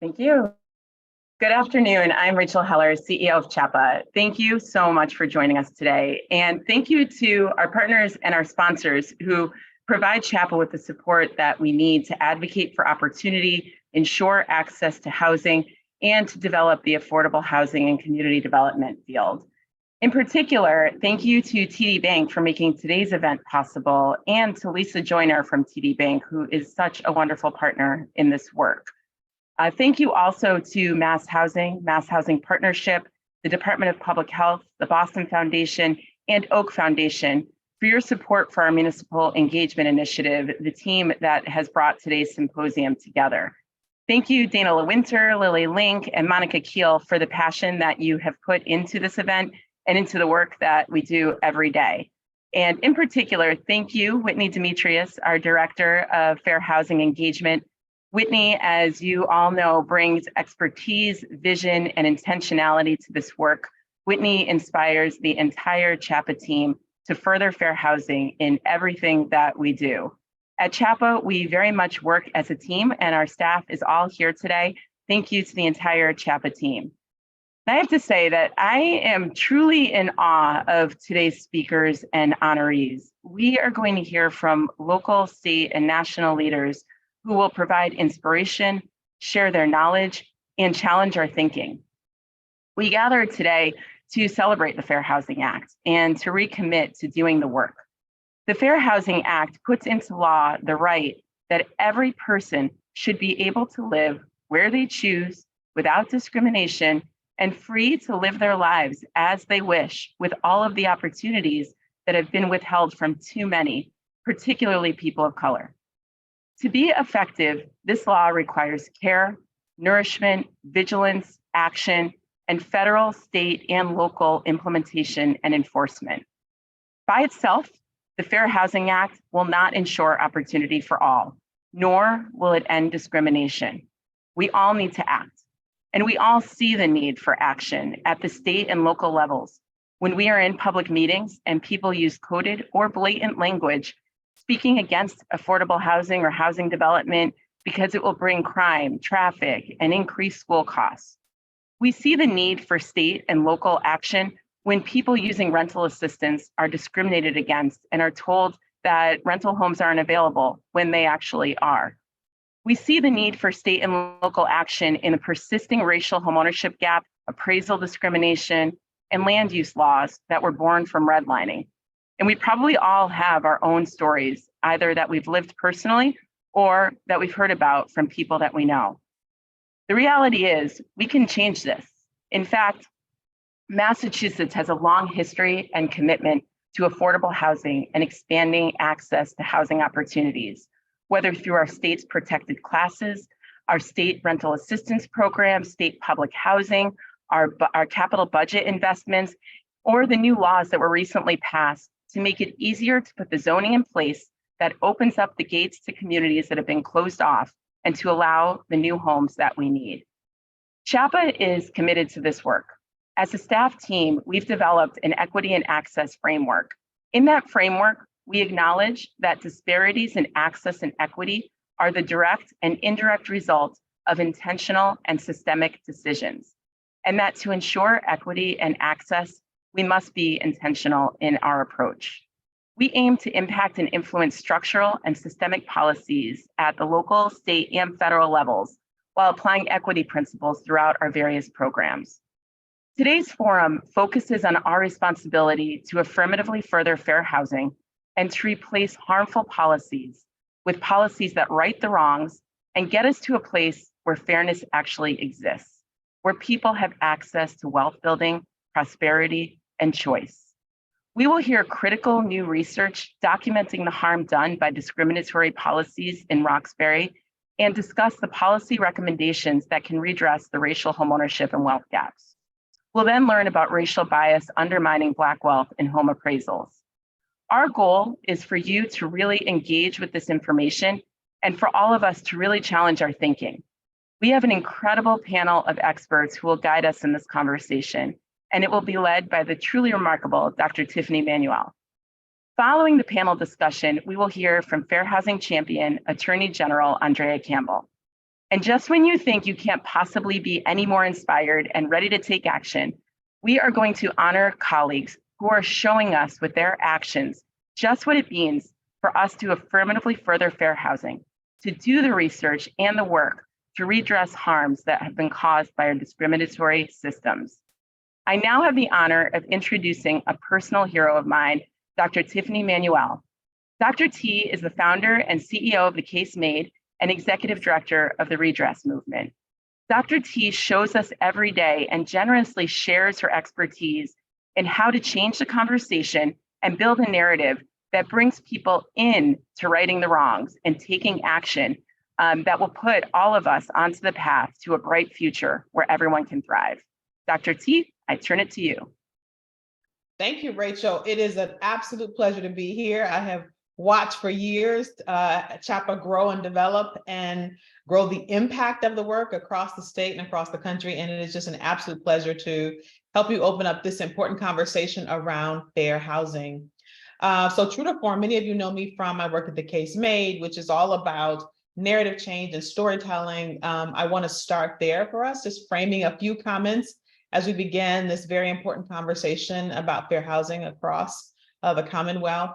Thank you. Good afternoon. I'm Rachel Heller, CEO of CHAPA. Thank you so much for joining us today. And thank you to our partners and our sponsors who provide CHAPA with the support that we need to advocate for opportunity, ensure access to housing, and to develop the affordable housing and community development field. In particular, thank you to TD Bank for making today's event possible, and to Lisa Joyner from TD Bank, who is such a wonderful partner in this work. Thank you also to Mass Housing Partnership, the Department of Public Health, the Boston Foundation, and Oak Foundation for your support for our municipal engagement initiative, the team that has brought today's symposium together. Thank you, Dana LeWinter, Lily Link, and Monica Keel for the passion that you have put into this event and into the work that we do every day. And in particular, thank you, Whitney Demetrius, our Director of Fair Housing Engagement. Whitney, as you all know, brings expertise, vision, and intentionality to this work. Whitney inspires the entire CHAPA team to further fair housing in everything that we do. At CHAPA, we very much work as a team, and our staff is all here today. Thank you to the entire CHAPA team. I have to say that I am truly in awe of today's speakers and honorees. We are going to hear from local, state, and national leaders who will provide inspiration, share their knowledge, and challenge our thinking. We gathered today to celebrate the Fair Housing Act and to recommit to doing the work. The Fair Housing Act puts into law the right that every person should be able to live where they choose without discrimination and free to live their lives as they wish with all of the opportunities that have been withheld from too many, particularly people of color. To be effective, this law requires care, nourishment, vigilance, action, and federal, state, and local implementation and enforcement. By itself, the Fair Housing Act will not ensure opportunity for all, nor will it end discrimination. We all need to act, and we all see the need for action at the state and local levels when we are in public meetings and people use coded or blatant language speaking against affordable housing or housing development because it will bring crime, traffic, and increase school costs. We see the need for state and local action when people using rental assistance are discriminated against and are told that rental homes aren't available when they actually are. We see the need for state and local action in the persisting racial homeownership gap, appraisal discrimination, and land use laws that were born from redlining. And we probably all have our own stories, either that we've lived personally or that we've heard about from people that we know. The reality is we can change this. In fact, Massachusetts has a long history and commitment to affordable housing and expanding access to housing opportunities, whether through our state's protected classes, our state rental assistance program, state public housing, our capital budget investments, or the new laws that were recently passed to make it easier to put the zoning in place that opens up the gates to communities that have been closed off and to allow the new homes that we need. CHAPA is committed to this work. As a staff team, we've developed an equity and access framework. In that framework, we acknowledge that disparities in access and equity are the direct and indirect result of intentional and systemic decisions, and that to ensure equity and access, we must be intentional in our approach. We aim to impact and influence structural and systemic policies at the local, state, and federal levels while applying equity principles throughout our various programs. Today's forum focuses on our responsibility to affirmatively further fair housing and to replace harmful policies with policies that right the wrongs and get us to a place where fairness actually exists, where people have access to wealth building, prosperity, and choice. We will hear critical new research documenting the harm done by discriminatory policies in Roxbury and discuss the policy recommendations that can redress the racial homeownership and wealth gaps. We'll then learn about racial bias undermining Black wealth in home appraisals. Our goal is for you to really engage with this information and for all of us to really challenge our thinking. We have an incredible panel of experts who will guide us in this conversation, and it will be led by the truly remarkable Dr. Tiffany Manuel. Following the panel discussion, we will hear from Fair Housing Champion, Attorney General Andrea Campbell. And just when you think you can't possibly be any more inspired and ready to take action, we are going to honor colleagues who are showing us with their actions just what it means for us to affirmatively further fair housing, to do the research and the work to redress harms that have been caused by our discriminatory systems. I now have the honor of introducing a personal hero of mine, Dr. Tiffany Manuel. Dr. T is the founder and CEO of The Case Made and executive director of the Redress movement. Dr. T shows us every day and generously shares her expertise in how to change the conversation and build a narrative that brings people in to righting the wrongs and taking action that will put all of us onto the path to a bright future where everyone can thrive. Dr. T, I turn it to you. Thank you, Rachel. It is an absolute pleasure to be here. I have watched for years CHAPA grow and develop and grow the impact of the work across the state and across the country. And it is just an absolute pleasure to help you open up this important conversation around fair housing. So true to form, many of you know me from my work at The Case Made, which is all about narrative change and storytelling. I want to start there for us, just framing a few comments as we begin this very important conversation about fair housing across the Commonwealth.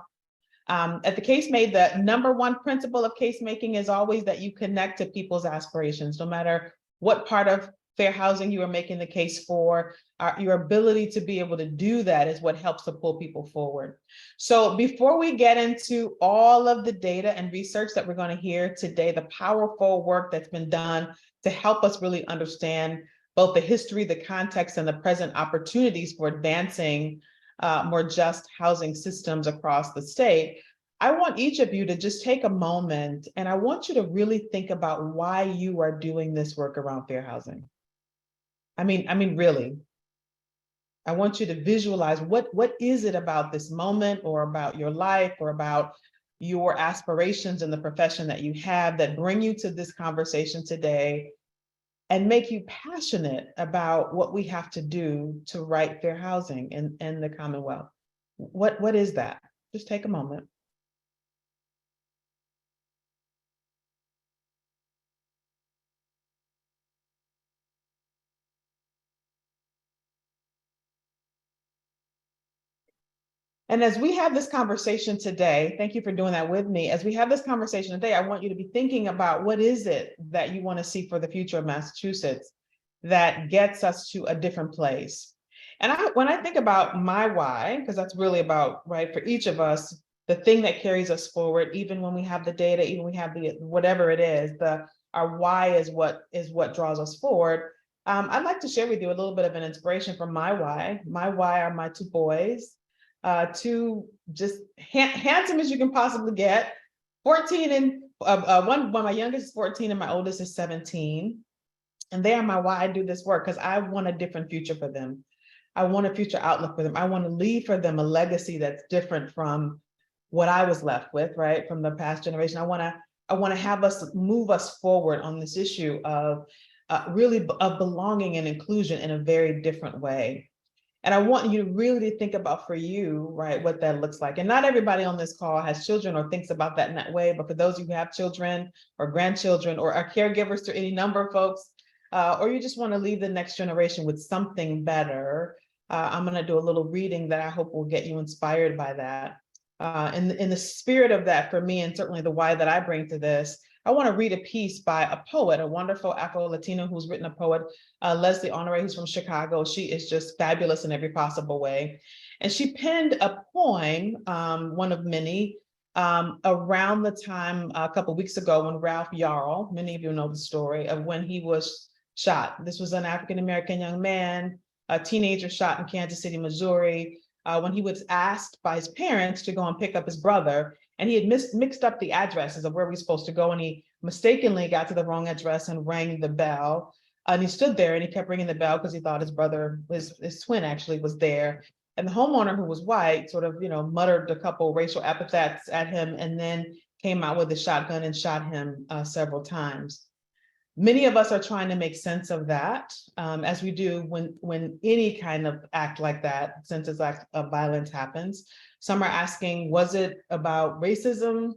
At The Case Made, the number one principle of case making is always that you connect to people's aspirations, no matter what part of fair housing you are making the case for. Your ability to be able to do that is what helps to pull people forward. So before we get into all of the data and research that we're going to hear today, the powerful work that's been done to help us really understand both the history, the context, and the present opportunities for advancing more just housing systems across the state, I want each of you to just take a moment and I want you to really think about why you are doing this work around fair housing. I mean, really, I want you to visualize what is it about this moment or about your life or about your aspirations in the profession that you have that bring you to this conversation today and make you passionate about what we have to do to right fair housing in the Commonwealth. What is that? Just take a moment. And as we have this conversation today, thank you for doing that with me. As we have this conversation today, I want you to be thinking about what is it that you want to see for the future of Massachusetts that gets us to a different place. And when I think about my why, because that's really about, right, for each of us, the thing that carries us forward, even when we have the data, even when we have the whatever it is, our why is what draws us forward. I'd like to share with you a little bit of an inspiration from my why. My why are my two boys. Two just handsome as you can possibly get, 14 and one, my youngest is 14 and my oldest is 17. And they are my why I do this work, because I want a different future for them. I want a future outlook for them. I want to leave for them a legacy that's different from what I was left with, right, from the past generation. I want to have us move us forward on this issue of really of belonging and inclusion in a very different way. And I want you to really think about for you, right, what that looks like. And not everybody on this call has children or thinks about that in that way, but for those of you who have children or grandchildren or are caregivers to any number of folks, or you just want to leave the next generation with something better, I'm going to do a little reading that I hope will get you inspired by that. In the spirit of that, for me, and certainly the why that I bring to this, I want to read a piece by a poet, a wonderful Afro-Latino who's written a poet, Leslie Honoré, who's from Chicago. She is just fabulous in every possible way. And she penned a poem, one of many, around the time a couple of weeks ago when Ralph Yarl, many of you know the story of when he was shot. This was an African-American young man, a teenager shot in Kansas City, Missouri, when he was asked by his parents to go and pick up his brother. And he had mixed up the addresses of where we were supposed to go. And he mistakenly got to the wrong address and rang the bell. And he stood there and he kept ringing the bell because he thought his brother, his twin actually was there. And the homeowner, who was white, sort of, muttered a couple racial epithets at him and then came out with a shotgun and shot him several times. Many of us are trying to make sense of that, as we do when any kind of act like that, senseless act of violence happens. Some are asking, was it about racism,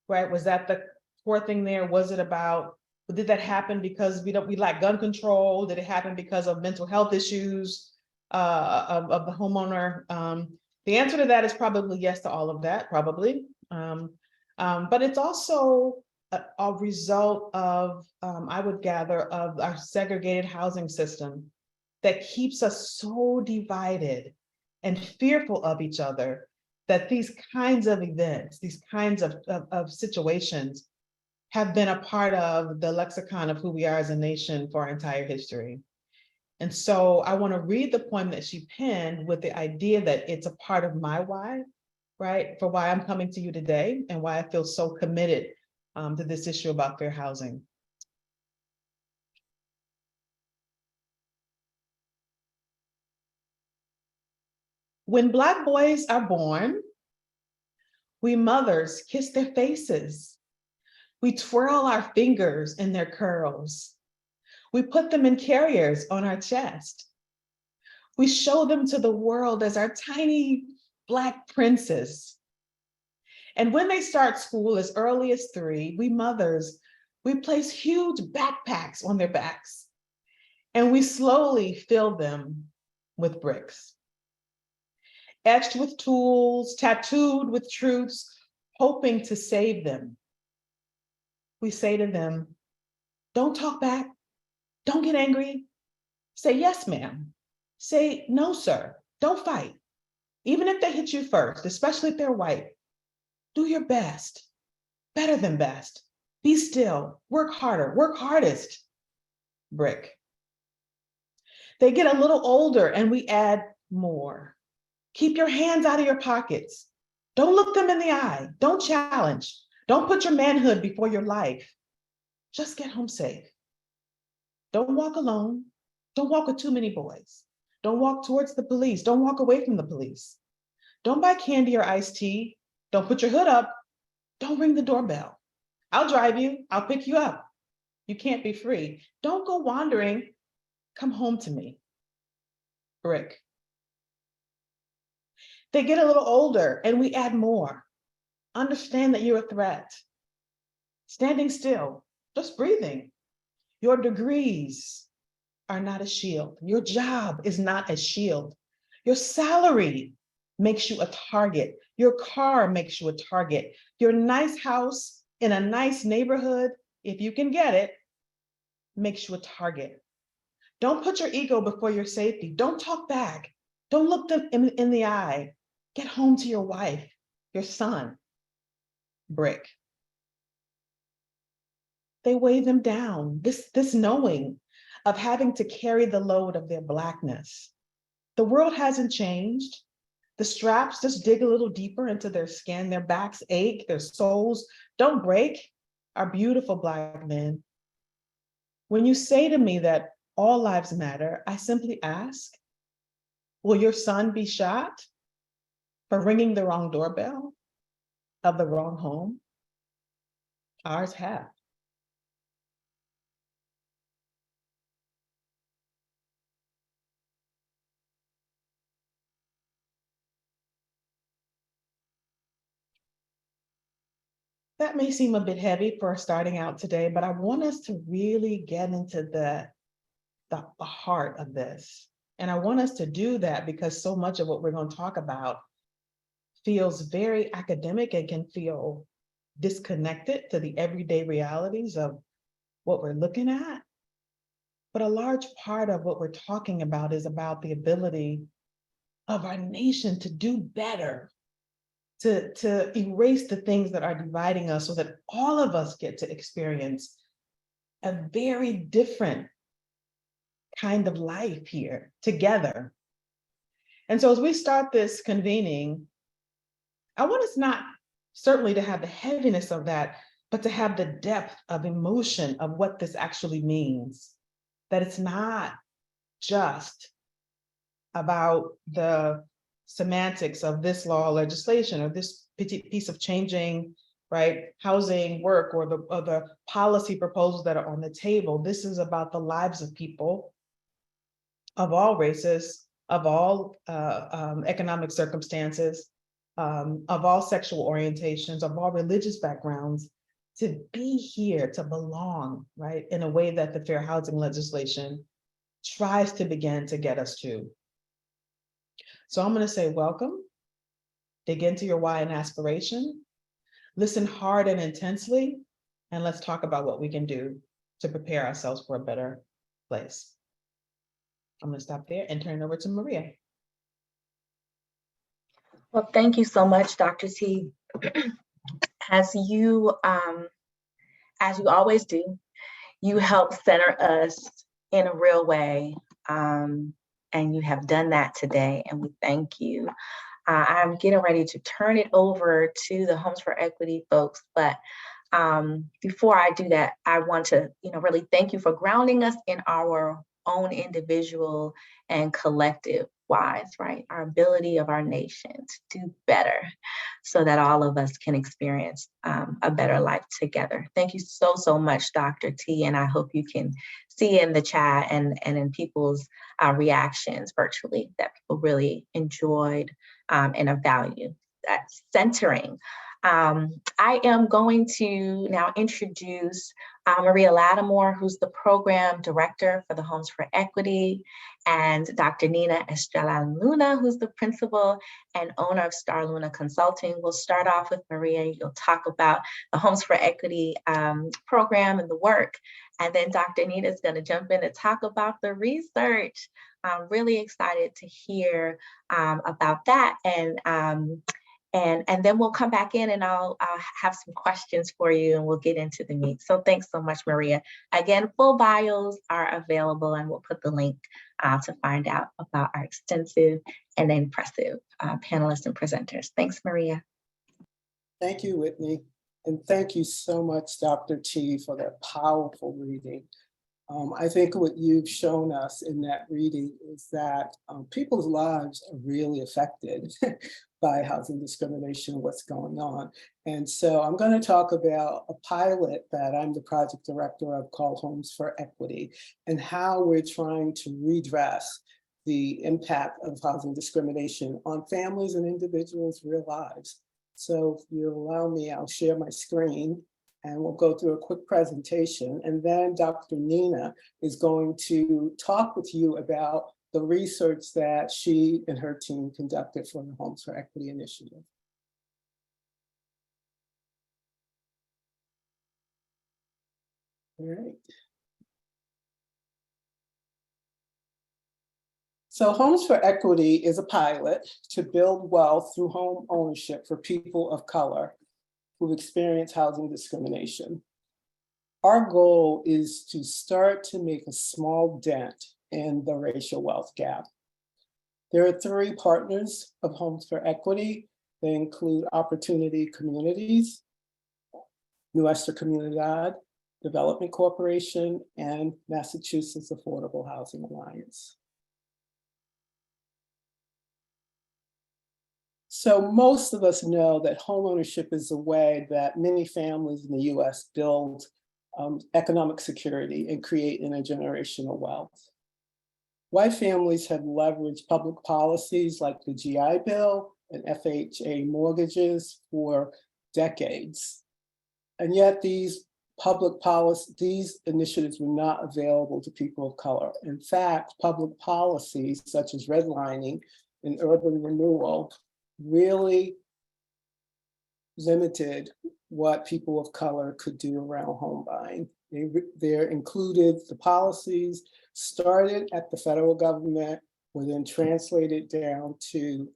right? Was that the core thing there? Was it about Did that happen because we lack gun control? Did it happen because of mental health issues of the homeowner? The answer to that is probably yes to all of that, probably. But it's also a result of, I would gather, of our segregated housing system that keeps us so divided and fearful of each other that these kinds of events, these kinds of situations have been a part of the lexicon of who we are as a nation for our entire history. And so I want to read the poem that she penned with the idea that it's a part of my why, right? For why I'm coming to you today and why I feel so committed to this issue about fair housing. When Black boys are born, we mothers kiss their faces. We twirl our fingers in their curls. We put them in carriers on our chest. We show them to the world as our tiny Black princes. And when they start school as early as 3, we mothers, we place huge backpacks on their backs, and we slowly fill them with bricks. Etched with tools, tattooed with truths, hoping to save them. We say to them, don't talk back, don't get angry. Say yes, ma'am. Say no, sir. Don't fight. Even if they hit you first, especially if they're white, do your best, better than best. Be still, work harder, work hardest. Brick. They get a little older and we add more. Keep your hands out of your pockets. Don't look them in the eye. Don't challenge. Don't put your manhood before your life. Just get home safe. Don't walk alone. Don't walk with too many boys. Don't walk towards the police. Don't walk away from the police. Don't buy candy or iced tea. Don't put your hood up. Don't ring the doorbell. I'll drive you. I'll pick you up. You can't be free. Don't go wandering. Come home to me. Brick. They get a little older and we add more. Understand that you're a threat. Standing still, just breathing. Your degrees are not a shield. Your job is not a shield. Your salary makes you a target. Your car makes you a target. Your nice house in a nice neighborhood, if you can get it, makes you a target. Don't put your ego before your safety. Don't talk back. Don't look them in the eye. Get home to your wife, your son. Brick. They weigh them down, this knowing of having to carry the load of their Blackness. The world hasn't changed. The straps just dig a little deeper into their skin. Their backs ache, their souls don't break. Our beautiful Black men. When you say to me that all lives matter, I simply ask, will your son be shot for ringing the wrong doorbell of the wrong home? Ours have. That may seem a bit heavy for starting out today, but I want us to really get into the heart of this. And I want us to do that because so much of what we're going to talk about feels very academic and can feel disconnected to the everyday realities of what we're looking at. But a large part of what we're talking about is about the ability of our nation to do better, to erase the things that are dividing us so that all of us get to experience a very different kind of life here together. And so as we start this convening, I want us not certainly to have the heaviness of that, but to have the depth of emotion of what this actually means. That it's not just about the semantics of this law legislation or this piece of changing, right, housing work or the policy proposals that are on the table. This is about the lives of people of all races, of all economic circumstances, of all sexual orientations, of all religious backgrounds, to be here, to belong, right, in a way that the fair housing legislation tries to begin to get us to. So I'm going to say welcome, dig into your why and aspiration, listen hard and intensely, and let's talk about what we can do to prepare ourselves for a better place. I'm going to stop there and turn it over to Maria. Well, thank you so much, Dr. T. As you always do, you help center us in a real way, and you have done that today, and we thank you. I'm getting ready to turn it over to the Homes for Equity folks, but before I do that, I want to, really thank you for grounding us in our own individual and collective wise, right? Our ability of our nation to do better so that all of us can experience a better life together. Thank you so, so much, Dr. T. And I hope you can see in the chat and in people's reactions virtually that people really enjoyed and value that centering. I am going to now introduce Maria Lattimore, who's the program director for the Homes for Equity, and Dr. Nina Estrella Luna, who's the principal and owner of Star Luna Consulting. We'll start off with Maria. You'll talk about the Homes for Equity program and the work. And then Dr. Nina is going to jump in and talk about the research. I'm really excited to hear about that. And then we'll come back in and I'll have some questions for you and we'll get into the meat. So thanks so much, Maria. Again, full bios are available and we'll put the link to find out about our extensive and impressive panelists and presenters. Thanks, Maria. Thank you, Whitney. And thank you so much, Dr. T, for that powerful reading. I think what you've shown us in that reading is that people's lives are really affected by housing discrimination, what's going on. And so I'm going to talk about a pilot that I'm the project director of called Homes for Equity and how we're trying to redress the impact of housing discrimination on families and individuals' real lives. So if you allow me, I'll share my screen. And we'll go through a quick presentation. And then Dr. Nina is going to talk with you about the research that she and her team conducted for the Homes for Equity initiative. All right. So Homes for Equity is a pilot to build wealth through home ownership for people of color who've experienced housing discrimination. Our goal is to start to make a small dent in the racial wealth gap. There are 3 partners of Homes for Equity. They include Opportunity Communities, Nuestra Comunidad Development Corporation, and Massachusetts Affordable Housing Alliance. So most of us know that homeownership is a way that many families in the US build economic security and create intergenerational wealth. White families have leveraged public policies like the GI Bill and FHA mortgages for decades. And yet these initiatives were not available to people of color. In fact, public policies such as redlining and urban renewal really limited what people of color could do around home buying. They included the policies started at the federal government, were then translated down to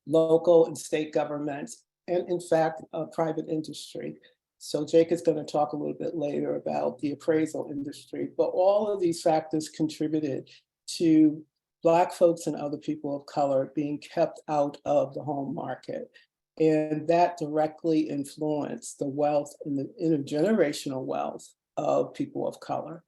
local and state governments, and in fact, private industry. So Jake is going to talk a little bit later about the appraisal industry, but all of these factors contributed to Black folks and other people of color being kept out of the home market. And that directly influenced the wealth and the intergenerational wealth of people of color.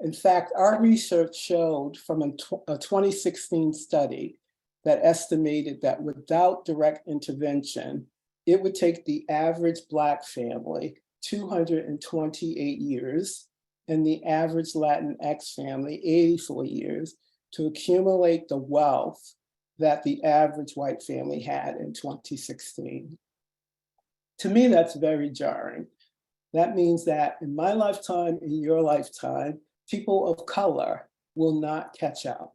In fact, our research showed from a 2016 study that estimated that without direct intervention, it would take the average Black family 228 years and the average Latinx family 84 years to accumulate the wealth that the average white family had in 2016. To me, that's very jarring. That means that in my lifetime, in your lifetime, people of color will not catch up.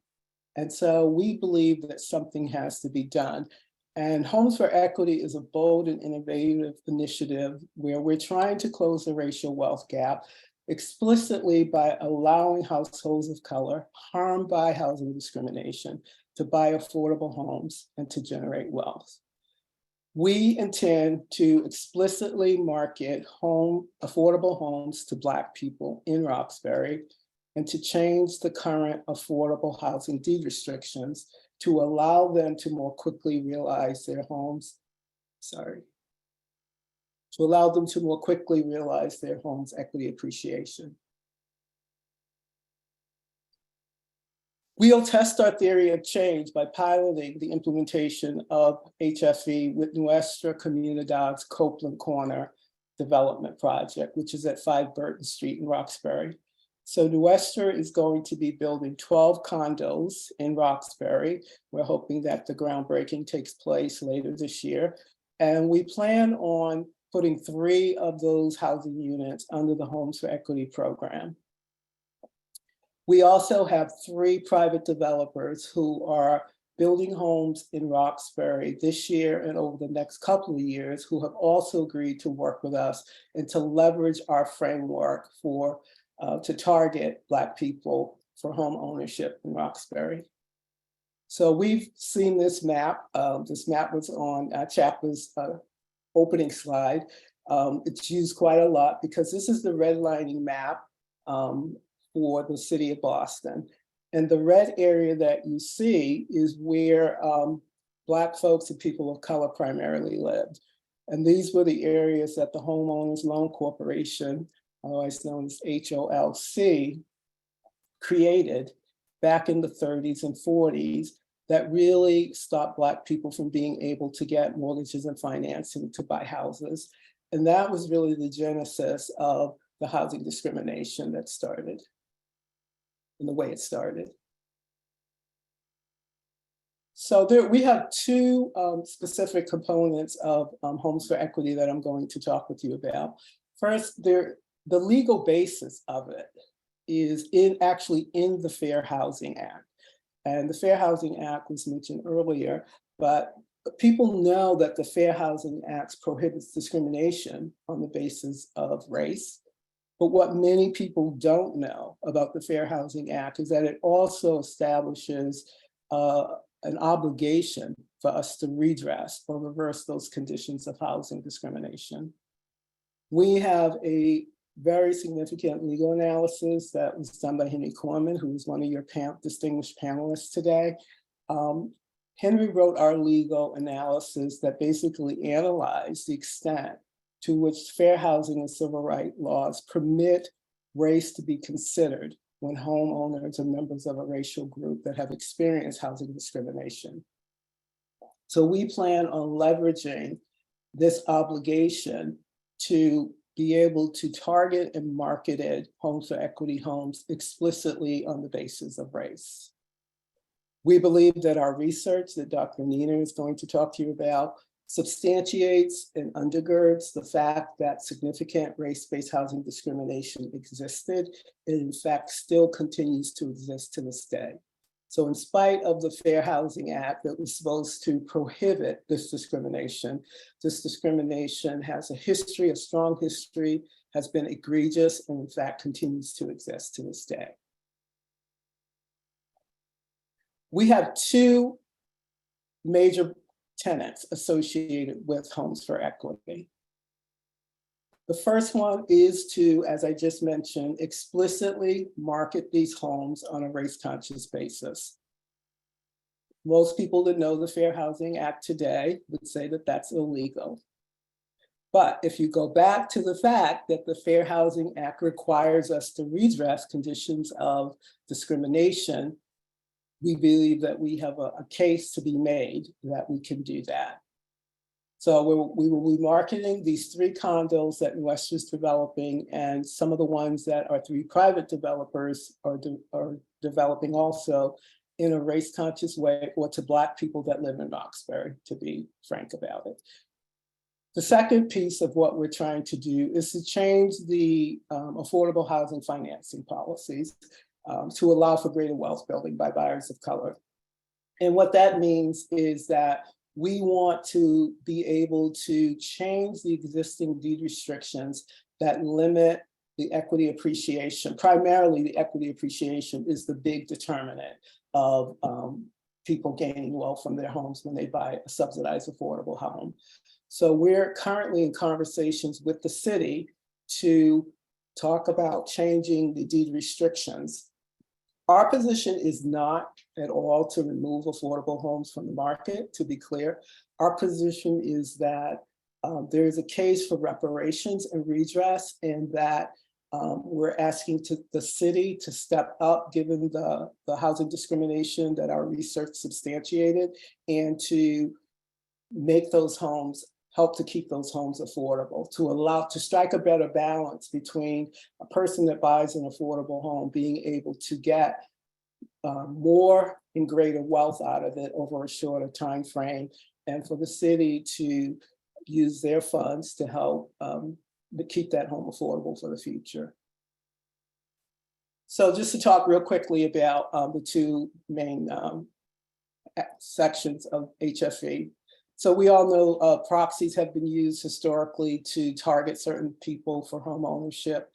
And so we believe that something has to be done. And Homes for Equity is a bold and innovative initiative where we're trying to close the racial wealth gap explicitly by allowing households of color harmed by housing discrimination to buy affordable homes and to generate wealth. We intend to explicitly market affordable homes to Black people in Roxbury and to change the current affordable housing deed restrictions to allow them to more quickly realize their homes, to allow them to more quickly realize their home's equity appreciation. We'll test our theory of change by piloting the implementation of HFE with Nuestra Comunidad's Copeland Corner development project, which is at 5 Burton Street in Roxbury. So Nuestra is going to be building 12 condos in Roxbury. We're hoping that the groundbreaking takes place later this year. And we plan on putting 3 of those housing units under the Homes for Equity program. We also have 3 private developers who are building homes in Roxbury this year and over the next couple of years who have also agreed to work with us and to leverage our framework to target Black people for home ownership in Roxbury. So we've seen this map. This map was on CHAPA's opening slide. It's used quite a lot because this is the redlining map for the city of Boston. And the red area that you see is where Black folks and people of color primarily lived. And these were the areas that the Homeowners Loan Corporation, otherwise known as HOLC, created back in the 30s and 40s that really stopped Black people from being able to get mortgages and financing to buy houses. And that was really the genesis of the housing discrimination that started in the way it started. So we have 2 specific components of Homes for Equity that I'm going to talk with you about. First, the legal basis of it is actually in the Fair Housing Act. And the Fair Housing Act was mentioned earlier, but people know that the Fair Housing Act prohibits discrimination on the basis of race. But what many people don't know about the Fair Housing Act is that it also establishes an obligation for us to redress or reverse those conditions of housing discrimination. We have a very significant legal analysis that was done by Henry Corman, who is one of your distinguished panelists today. Henry wrote our legal analysis that basically analyzed the extent to which fair housing and civil rights laws permit race to be considered when homeowners are members of a racial group that have experienced housing discrimination. So we plan on leveraging this obligation to be able to target and market Homes for Equity homes explicitly on the basis of race. We believe that our research that Dr. Nina is going to talk to you about substantiates and undergirds the fact that significant race-based housing discrimination existed and in fact still continues to exist to this day. So in spite of the Fair Housing Act that was supposed to prohibit this discrimination has a history, a strong history, has been egregious, and in fact continues to exist to this day. We have 2 major tenets associated with Homes for Equity. The first one is to, as I just mentioned, explicitly market these homes on a race-conscious basis. Most people that know the Fair Housing Act today would say that that's illegal. But if you go back to the fact that the Fair Housing Act requires us to redress conditions of discrimination, we believe that we have a case to be made that we can do that. So we will be marketing these 3 condos that Nuestra is developing, and some of the ones that our 3 private developers are developing also in a race-conscious way, or to Black people that live in Roxbury, to be frank about it. The second piece of what we're trying to do is to change the affordable housing financing policies to allow for greater wealth building by buyers of color. And what that means is that we want to be able to change the existing deed restrictions that limit the equity appreciation. Primarily, the equity appreciation is the big determinant of people gaining wealth from their homes when they buy a subsidized affordable home. So we're currently in conversations with the city to talk about changing the deed restrictions. Our position is not at all to remove affordable homes from the market, to be clear. Our position is that there is a case for reparations and redress, and that we're asking the city to step up, given the housing discrimination that our research substantiated, and to make those homes, help to keep those homes affordable, to strike a better balance between a person that buys an affordable home being able to get more and greater wealth out of it over a shorter time frame, and for the city to use their funds to help to keep that home affordable for the future. So just to talk real quickly about the two main sections of HFE. So we all know proxies have been used historically to target certain people for home ownership.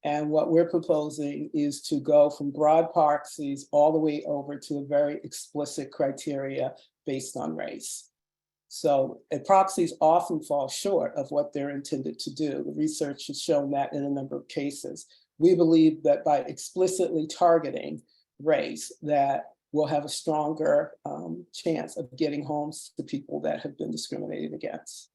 And what we're proposing is to go from broad proxies all the way over to a very explicit criteria based on race. So proxies often fall short of what they're intended to do. The research has shown that in a number of cases. We believe that by explicitly targeting race, that we'll have a stronger chance of getting homes to people that have been discriminated against.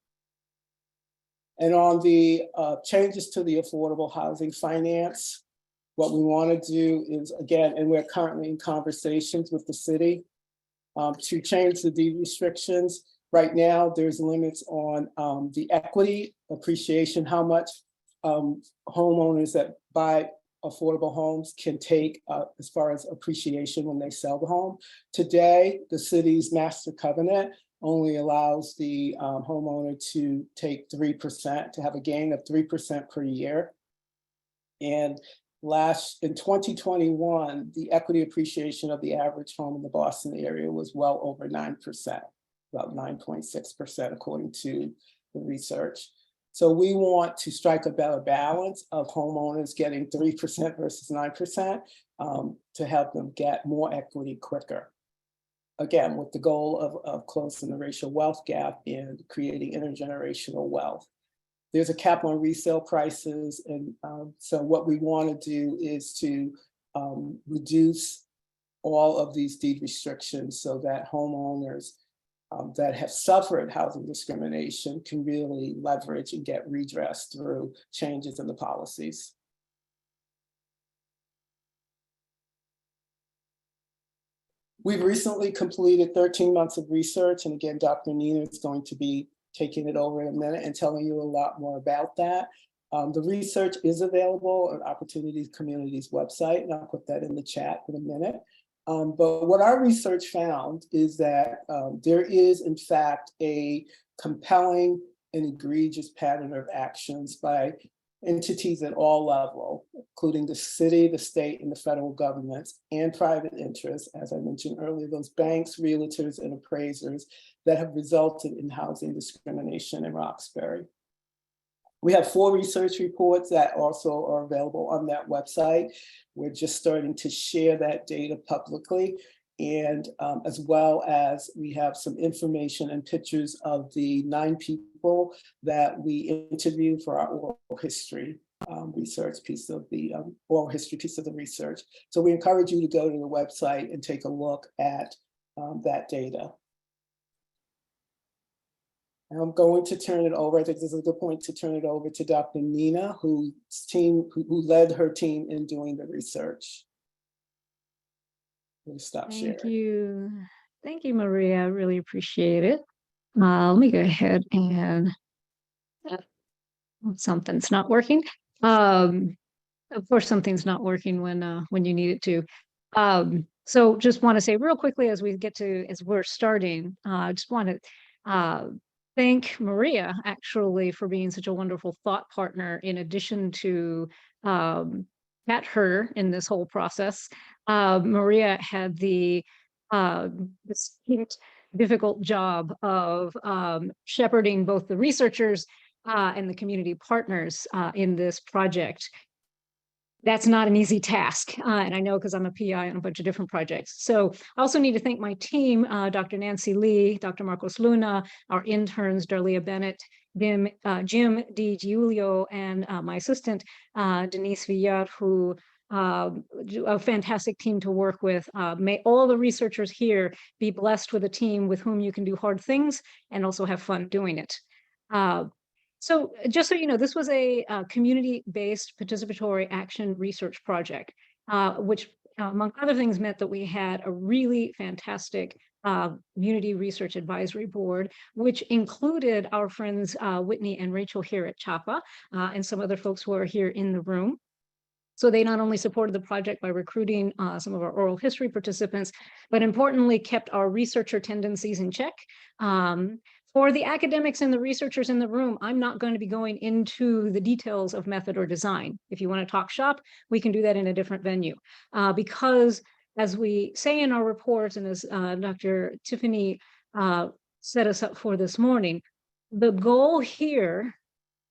And on the changes to the affordable housing finance, what we want to do is, again, and we're currently in conversations with the city to change the deed restrictions. Right now, there's limits on the equity appreciation, how much homeowners that buy affordable homes can take as far as appreciation when they sell the home. Today, the city's master covenant only allows the homeowner to take 3%, to have a gain of 3% per year. And in 2021, the equity appreciation of the average home in the Boston area was well over 9%, about 9.6% according to the research. So we want to strike a better balance of homeowners getting 3% versus 9% to help them get more equity quicker. Again, with the goal of closing the racial wealth gap and creating intergenerational wealth. There's a cap on resale prices. And so what we want to do is to reduce all of these deed restrictions so that homeowners that have suffered housing discrimination can really leverage and get redress through changes in the policies. We've recently completed 13 months of research, and again, Dr. Nina is going to be taking it over in a minute and telling you a lot more about that. The research is available on Opportunities Community's website, and I'll put that in the chat in a minute. But what our research found is that there is, in fact, a compelling and egregious pattern of actions by entities at all levels, including the city, the state, and the federal governments, and private interests, as I mentioned earlier, those banks, realtors, and appraisers that have resulted in housing discrimination in Roxbury. We have 4 research reports that also are available on that website. We're just starting to share that data publicly. And as well as we have some information and pictures of the 9 people that we interviewed for our oral history research piece of the oral history piece of the research. So we encourage you to go to the website and take a look at that data. And I'm going to turn it over. I think this is a good point to turn it over to Dr. Nina, who led her team in doing the research. Stop sharing. Thank you, Maria. I really appreciate it. Let me go ahead and something's not working. Of course, something's not working when you need it to. So just want to say real quickly as we're starting, I just want to thank Maria actually for being such a wonderful thought partner in addition to Pat Herder in this whole process. Maria had the distinct, difficult job of shepherding both the researchers and the community partners in this project. That's not an easy task. And I know because I'm a PI on a bunch of different projects. So I also need to thank my team, Dr. Nancy Lee, Dr. Marcos Luna, our interns, Darlia Bennett, Jim Di Giulio, and my assistant, Denise Villar, who a fantastic team to work with. May all the researchers here be blessed with a team with whom you can do hard things and also have fun doing it. So just so you know, this was a community-based participatory action research project, which among other things meant that we had a really fantastic community research advisory board, which included our friends Whitney and Rachel here at CHAPA and some other folks who are here in the room. So they not only supported the project by recruiting some of our oral history participants, but importantly kept our researcher tendencies in check. For the academics and the researchers in the room, I'm not going to be going into the details of method or design. If you want to talk shop, we can do that in a different venue. Because as we say in our reports, and as Dr. Tiffany set us up for this morning, the goal here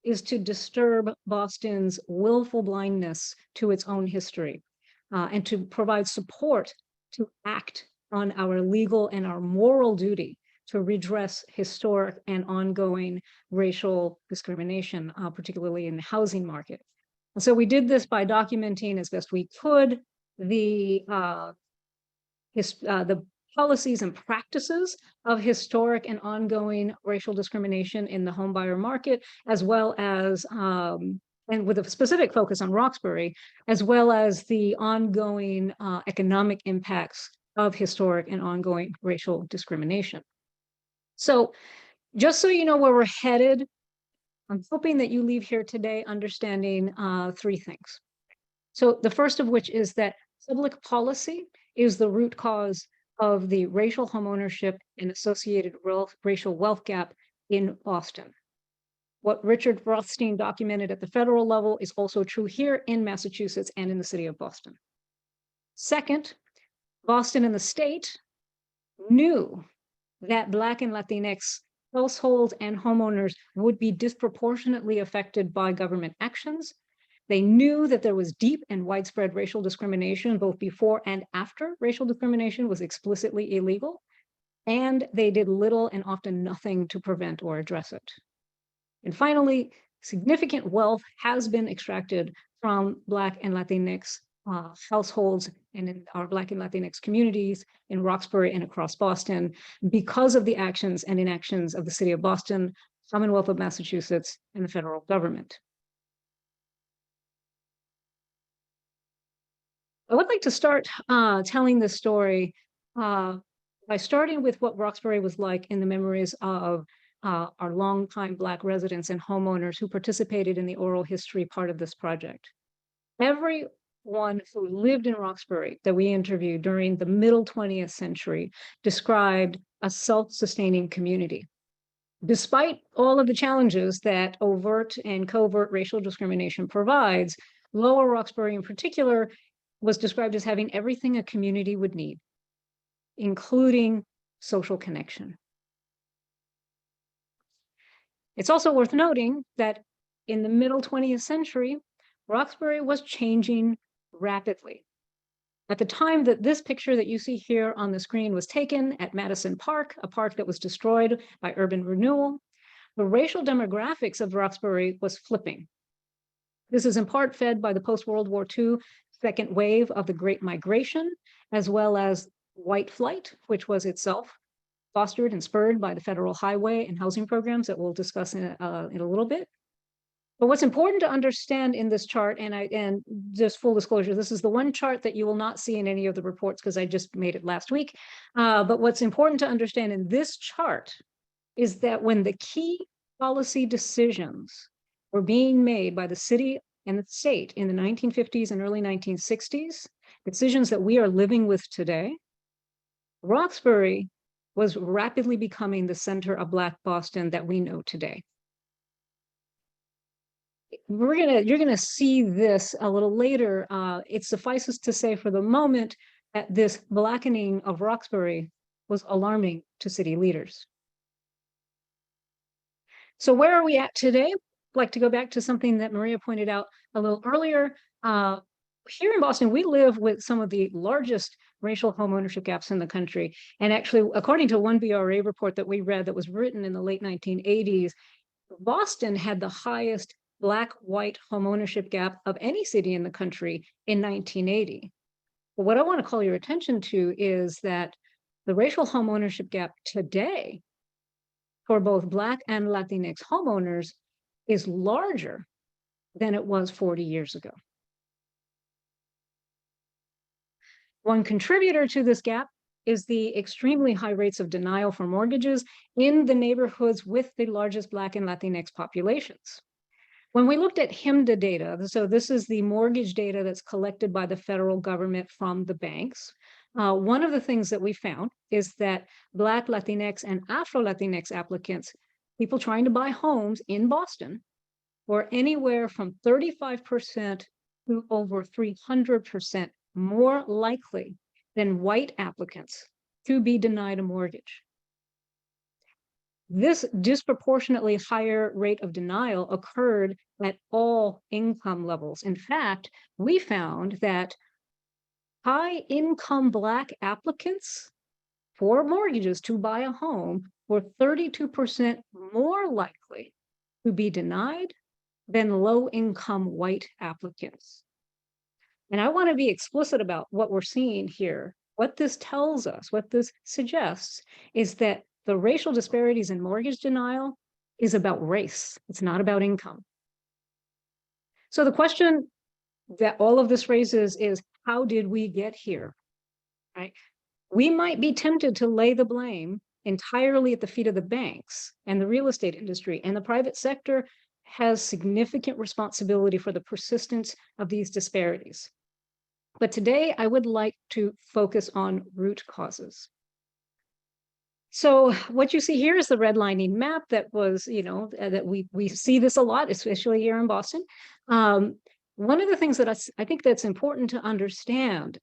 is to disturb Boston's willful blindness to its own history and to provide support to act on our legal and our moral duty to redress historic and ongoing racial discrimination, particularly in the housing market. And so we did this by documenting as best we could the policies and practices of historic and ongoing racial discrimination in the homebuyer market, as well as, and with a specific focus on Roxbury, as well as the ongoing economic impacts of historic and ongoing racial discrimination. So just so you know where we're headed, I'm hoping that you leave here today understanding three things. So the first of which is that public policy is the root cause of the racial homeownership and associated racial wealth gap in Boston. What Richard Rothstein documented at the federal level is also true here in Massachusetts and in the city of Boston. Second, Boston and the state knew that Black and Latinx households and homeowners would be disproportionately affected by government actions. They knew that there was deep and widespread racial discrimination both before and after racial discrimination was explicitly illegal, and they did little and often nothing to prevent or address it. And finally, significant wealth has been extracted from Black and Latinx households and in our Black and Latinx communities in Roxbury and across Boston because of the actions and inactions of the city of Boston, Commonwealth of Massachusetts, and the federal government. I would like to start telling this story by starting with what Roxbury was like in the memories of our longtime Black residents and homeowners who participated in the oral history part of this project. Everyone who lived in Roxbury that we interviewed during the middle 20th century described a self-sustaining community. Despite all of the challenges that overt and covert racial discrimination provides, Lower Roxbury in particular was described as having everything a community would need, including social connection. It's also worth noting that in the middle 20th century, Roxbury was changing rapidly. At the time that this picture that you see here on the screen was taken at Madison Park, a park that was destroyed by urban renewal, the racial demographics of Roxbury was flipping. This is in part fed by the post-World War II second wave of the Great Migration, as well as white flight, which was itself fostered and spurred by the federal highway and housing programs that we'll discuss in a little bit. But what's important to understand in this chart, and just full disclosure, this is the one chart that you will not see in any of the reports because I just made it last week. But what's important to understand in this chart is that when the key policy decisions were being made by the city and the state in the 1950s and early 1960s, decisions that we are living with today, Roxbury was rapidly becoming the center of Black Boston that we know today. You're gonna see this a little later. It suffices to say for the moment that this blackening of Roxbury was alarming to city leaders. So where are we at today? I'd like to go back to something that Maria pointed out a little earlier. Here in Boston, we live with some of the largest racial homeownership gaps in the country. And actually, according to one BRA report that we read that was written in the late 1980s, Boston had the highest Black-white homeownership gap of any city in the country in 1980. But what I want to call your attention to is that the racial homeownership gap today for both Black and Latinx homeowners is larger than it was 40 years ago. One contributor to this gap is the extremely high rates of denial for mortgages in the neighborhoods with the largest Black and Latinx populations. When we looked at HMDA data, so this is the mortgage data that's collected by the federal government from the banks, one of the things that we found is that Black, Latinx, and Afro-Latinx applicants, people trying to buy homes in Boston, were anywhere from 35% to over 300% more likely than white applicants to be denied a mortgage. This disproportionately higher rate of denial occurred at all income levels. In fact, we found that high-income Black applicants for mortgages to buy a home were 32% more likely to be denied than low-income white applicants. And I want to be explicit about what we're seeing here. What this tells us, what this suggests, is that the racial disparities in mortgage denial is about race. It's not about income. So the question that all of this raises is, how did we get here? Right? We might be tempted to lay the blame entirely at the feet of the banks and the real estate industry, and the private sector has significant responsibility for the persistence of these disparities. But today I would like to focus on root causes. So what you see here is the redlining map that was, that we see this a lot, especially here in Boston. One of the things that I think that's important to understand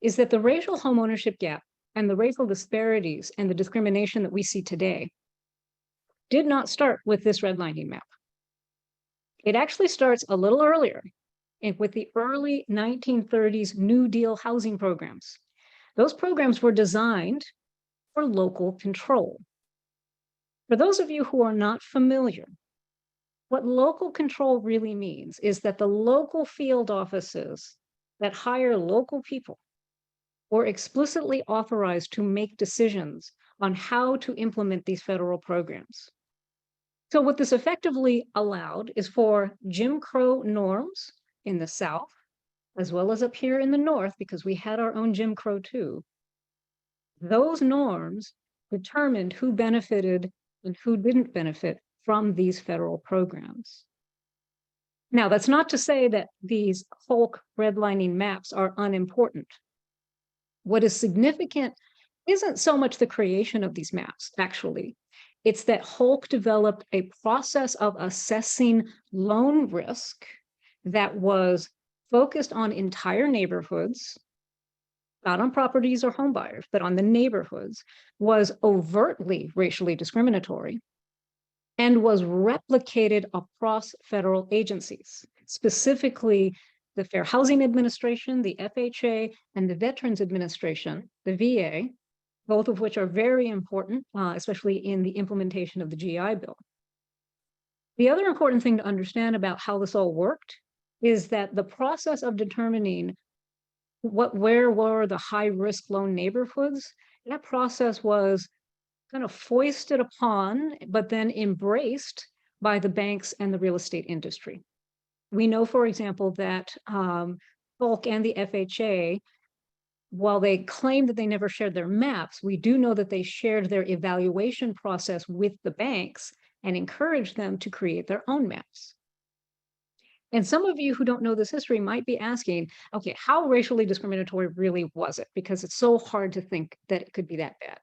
is that the racial homeownership gap and the racial disparities and the discrimination that we see today did not start with this redlining map. It actually starts a little earlier with the early 1930s New Deal housing programs. Those programs were designed for local control. For those of you who are not familiar, what local control really means is that the local field offices that hire local people were explicitly authorized to make decisions on how to implement these federal programs. So what this effectively allowed is for Jim Crow norms in the South, as well as up here in the North, because we had our own Jim Crow too. Those norms determined who benefited and who didn't benefit from these federal programs. Now, that's not to say that these Hulk redlining maps are unimportant. What is significant isn't so much the creation of these maps, actually. It's that Hulk developed a process of assessing loan risk that was focused on entire neighborhoods, not on properties or home buyers, but on the neighborhoods, was overtly racially discriminatory, and was replicated across federal agencies, specifically the Fair Housing Administration, the FHA, and the Veterans Administration, the VA, both of which are very important, especially in the implementation of the GI Bill. The other important thing to understand about how this all worked is that the process of determining where were the high-risk loan neighborhoods, that process was kind of foisted upon, but then embraced by the banks and the real estate industry. We know, for example, that Hulk and the FHA, while they claim that they never shared their maps, we do know that they shared their evaluation process with the banks and encouraged them to create their own maps. And some of you who don't know this history might be asking, okay, how racially discriminatory really was it? Because it's so hard to think that it could be that bad.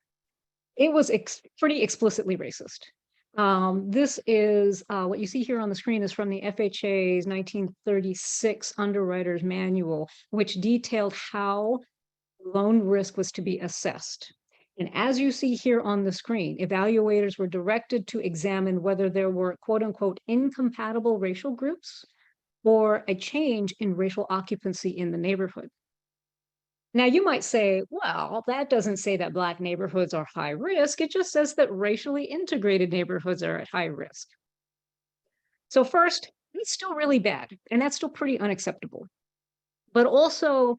it was pretty explicitly racist. This is what you see here on the screen is from the FHA's 1936 Underwriter's Manual, which detailed how loan risk was to be assessed. And as you see here on the screen, evaluators were directed to examine whether there were quote unquote incompatible racial groups or a change in racial occupancy in the neighborhood. Now, you might say, well, that doesn't say that Black neighborhoods are high risk. It just says that racially integrated neighborhoods are at high risk. So first, it's still really bad, and that's still pretty unacceptable. But also,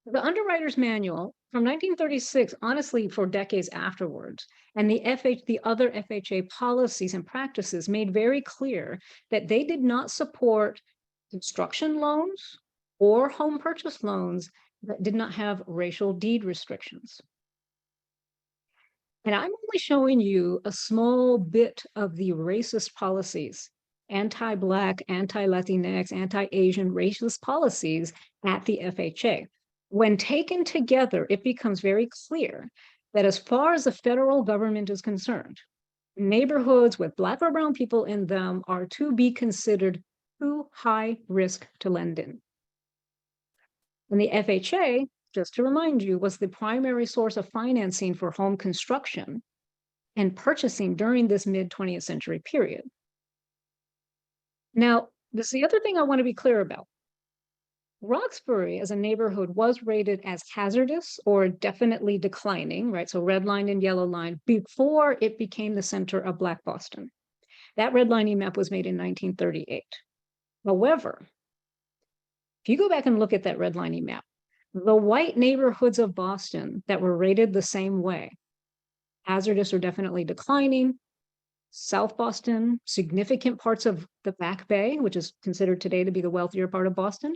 the Underwriter's Manual from 1936, honestly, for decades afterwards, and the other FHA policies and practices made very clear that they did not support construction loans or home purchase loans that did not have racial deed restrictions. And I'm only showing you a small bit of the racist policies, anti-Black, anti-Latinx, anti-Asian racist policies at the FHA. When taken together, it becomes very clear that as far as the federal government is concerned, neighborhoods with Black or brown people in them are to be considered too high risk to lend in. And the FHA, just to remind you, was the primary source of financing for home construction and purchasing during this mid-20th century period. Now, this is the other thing I want to be clear about. Roxbury as a neighborhood was rated as hazardous or definitely declining, right? So red line and yellow line before it became the center of Black Boston. That redlining map was made in 1938. However, if you go back and look at that redlining map, the white neighborhoods of Boston that were rated the same way, hazardous or definitely declining, South Boston, significant parts of the Back Bay, which is considered today to be the wealthier part of Boston,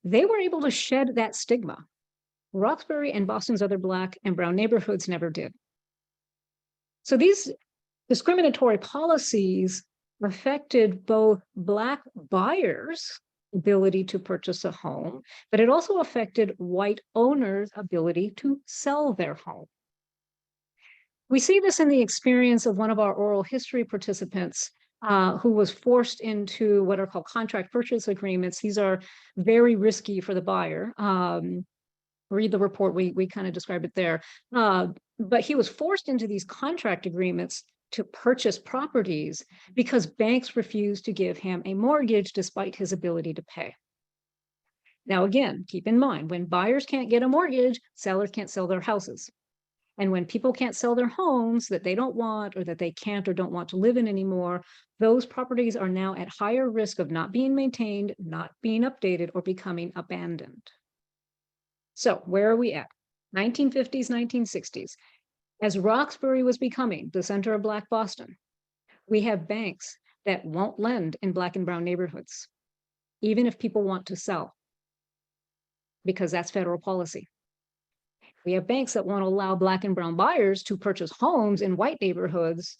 they were able to shed that stigma. Roxbury and Boston's other Black and brown neighborhoods never did. So these discriminatory policies affected both Black buyers' ability to purchase a home, but it also affected white owners' ability to sell their home. We see this in the experience of one of our oral history participants who was forced into what are called contract purchase agreements. These are very risky for the buyer. Read the report, we kind of describe it there. But he was forced into these contract agreements to purchase properties because banks refused to give him a mortgage despite his ability to pay. Now, again, keep in mind, when buyers can't get a mortgage, sellers can't sell their houses. And when people can't sell their homes that they don't want or that they can't or don't want to live in anymore, those properties are now at higher risk of not being maintained, not being updated, or becoming abandoned. So where are we at? 1950s, 1960s. As Roxbury was becoming the center of Black Boston, we have banks that won't lend in Black and brown neighborhoods, even if people want to sell, because that's federal policy. We have banks that won't allow Black and brown buyers to purchase homes in white neighborhoods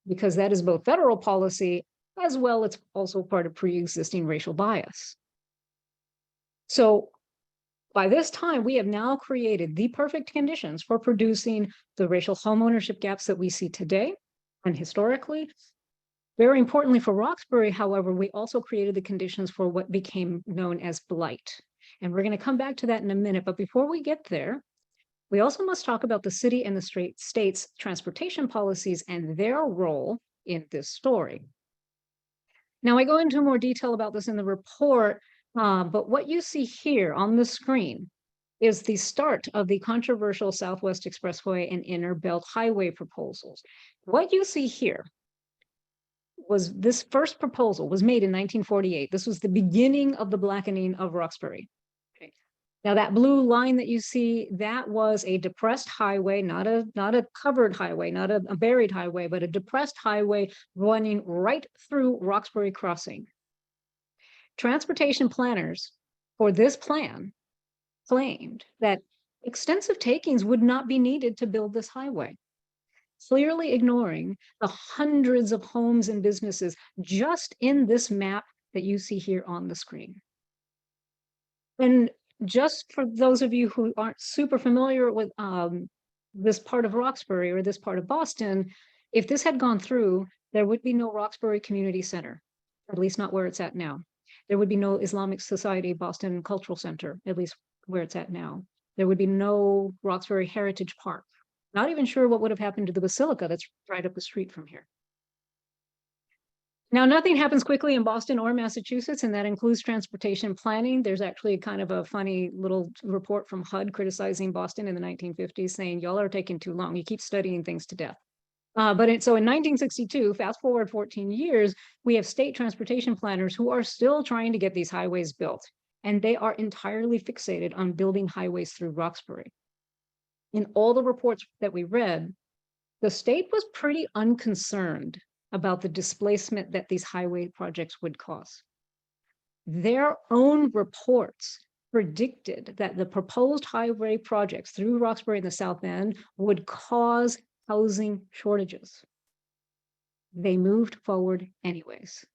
because that is both federal policy as well as also part of pre-existing racial bias. So by this time, we have now created the perfect conditions for producing the racial homeownership gaps that we see today and historically. Very importantly for Roxbury, however, we also created the conditions for what became known as blight. And we're going to come back to that in a minute. But before we get there, we also must talk about the city and the state's transportation policies and their role in this story. Now, I go into more detail about this in the report, but what you see here on the screen is the start of the controversial Southwest Expressway and Inner Belt Highway proposals. What you see here was this first proposal was made in 1948. This was the beginning of the blackening of Roxbury. Now that blue line that you see, that was a depressed highway, not a covered highway, not a buried highway, but a depressed highway running right through Roxbury Crossing. Transportation planners for this plan claimed that extensive takings would not be needed to build this highway, clearly ignoring the hundreds of homes and businesses just in this map that you see here on the screen. And just for those of you who aren't super familiar with this part of Roxbury or this part of Boston, if this had gone through, there would be no Roxbury Community Center, at least not where it's at now. There would be no Islamic Society Boston Cultural Center, at least where it's at now. There would be no Roxbury Heritage Park. Not even sure what would have happened to the Basilica that's right up the street from here. Now, nothing happens quickly in Boston or Massachusetts, and that includes transportation planning. There's actually kind of a funny little report from HUD criticizing Boston in the 1950s, saying, y'all are taking too long. You keep studying things to death. So in 1962, fast forward 14 years, we have state transportation planners who are still trying to get these highways built, and they are entirely fixated on building highways through Roxbury. In all the reports that we read, the state was pretty unconcerned about the displacement that these highway projects would cause. Their own reports predicted that the proposed highway projects through Roxbury and the South End would cause housing shortages. They moved forward anyways.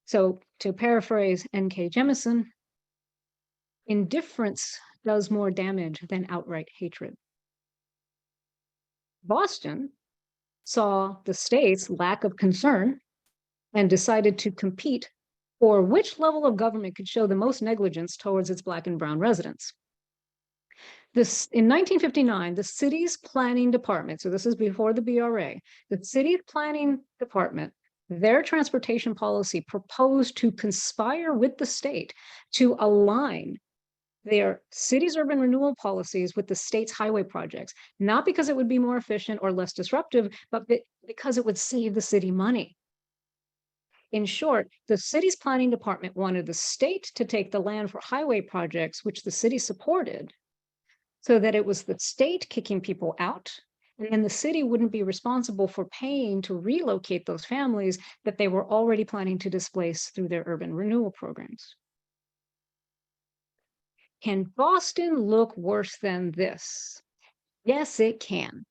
So to paraphrase N.K. Jemisin, indifference does more damage than outright hatred. Boston saw the state's lack of concern and decided to compete for which level of government could show the most negligence towards its Black and brown residents. In 1959, the city's planning department, so this is before the BRA, the city's planning department, their transportation policy proposed to conspire with the state to align their city's urban renewal policies with the state's highway projects, not because it would be more efficient or less disruptive, but because it would save the city money. In short, the city's planning department wanted the state to take the land for highway projects, which the city supported, so that it was the state kicking people out, and then the city wouldn't be responsible for paying to relocate those families that they were already planning to displace through their urban renewal programs. Can Boston look worse than this? Yes, it can,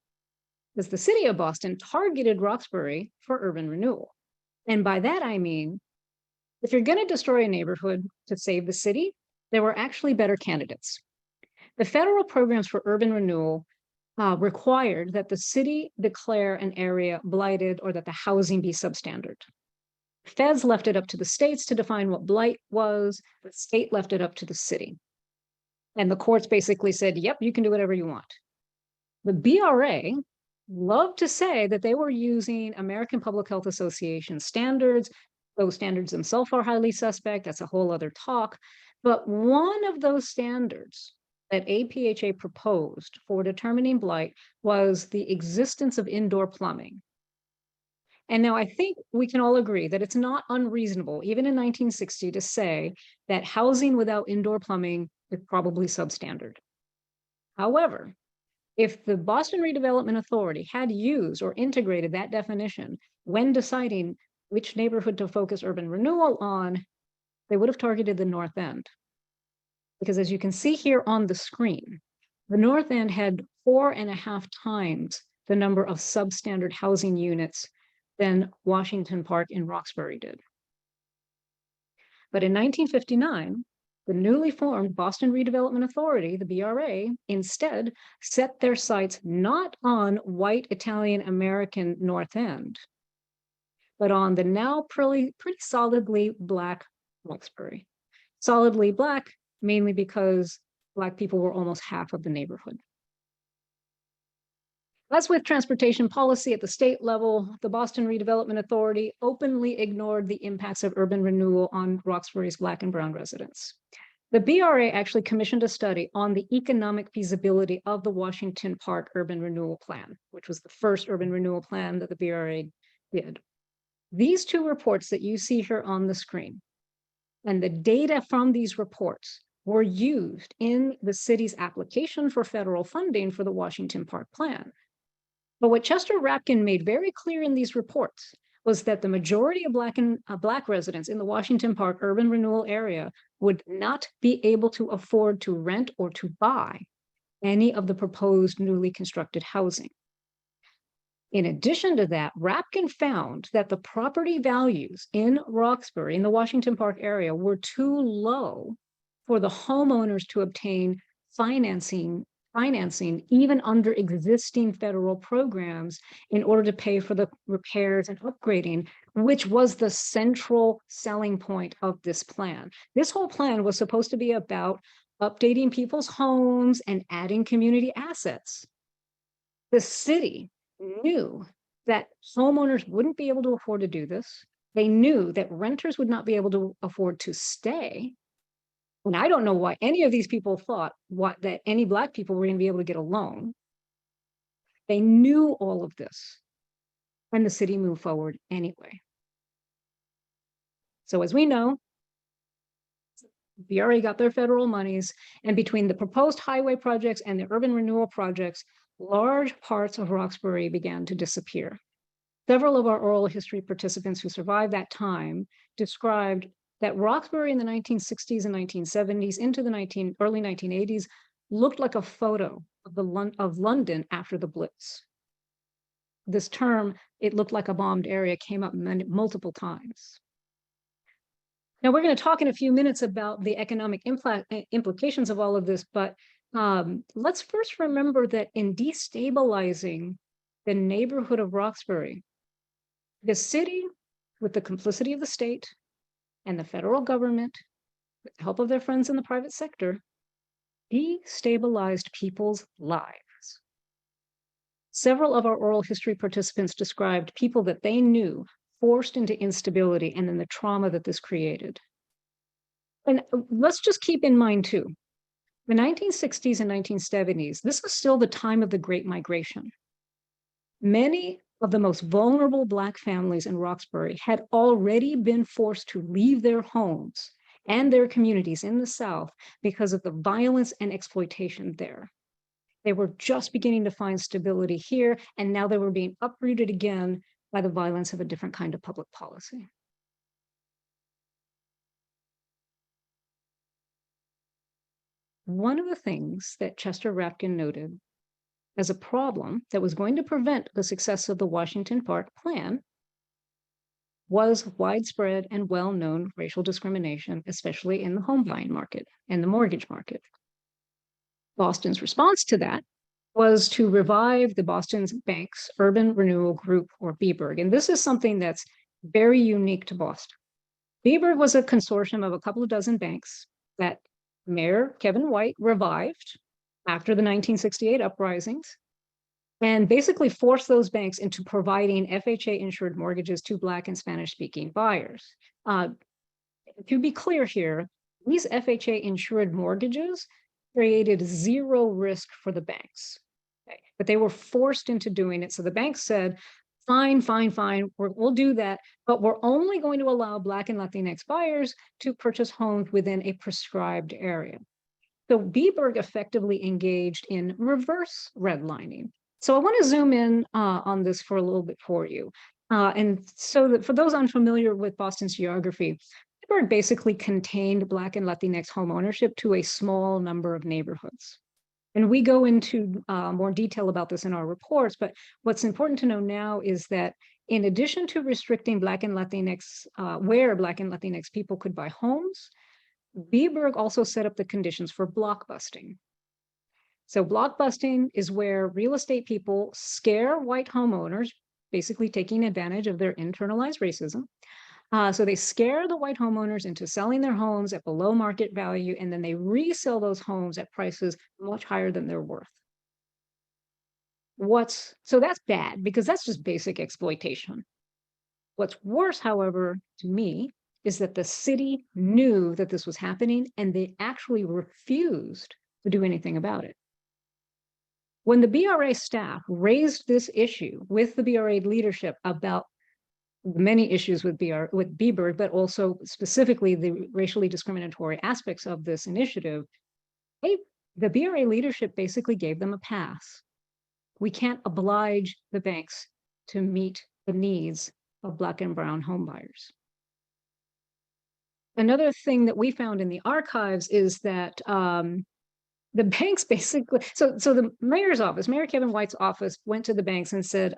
because the city of Boston targeted Roxbury for urban renewal. And by that, I mean, if you're going to destroy a neighborhood to save the city, there were actually better candidates. The federal programs for urban renewal required that the city declare an area blighted or that the housing be substandard. Feds left it up to the states to define what blight was. The state left it up to the city. And the courts basically said, yep, you can do whatever you want. The BRA loved to say that they were using American Public Health Association standards. Those standards themselves are highly suspect. That's a whole other talk. But one of those standards that APHA proposed for determining blight was the existence of indoor plumbing. And now I think we can all agree that it's not unreasonable, even in 1960, to say that housing without indoor plumbing is probably substandard. However, if the Boston Redevelopment Authority had used or integrated that definition when deciding which neighborhood to focus urban renewal on, they would have targeted the North End. Because as you can see here on the screen, the North End had 4.5 times the number of substandard housing units than Washington Park in Roxbury did. But in 1959, the newly formed Boston Redevelopment Authority, the BRA, instead set their sights not on white Italian American North End, but on the now pretty solidly Black Roxbury. Solidly Black, mainly because Black people were almost half of the neighborhood. As with transportation policy at the state level, the Boston Redevelopment Authority openly ignored the impacts of urban renewal on Roxbury's Black and brown residents. The BRA actually commissioned a study on the economic feasibility of the Washington Park Urban Renewal Plan, which was the first urban renewal plan that the BRA did. These two reports that you see here on the screen, and the data from these reports were used in the city's application for federal funding for the Washington Park Plan. But what Chester Rapkin made very clear in these reports was that the majority of Black residents in the Washington Park urban renewal area would not be able to afford to rent or to buy any of the proposed newly constructed housing. In addition to that, Rapkin found that the property values in Roxbury, in the Washington Park area, were too low for the homeowners to obtain financing financing, even under existing federal programs, in order to pay for the repairs and upgrading, which was the central selling point of this plan. This whole plan was supposed to be about updating people's homes and adding community assets. The city knew that homeowners wouldn't be able to afford to do this. They knew that renters would not be able to afford to stay. And I don't know why any of these people thought that any Black people were going to be able to get a loan. They knew all of this, and the city moved forward anyway. So as we know, BRA got their federal monies, and between the proposed highway projects and the urban renewal projects, large parts of Roxbury began to disappear. Several of our oral history participants who survived that time described that Roxbury in the 1960s and 1970s into the early 1980s looked like a photo of London after the Blitz. This term, "it looked like a bombed area," came up multiple times. Now, we're going to talk in a few minutes about the economic implications of all of this, but let's first remember that in destabilizing the neighborhood of Roxbury, the city, with the complicity of the state and the federal government, with the help of their friends in the private sector, destabilized people's lives. Several of our oral history participants described people that they knew forced into instability and then the trauma that this created. And let's just keep in mind too, the 1960s and 1970s, this was still the time of the Great Migration. Many of the most vulnerable Black families in Roxbury had already been forced to leave their homes and their communities in the South because of the violence and exploitation there. They were just beginning to find stability here, and now they were being uprooted again by the violence of a different kind of public policy. One of the things that Chester Rapkin noted as a problem that was going to prevent the success of the Washington Park Plan was widespread and well-known racial discrimination, especially in the home buying market and the mortgage market. Boston's response to that was to revive the Boston Bank's Urban Renewal Group, or BBRG. And this is something that's very unique to Boston. BBRG was a consortium of a couple of dozen banks that Mayor Kevin White revived after the 1968 uprisings, and basically forced those banks into providing FHA-insured mortgages to Black and Spanish-speaking buyers. To be clear here, these FHA-insured mortgages created zero risk for the banks, okay? But they were forced into doing it. So the banks said, fine, we'll do that, but we're only going to allow Black and Latinx buyers to purchase homes within a prescribed area. So BBRG effectively engaged in reverse redlining. So I want to zoom in on this for a little bit for you. And so that for those unfamiliar with Boston's geography, BBRG basically contained Black and Latinx home ownership to a small number of neighborhoods. And we go into more detail about this in our reports, but what's important to know now is that in addition to restricting Black and Latinx, where Black and Latinx people could buy homes, BBRG also set up the conditions for blockbusting. So blockbusting is where real estate people scare white homeowners, basically taking advantage of their internalized racism. So they scare the white homeowners into selling their homes at below market value, and then they resell those homes at prices much higher than they're worth. So that's bad because that's just basic exploitation. What's worse, however, to me, is that the city knew that this was happening and they actually refused to do anything about it. When the BRA staff raised this issue with the BRA leadership about many issues with BBRG, but also specifically the racially discriminatory aspects of this initiative, the BRA leadership basically gave them a pass. We can't oblige the banks to meet the needs of Black and brown homebuyers. Another thing that we found in the archives is that the banks basically, so the mayor's office, Mayor Kevin White's office, went to the banks and said,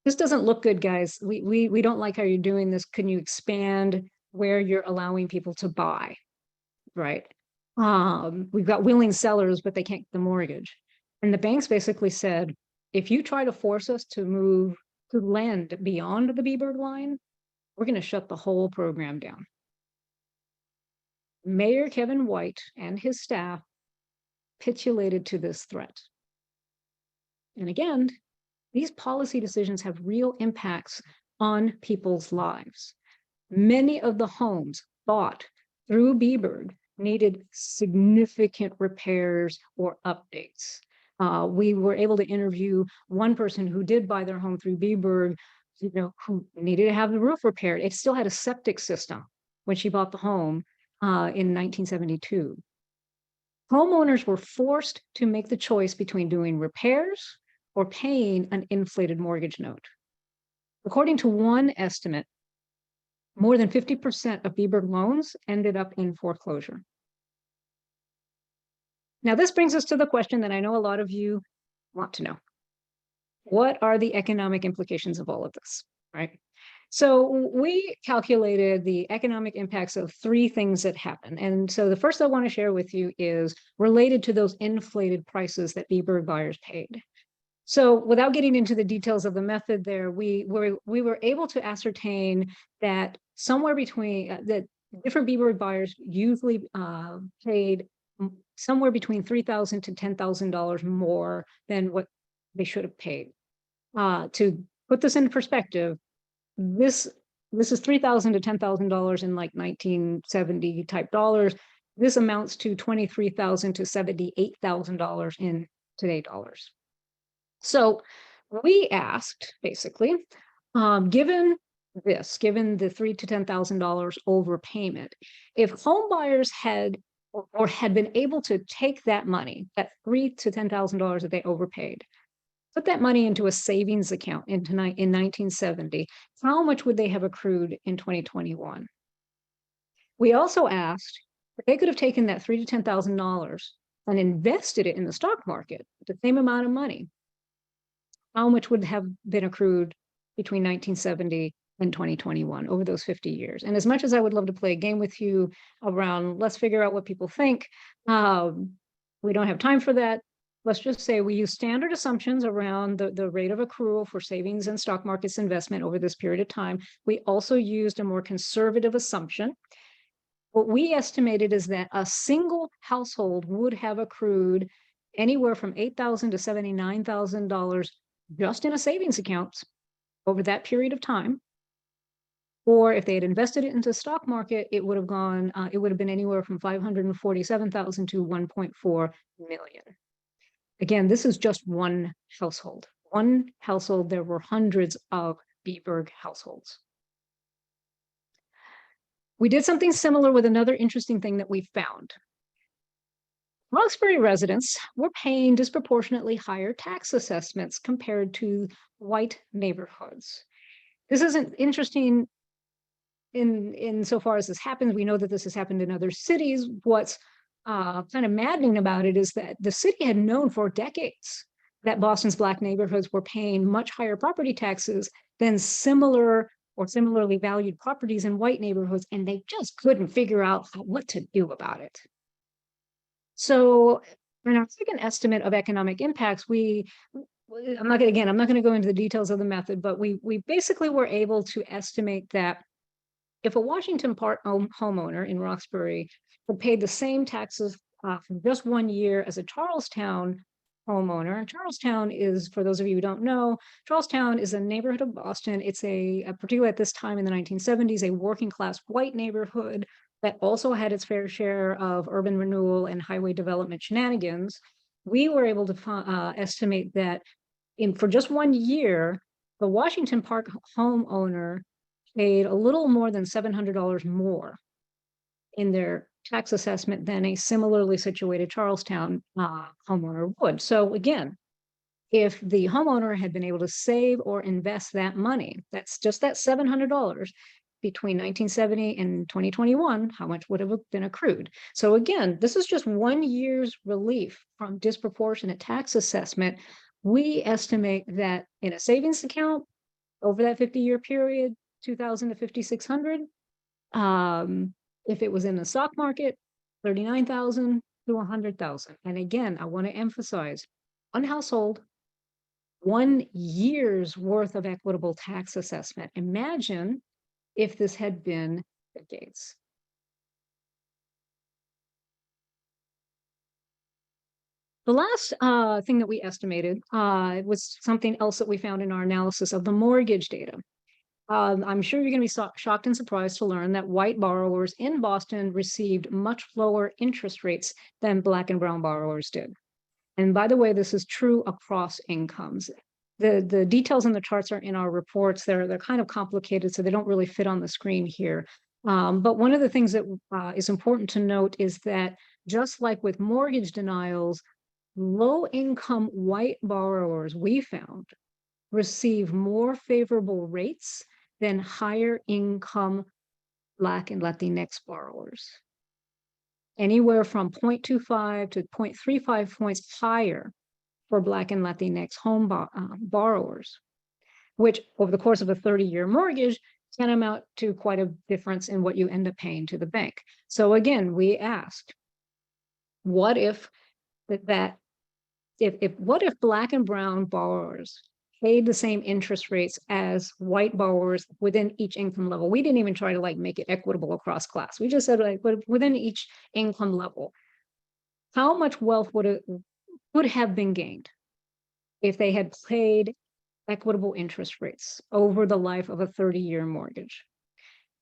this doesn't look good, guys. We don't like how you're doing this. Can you expand where you're allowing people to buy, right? We've got willing sellers, but they can't get the mortgage. And the banks basically said, if you try to force us to move to lend beyond the B-Bird line, we're going to shut the whole program down. Mayor Kevin White and his staff capitulated to this threat. And again, these policy decisions have real impacts on people's lives. Many of the homes bought through B-Bird needed significant repairs or updates. We were able to interview one person who did buy their home through B-Bird, who needed to have the roof repaired. It still had a septic system when she bought the home in 1972. Homeowners were forced to make the choice between doing repairs or paying an inflated mortgage note. According to one estimate, more than 50% of B-Bird loans ended up in foreclosure. Now, this brings us to the question that I know a lot of you want to know. What are the economic implications of all of this, right? So we calculated the economic impacts of 3 things that happen. And so the first I want to share with you is related to those inflated prices that B-Bird buyers paid. So without getting into the details of the method there, we were able to ascertain that somewhere between that different B-Bird buyers usually paid somewhere between $3,000 to $10,000 more than what they should have paid. To put this into perspective, this is $3,000 to $10,000 in like 1970 type dollars. This amounts to $23,000 to $78,000 in today dollars. So we asked, basically, given the $3,000 to $10,000 overpayment, if home buyers had been able to take that money, that $3,000 to $10,000 that they overpaid, put that money into a savings account in 1970, how much would they have accrued in 2021? We also asked if they could have taken that $3,000 to $10,000 and invested it in the stock market, the same amount of money, how much would have been accrued between 1970 and 2021 over those 50 years. And as much as I would love to play a game with you around, let's figure out what people think, we don't have time for that. Let's just say we use standard assumptions around the rate of accrual for savings and stock markets investment over this period of time. We also used a more conservative assumption. What we estimated is that a single household would have accrued anywhere from $8,000 to $79,000 just in a savings account over that period of time. Or if they had invested it into the stock market, it would have been anywhere from $547,000 to $1.4 million. Again, this is just one household. One household, there were hundreds of B-Bird households. We did something similar with another interesting thing that we found. Roxbury residents were paying disproportionately higher tax assessments compared to white neighborhoods. This isn't interesting in so far as this happens. We know that this has happened in other cities. What's kind of maddening about it is that the city had known for decades that Boston's Black neighborhoods were paying much higher property taxes than similar or similarly valued properties in white neighborhoods, and they just couldn't figure out what to do about it. So in our second estimate of economic impacts, I'm not going to go into the details of the method, but we basically were able to estimate that if a Washington Park homeowner in Roxbury had paid the same taxes for just 1 year as a Charlestown homeowner, and Charlestown is, for those of you who don't know, Charlestown is a neighborhood of Boston. It's particularly at this time in the 1970s, a working class white neighborhood that also had its fair share of urban renewal and highway development shenanigans. We were able to estimate that for just 1 year, the Washington Park homeowner paid a little more than $700 more in their tax assessment than a similarly situated Charlestown homeowner would. So again, if the homeowner had been able to save or invest that money, that's just that $700 between 1970 and 2021, how much would have been accrued? So again, this is just 1 year's relief from disproportionate tax assessment. We estimate that in a savings account over that 50-year period, $2,000 to $5,600. If it was in the stock market, $39,000 to $100,000. And again, I want to emphasize, one household, 1 year's worth of equitable tax assessment. Imagine if this had been decades. The last thing that we estimated was something else that we found in our analysis of the mortgage data. I'm sure you're going to be shocked and surprised to learn that white borrowers in Boston received much lower interest rates than Black and brown borrowers did. And by the way, this is true across incomes. The details in the charts are in our reports. They're kind of complicated, so they don't really fit on the screen here. But one of the things that is important to note is that just like with mortgage denials, low-income white borrowers, we found, receive more favorable rates than higher income Black and Latinx borrowers. Anywhere from 0.25 to 0.35 points higher for Black and Latinx home borrowers, which over the course of a 30-year mortgage can amount to quite a difference in what you end up paying to the bank. So again, we asked, what if what if Black and brown borrowers paid the same interest rates as white borrowers within each income level? We didn't even try to make it equitable across class. We just said within each income level, how much wealth would have been gained if they had paid equitable interest rates over the life of a 30-year mortgage,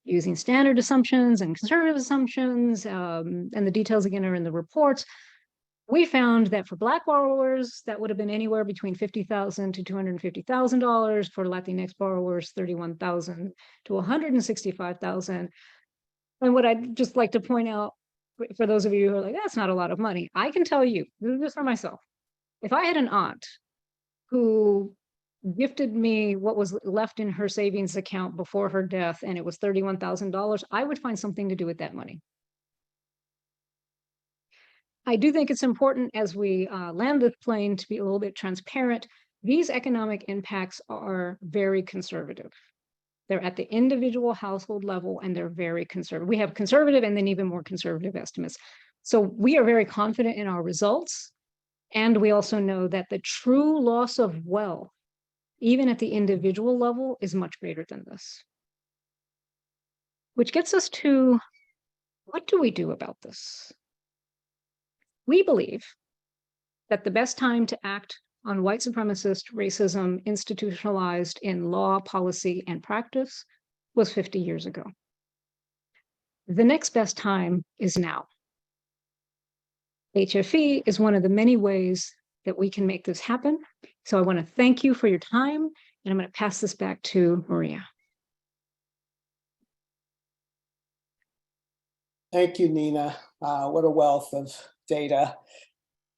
using standard assumptions and conservative assumptions, and the details again are in the reports. We found that for Black borrowers, that would have been anywhere between $50,000 to $250,000. For Latinx borrowers, $31,000 to $165,000. And what I'd just like to point out, for those of you who are like, that's not a lot of money, I can tell you, this is for myself, if I had an aunt who gifted me what was left in her savings account before her death, and it was $31,000, I would find something to do with that money. I do think it's important as we land the plane to be a little bit transparent. These economic impacts are very conservative. They're at the individual household level, and they're very conservative. We have conservative and then even more conservative estimates. So we are very confident in our results. And we also know that the true loss of wealth, even at the individual level, is much greater than this. Which gets us to, what do we do about this? We believe that the best time to act on white supremacist racism institutionalized in law, policy, and practice was 50 years ago. The next best time is now. HFE is one of the many ways that we can make this happen. So I want to thank you for your time, and I'm going to pass this back to Maria. Thank you, Nina. What a wealth of data.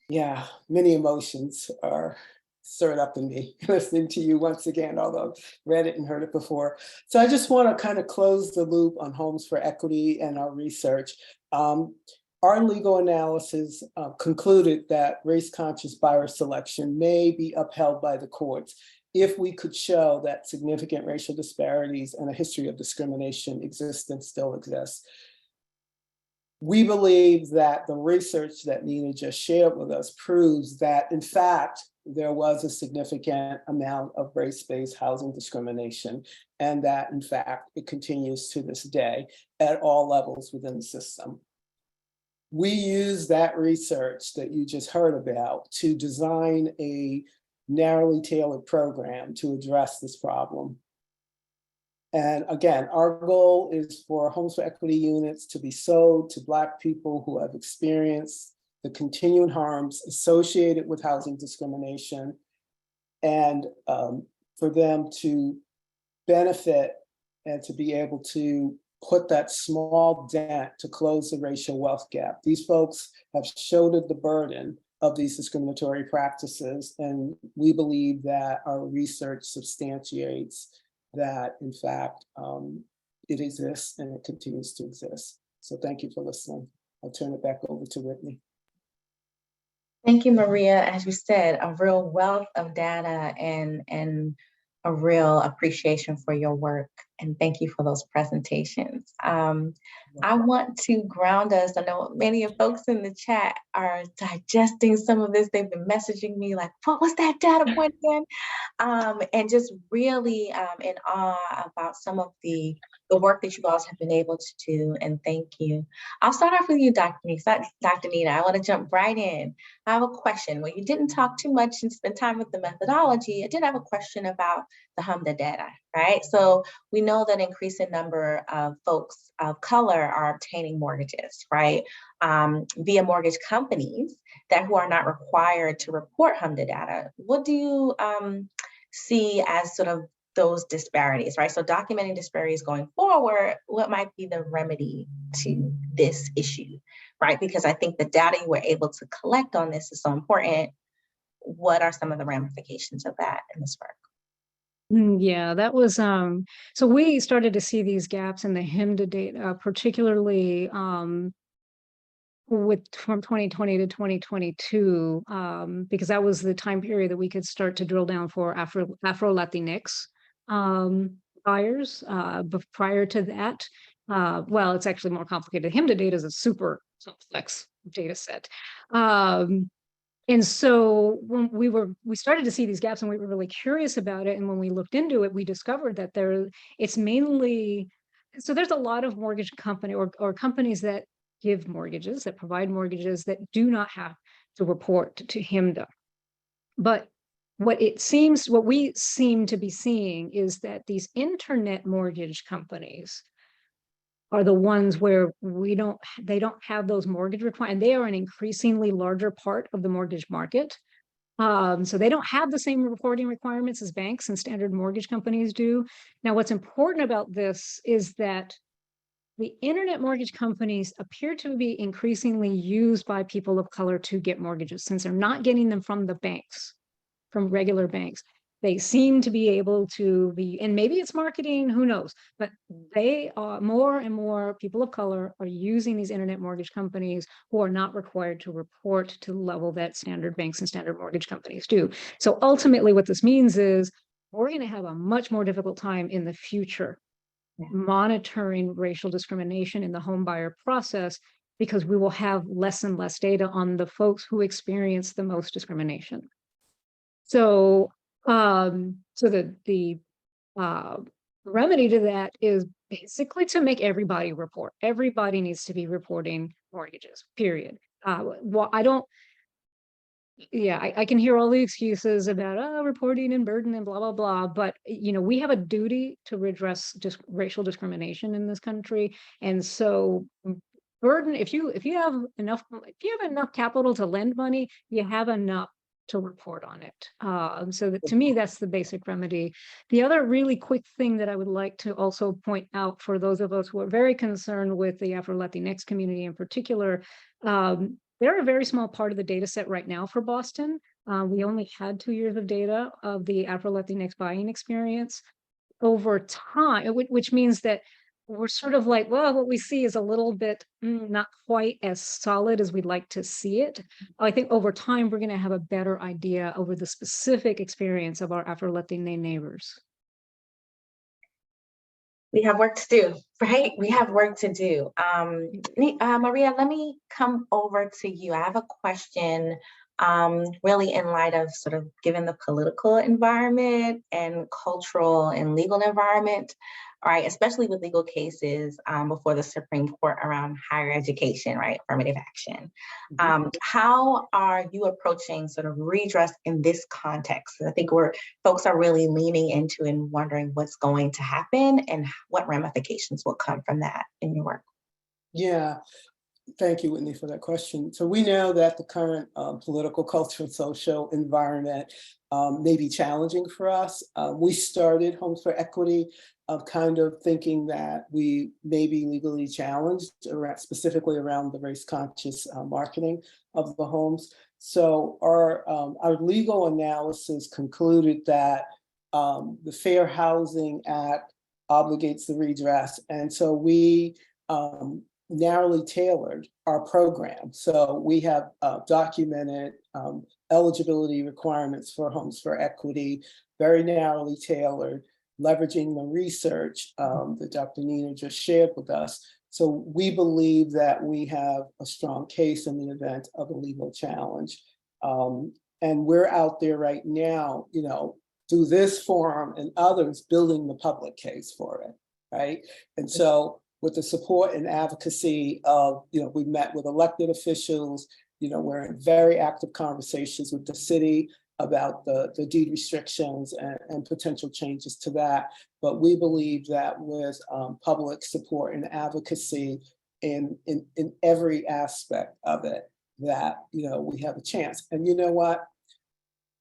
Yeah, many emotions are stirred up in me listening to you once again, although I've read it and heard it before. So I just want to kind of close the loop on Homes for Equity and our research. Our legal analysis concluded that race-conscious buyer selection may be upheld by the courts if we could show that significant racial disparities and a history of discrimination exist and still exists. We believe that the research that Nina just shared with us proves that, in fact, there was a significant amount of race-based housing discrimination, and that, in fact, it continues to this day at all levels within the system. We use that research that you just heard about to design a narrowly tailored program to address this problem. And again, our goal is for Homes for Equity units to be sold to Black people who have experienced the continuing harms associated with housing discrimination, and for them to benefit and to be able to put that small dent to close the racial wealth gap. These folks have shouldered the burden of these discriminatory practices, and we believe that our research substantiates that, in fact, it exists and it continues to exist. So thank you for listening. I'll turn it back over to Whitney. Thank you, Maria. As you said, a real wealth of data and a real appreciation for your work, and thank you for those presentations. I want to ground us. I know many of folks in the chat are digesting some of this. They've been messaging me like, what was that data point again? And just really in awe about some of the work that you guys have been able to do, and thank you. I'll start off with you, Dr. Nina. I want to jump right in. I have a question. Well, you didn't talk too much and spend time with the methodology. I did have a question about the HMDA data, right? So we know that increasing number of folks of color are obtaining mortgages, right? Via mortgage companies who are not required to report HMDA data. What do you see as sort of those disparities, right? So documenting disparities going forward, what might be the remedy to this issue, right? Because I think the data you were able to collect on this is so important. What are some of the ramifications of that in this work? Yeah, that was so we started to see these gaps in the HMDA data, particularly from 2020 to 2022, because that was the time period that we could start to drill down for Afro-Latinx buyers. But prior to that, well, it's actually more complicated. HMDA data is a super complex data set. And so when we started to see these gaps, and we were really curious about it. And when we looked into it, we discovered that it's mainly, so there's a lot of mortgage company or companies that give mortgages, that provide mortgages that do not have to report to HMDA. But what we seem to be seeing is that these internet mortgage companies are the ones where they don't have those mortgage requirements, and they are an increasingly larger part of the mortgage market. So they don't have the same reporting requirements as banks and standard mortgage companies do. Now, what's important about this is that the internet mortgage companies appear to be increasingly used by people of color to get mortgages, since they're not getting them from the banks, from regular banks. They seem to be able to be, and maybe it's marketing, who knows, but they are more and more people of color are using these internet mortgage companies who are not required to report to the level that standard banks and standard mortgage companies do. So ultimately what this means is we're going to have a much more difficult time in the future monitoring racial discrimination in the home buyer process, because we will have less and less data on the folks who experience the most discrimination. So, the remedy to that is basically to make everybody report. Everybody needs to be reporting mortgages, period. Well, I can hear all the excuses about reporting and burden and blah, blah, blah. But, we have a duty to redress racial discrimination in this country. And so burden, if you have enough capital to lend money, you have enough to report on it. So that, to me, that's the basic remedy. The other really quick thing that I would like to also point out for those of us who are very concerned with the Afro-Latinx community in particular, they're a very small part of the data set right now for Boston. We only had 2 years of data of the Afro-Latinx buying experience. Over time, which means that we're sort of like, well, what we see is a little bit not quite as solid as we'd like to see it. I think over time, we're going to have a better idea over the specific experience of our Afro-Latina neighbors. We have work to do, right? We have work to do. Maria, let me come over to you. I have a question really in light of sort of given the political environment and cultural and legal environment, right? Especially with legal cases before the Supreme Court around higher education, right? Affirmative action. How are you approaching sort of redress in this context? I think folks are really leaning into and wondering what's going to happen and what ramifications will come from that in your work. Yeah. Thank you, Whitney, for that question. So we know that the current political, cultural, and social environment may be challenging for us. We started Homes for Equity kind of thinking that we may be legally challenged, specifically around the race-conscious marketing of the homes. So our legal analysis concluded that the Fair Housing Act obligates the redress. And so we narrowly tailored our program. So we have documented eligibility requirements for Homes for Equity, very narrowly tailored, leveraging the research that Dr. Nina just shared with us. So we believe that we have a strong case in the event of a legal challenge. And we're out there right now, you know, through this forum and others, building the public case for it, right? And so with the support and advocacy of, you know, we met with elected officials, you know, we're in very active conversations with the city about the deed restrictions and potential changes to that. But we believe that with public support and advocacy in every aspect of it, that, you know, we have a chance. And you know what?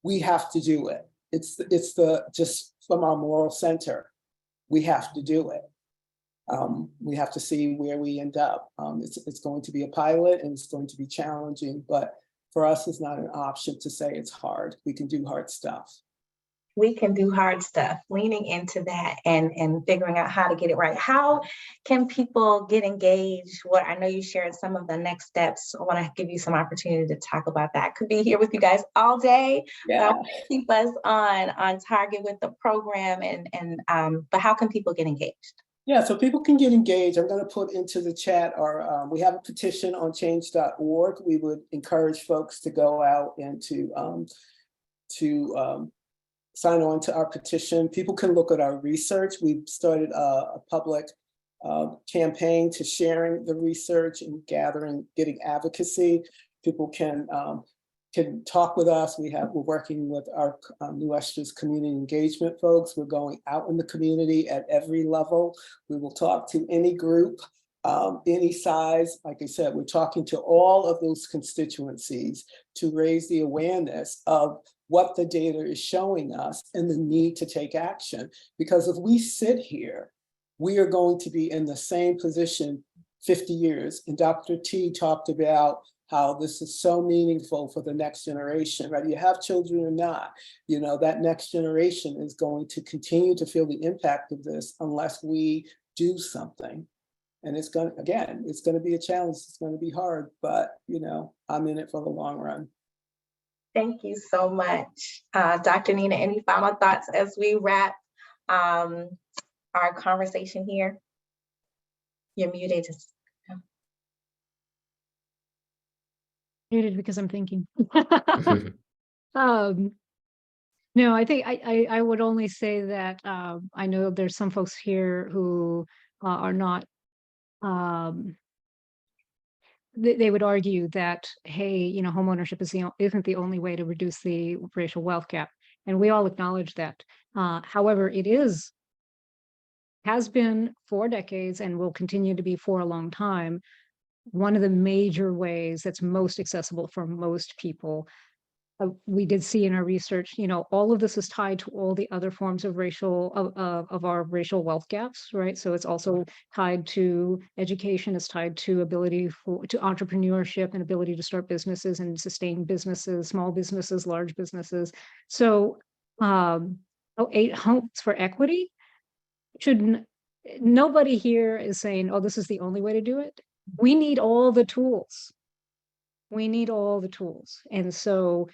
We have to do it. It's the just from our moral center, we have to do it. We have to see where we end up. It's going to be a pilot and it's going to be challenging, but for us, it's not an option to say it's hard. We can do hard stuff. We can do hard stuff, leaning into that and figuring out how to get it right. How can people get engaged? Well, I know you shared some of the next steps. I want to give you some opportunity to talk about that. Could be here with you guys all day. Yeah. Keep us on target with the program but how can people get engaged? Yeah, so people can get engaged. I'm going to put into the chat we have a petition on change.org. We would encourage folks to go out and to sign on to our petition. People can look at our research. We've started a public campaign to sharing the research and getting advocacy. People can talk with us. We're working with our New Esther's community engagement folks. We're going out in the community at every level. We will talk to any group, any size. Like I said, we're talking to all of those constituencies to raise the awareness of what the data is showing us and the need to take action. Because if we sit here, we are going to be in the same position 50 years. And Dr. T talked about how this is so meaningful for the next generation, whether you have children or not. You know, that next generation is going to continue to feel the impact of this unless we do something. And it's going to, again, it's going to be a challenge. It's going to be hard, but, you know, I'm in it for the long run. Thank you so much. Dr. Nina, any final thoughts as we wrap our conversation here? You're muted. Muted because I'm thinking. No, I think I would only say that I know there's some folks here who are not, they would argue that, hey, you know, homeownership isn't the only way to reduce the racial wealth gap. And we all acknowledge that. However, has been for decades and will continue to be for a long time, one of the major ways that's most accessible for most people. We did see in our research, you know, all of this is tied to all the other forms of our racial wealth gaps, right? So it's also tied to education, it's tied to ability to entrepreneurship and ability to start businesses and sustain businesses, small businesses, large businesses. So 8 homes for equity nobody here is saying, oh, this is the only way to do it. We need all the tools. We need all the tools. And so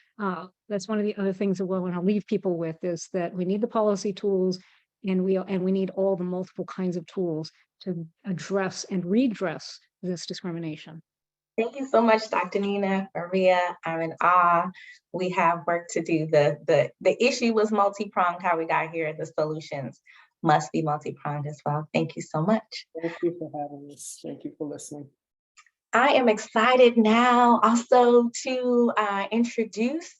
that's one of the other things that we want to leave people with is that we need the policy tools and we need all the multiple kinds of tools to address and redress this discrimination. Thank you so much, Dr. Nina, Maria. I'm in awe. We have work to do. The issue was multi-pronged, how we got here. The solutions must be multi-pronged as well. Thank you so much. Thank you for having us. Thank you for listening. I am excited now also to introduce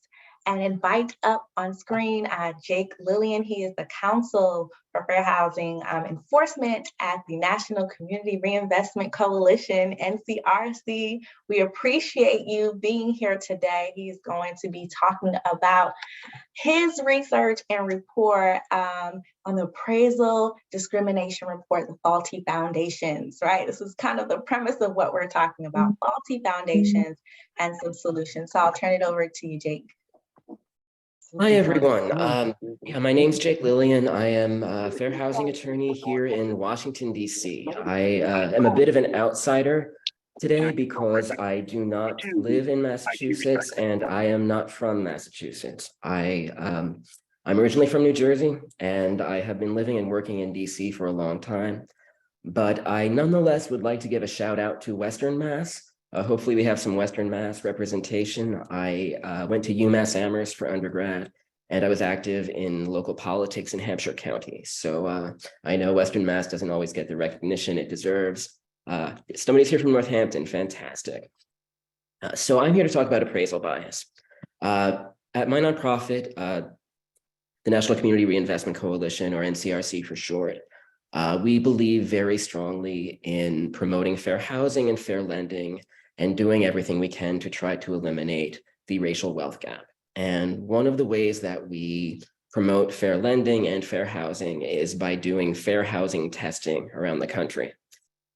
and invite up on screen Jake Lillian. He is the Counsel for Fair Housing Enforcement at the National Community Reinvestment Coalition, NCRC. We appreciate you being here today. He's going to be talking about his research and report on the appraisal discrimination report, the faulty foundations, right? This is kind of the premise of what we're talking about, faulty foundations and some solutions. So I'll turn it over to you, Jake. Hi, everyone. Yeah, my name's Jake Lillian. I am a fair housing attorney here in Washington, D.C. I am a bit of an outsider today because I do not live in Massachusetts and I am not from Massachusetts. I'm originally from New Jersey and I have been living and working in D.C. for a long time. But I nonetheless would like to give a shout out to Western Mass. Hopefully we have some Western Mass representation. I went to UMass Amherst for undergrad, and I was active in local politics in Hampshire County. So I know Western Mass doesn't always get the recognition it deserves. Somebody's here from Northampton, fantastic. So I'm here to talk about appraisal bias. At my nonprofit, the National Community Reinvestment Coalition, or NCRC for short, we believe very strongly in promoting fair housing and fair lending and doing everything we can to try to eliminate the racial wealth gap. And one of the ways that we promote fair lending and fair housing is by doing fair housing testing around the country.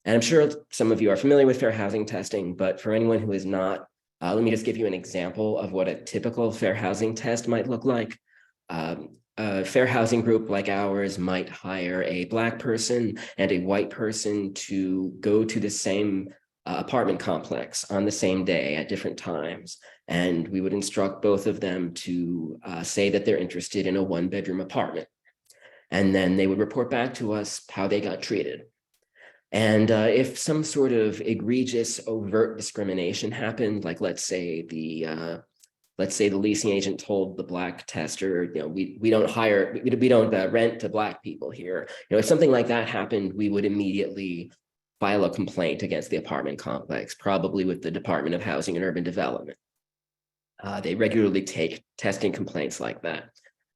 And I'm sure some of you are familiar with fair housing testing, but for anyone who is not, let me just give you an example of what a typical fair housing test might look like. A fair housing group like ours might hire a Black person and a white person to go to the same apartment complex on the same day at different times. And we would instruct both of them to say that they're interested in a one-bedroom apartment. And then they would report back to us how they got treated. And if some sort of egregious overt discrimination happened, like let's say the leasing agent told the Black tester, you know, we don't rent to Black people here. You know, if something like that happened, we would immediately file a complaint against the apartment complex, probably with the Department of Housing and Urban Development. They regularly take testing complaints like that.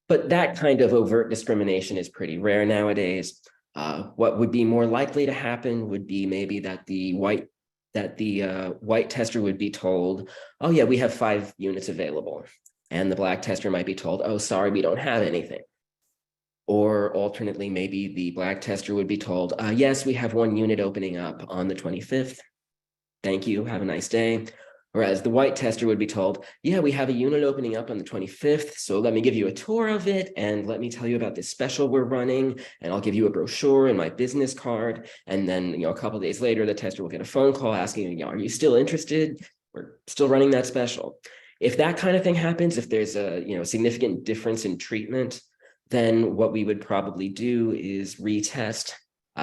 But that kind of overt discrimination is pretty rare nowadays. What would be more likely to happen would be maybe that the white tester would be told, oh yeah, we have 5 units available. And the Black tester might be told, oh, sorry, we don't have anything. Or alternately, maybe the Black tester would be told, yes, we have 1 unit opening up on the 25th. Thank you, have a nice day. Whereas the white tester would be told, yeah, we have a unit opening up on the 25th, so let me give you a tour of it, and let me tell you about this special we're running, and I'll give you a brochure and my business card, and then, you know, a couple of days later, the tester will get a phone call asking, you know, are you still interested? We're still running that special. If that kind of thing happens, if there's a, you know, significant difference in treatment, then what we would probably do is retest,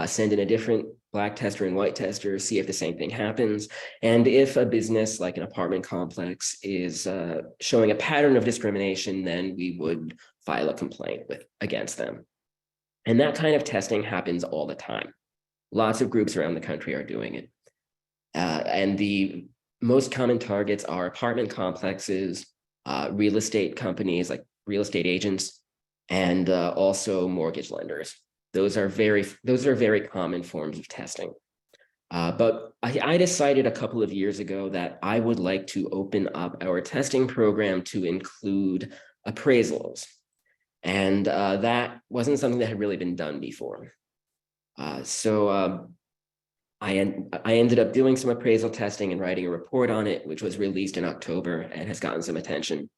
send in a different Black tester and white tester, see if the same thing happens. And if a business like an apartment complex is showing a pattern of discrimination, then we would file a complaint against them. And that kind of testing happens all the time. Lots of groups around the country are doing it. And the most common targets are apartment complexes, real estate companies like real estate agents, and also mortgage lenders. Those are very common forms of testing. But I decided a couple of years ago that I would like to open up our testing program to include appraisals. And that wasn't something that had really been done before. So I ended up doing some appraisal testing and writing a report on it, which was released in October and has gotten some attention.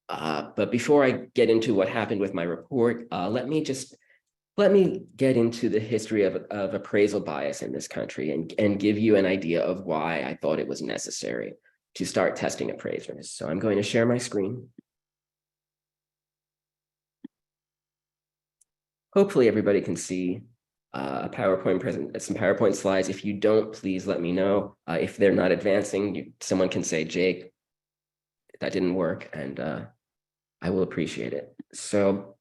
But before I get into what happened with my report, let me get into the history of appraisal bias in this country and give you an idea of why I thought it was necessary to start testing appraisers. So I'm going to share my screen. Hopefully everybody can see some PowerPoint slides. If you don't, please let me know. If they're not advancing, someone can say, Jake, that didn't work, and I will appreciate it. So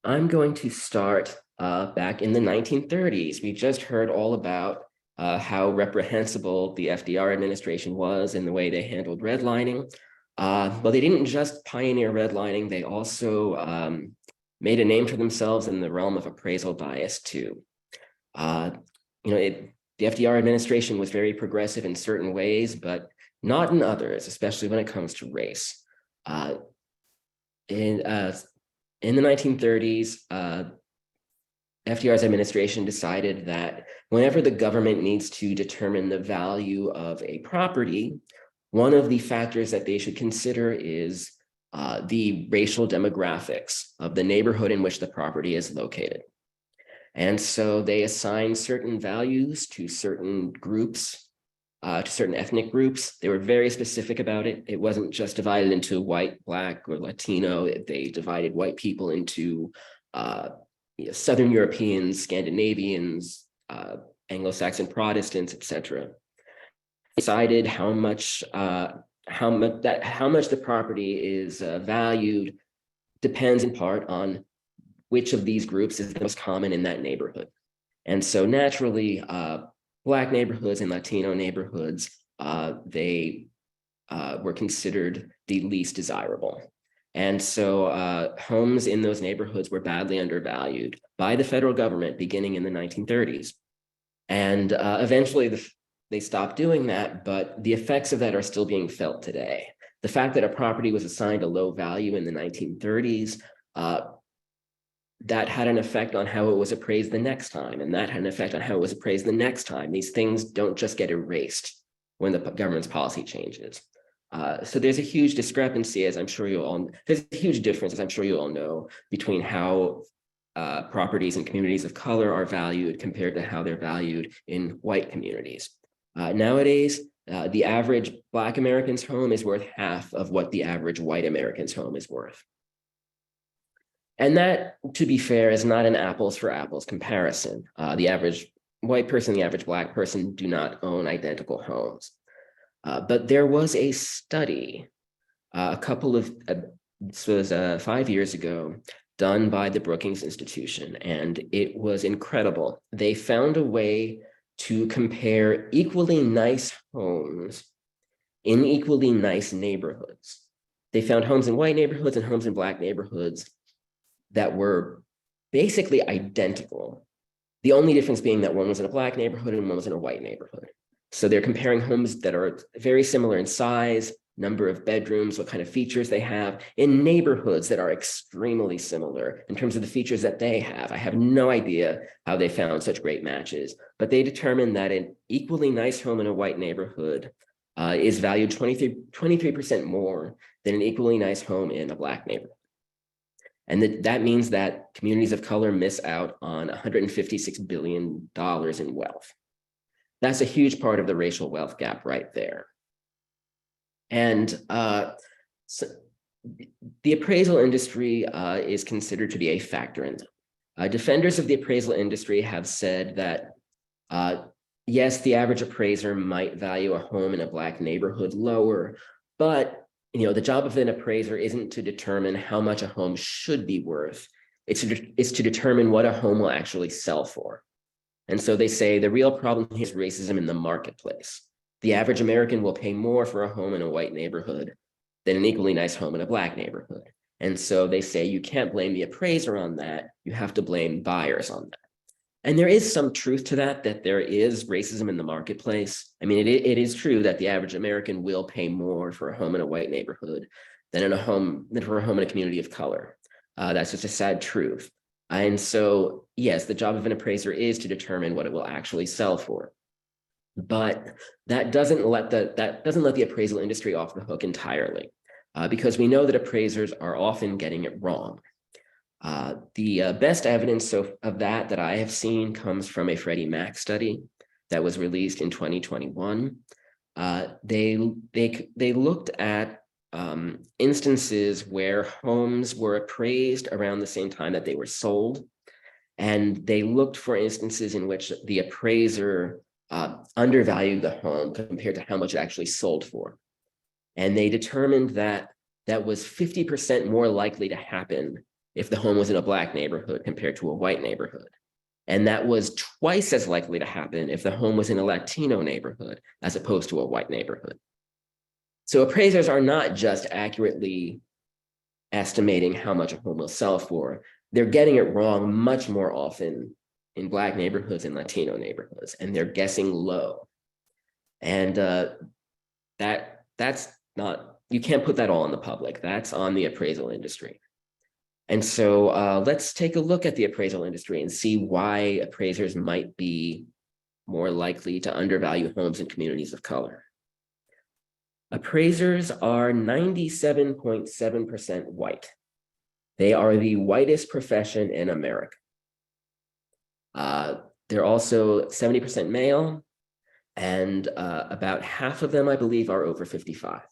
I'm going to start back in the 1930s. We just heard all about how reprehensible the FDR administration was in the way they handled redlining. But they didn't just pioneer redlining, they also made a name for themselves in the realm of appraisal bias too. The FDR administration was very progressive in certain ways, but not in others, especially when it comes to race. In the 1930s, FDR's administration decided that whenever the government needs to determine the value of a property, one of the factors that they should consider is the racial demographics of the neighborhood in which the property is located. And so they assign certain values to certain groups, to certain ethnic groups. They were very specific about it. It wasn't just divided into white, Black, or Latino. They divided white people into Southern Europeans, Scandinavians, Anglo-Saxon Protestants, etc. Decided how much the property is valued depends in part on which of these groups is the most common in that neighborhood. And so naturally, Black neighborhoods and Latino neighborhoods, they were considered the least desirable. And so homes in those neighborhoods were badly undervalued by the federal government beginning in the 1930s. And eventually they stopped doing that, but the effects of that are still being felt today. The fact that a property was assigned a low value in the 1930s, that had an effect on how it was appraised the next time, and that had an effect on how it was appraised the next time. These things don't just get erased when the government's policy changes. So there's a huge discrepancy, as I'm sure you all, there's a huge difference, as I'm sure you all know, between how properties in communities of color are valued compared to how they're valued in white communities. Nowadays, the average Black American's home is worth half of what the average white American's home is worth. And that, to be fair, is not an apples for apples comparison. The average white person, the average Black person do not own identical homes. But there was a study, this was 5 years ago, done by the Brookings Institution, and it was incredible. They found a way to compare equally nice homes in equally nice neighborhoods. They found homes in white neighborhoods and homes in Black neighborhoods that were basically identical. The only difference being that one was in a Black neighborhood and one was in a white neighborhood. So they're comparing homes that are very similar in size, number of bedrooms, what kind of features they have, in neighborhoods that are extremely similar in terms of the features that they have. I have no idea how they found such great matches, but they determined that an equally nice home in a white neighborhood is valued 23% more than an equally nice home in a Black neighborhood. And that means that communities of color miss out on $156 billion in wealth. That's a huge part of the racial wealth gap right there. And so the appraisal industry is considered to be a factor in that. Defenders of the appraisal industry have said that, yes, the average appraiser might value a home in a Black neighborhood lower, but the job of an appraiser isn't to determine how much a home should be worth. It's to determine what a home will actually sell for. And so they say the real problem is racism in the marketplace. The average American will pay more for a home in a white neighborhood than an equally nice home in a Black neighborhood. And so they say you can't blame the appraiser on that. You have to blame buyers on that. And there is some truth to that there is racism in the marketplace. I mean, it is true that the average American will pay more for a home in a white neighborhood than for a home in a community of color. That's just a sad truth. And so, yes, the job of an appraiser is to determine what it will actually sell for. But that doesn't let the appraisal industry off the hook entirely, because we know that appraisers are often getting it wrong. The best evidence of that I have seen comes from a Freddie Mac study that was released in 2021. They looked at instances where homes were appraised around the same time that they were sold, and they looked for instances in which the appraiser undervalued the home compared to how much it actually sold for. And they determined that that was 50% more likely to happen if the home was in a Black neighborhood compared to a white neighborhood. And that was twice as likely to happen if the home was in a Latino neighborhood as opposed to a white neighborhood. So appraisers are not just accurately estimating how much a home will sell for, they're getting it wrong much more often in Black neighborhoods and Latino neighborhoods, and they're guessing low. And that's not, you can't put that all on the public, that's on the appraisal industry. And so let's take a look at the appraisal industry and see why appraisers might be more likely to undervalue homes in communities of color. Appraisers are 97.7% white. They are the whitest profession in America. They're also 70% male, and about half of them, I believe, are over 55.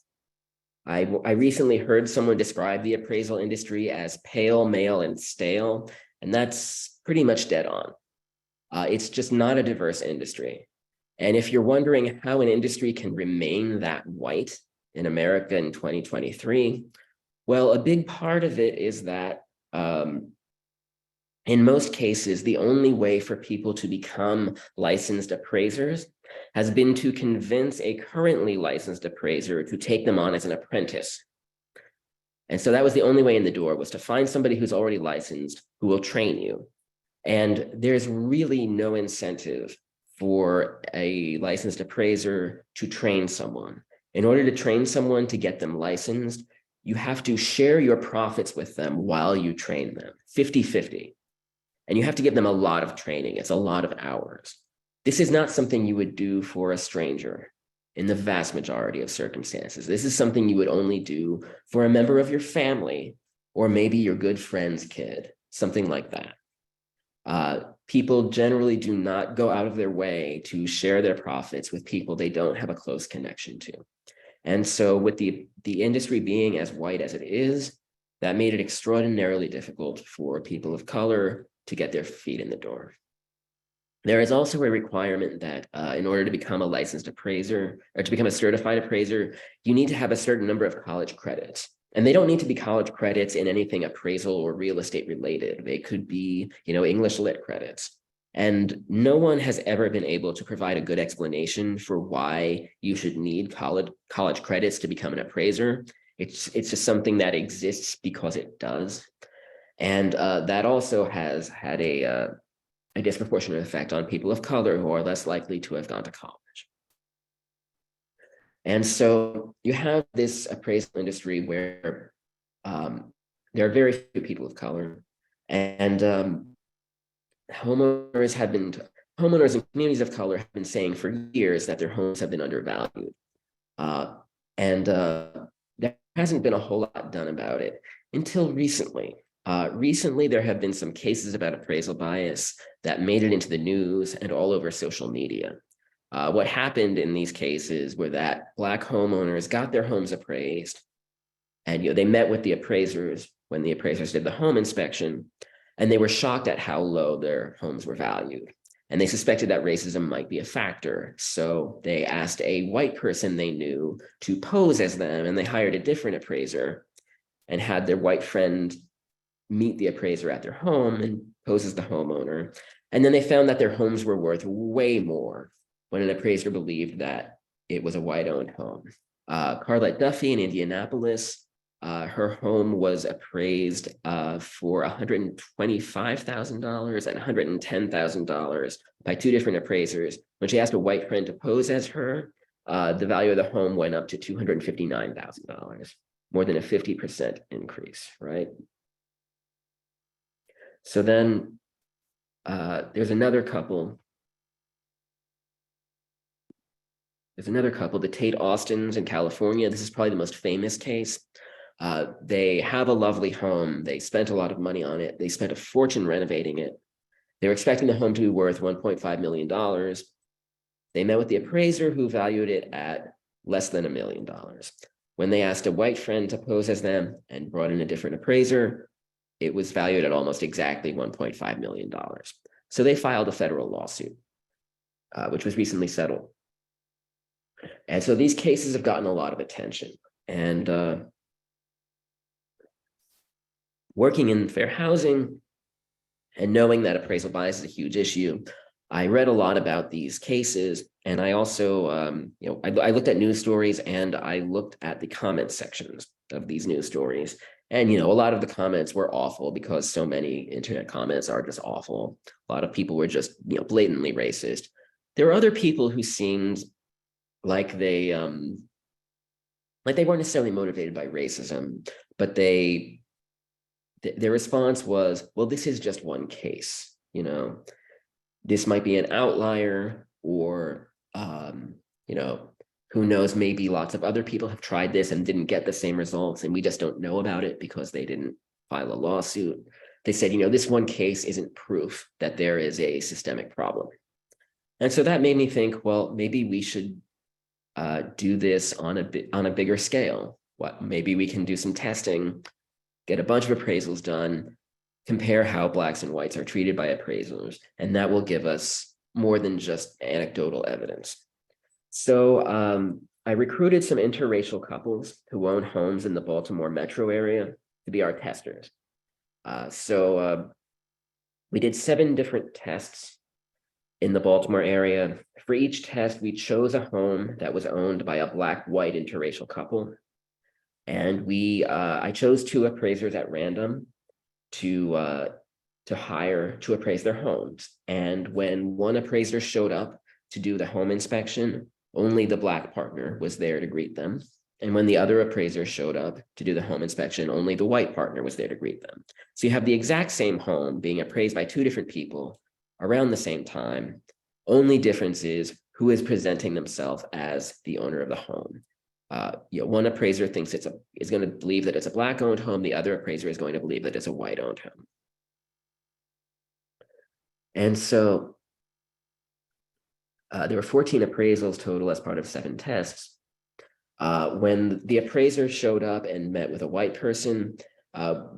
I recently heard someone describe the appraisal industry as pale, male, and stale, and that's pretty much dead on. It's just not a diverse industry. And if you're wondering how an industry can remain that white in America in 2023, well, a big part of it is that in most cases, the only way for people to become licensed appraisers has been to convince a currently licensed appraiser to take them on as an apprentice. And so that was the only way in the door, was to find somebody who's already licensed who will train you. And there's really no incentive for a licensed appraiser to train someone. In order to train someone to get them licensed, you have to share your profits with them while you train them, 50-50. And you have to give them a lot of training. It's a lot of hours. This is not something you would do for a stranger in the vast majority of circumstances. This is something you would only do for a member of your family, or maybe your good friend's kid, something like that. People generally do not go out of their way to share their profits with people they don't have a close connection to. And so with the industry being as white as it is, that made it extraordinarily difficult for people of color to get their feet in the door. There is also a requirement that in order to become a licensed appraiser, or to become a certified appraiser, you need to have a certain number of college credits. And they don't need to be college credits in anything appraisal or real estate related. They could be, English lit credits. And no one has ever been able to provide a good explanation for why you should need college credits to become an appraiser. It's just something that exists because it does. And that also has had a disproportionate effect on people of color who are less likely to have gone to college. And so you have this appraisal industry where there are very few people of color, and homeowners and communities of color have been saying for years that their homes have been undervalued. And there hasn't been a whole lot done about it until recently. Recently, there have been some cases about appraisal bias that made it into the news and all over social media. What happened in these cases were that Black homeowners got their homes appraised, and they met with the appraisers when the appraisers did the home inspection, and they were shocked at how low their homes were valued. And they suspected that racism might be a factor. So they asked a white person they knew to pose as them, and they hired a different appraiser and had their white friend meet the appraiser at their home and pose as the homeowner. And then they found that their homes were worth way more when an appraiser believed that it was a white-owned home. Carlette Duffy in Indianapolis, her home was appraised for $125,000 and $110,000 by two different appraisers. When she asked a white friend to pose as her, the value of the home went up to $259,000, more than a 50% increase, right? So then there's another couple. The Tate Austins in California. This is probably the most famous case. They have a lovely home. They spent a lot of money on it. They spent a fortune renovating it. They were expecting the home to be worth $1.5 million. They met with the appraiser who valued it at less than $1 million. When they asked a white friend to pose as them and brought in a different appraiser, it was valued at almost exactly $1.5 million. So they filed a federal lawsuit, which was recently settled. And so these cases have gotten a lot of attention. And working in fair housing and knowing that appraisal bias is a huge issue, I read a lot about these cases. And I also, I looked at news stories and I looked at the comment sections of these news stories. And, a lot of the comments were awful because so many internet comments are just awful. A lot of people were just, blatantly racist. There were other people who seemed like they weren't necessarily motivated by racism, but their response was, well, this is just one case, this might be an outlier, or, Who knows, maybe lots of other people have tried this and didn't get the same results, and we just don't know about it because they didn't file a lawsuit. They said, this one case isn't proof that there is a systemic problem. And so that made me think, well, maybe we should do this on a bigger scale. Maybe we can do some testing, get a bunch of appraisals done, compare how Blacks and whites are treated by appraisers, and that will give us more than just anecdotal evidence. So I recruited some interracial couples who own homes in the Baltimore metro area to be our testers. So we did 7 different tests in the Baltimore area. For each test, we chose a home that was owned by a Black-white interracial couple. And I chose 2 appraisers at random to hire to appraise their homes. And when one appraiser showed up to do the home inspection, only the Black partner was there to greet them. And when the other appraiser showed up to do the home inspection, only the white partner was there to greet them. So you have the exact same home being appraised by 2 different people around the same time. Only difference is who is presenting themselves as the owner of the home. One appraiser thinks is going to believe that it's a Black-owned home. The other appraiser is going to believe that it's a white-owned home. And so there were 14 appraisals total as part of 7 tests. When the appraiser showed up and met with a white person,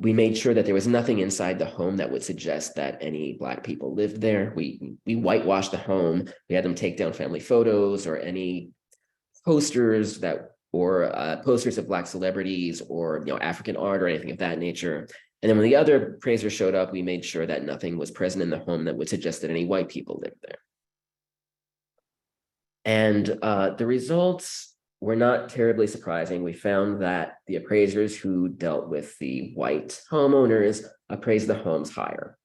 we made sure that there was nothing inside the home that would suggest that any Black people lived there. We whitewashed the home. We had them take down family photos or any posters posters of Black celebrities or African art or anything of that nature. And then when the other appraiser showed up, we made sure that nothing was present in the home that would suggest that any white people lived there. And the results were not terribly surprising. We found that the appraisers who dealt with the white homeowners appraised the homes higher.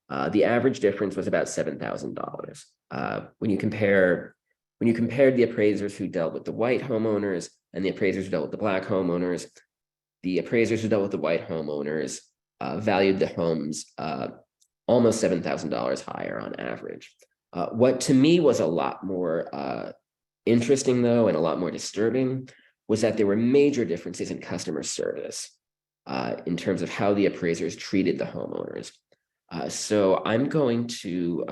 The average difference was about $7,000. When you compared the appraisers who dealt with the white homeowners and the appraisers who dealt with the Black homeowners, the appraisers who dealt with the white homeowners valued the homes almost $7,000 higher on average. What to me was a lot more interesting, though, and a lot more disturbing, was that there were major differences in customer service in terms of how the appraisers treated the homeowners. So I'm going to,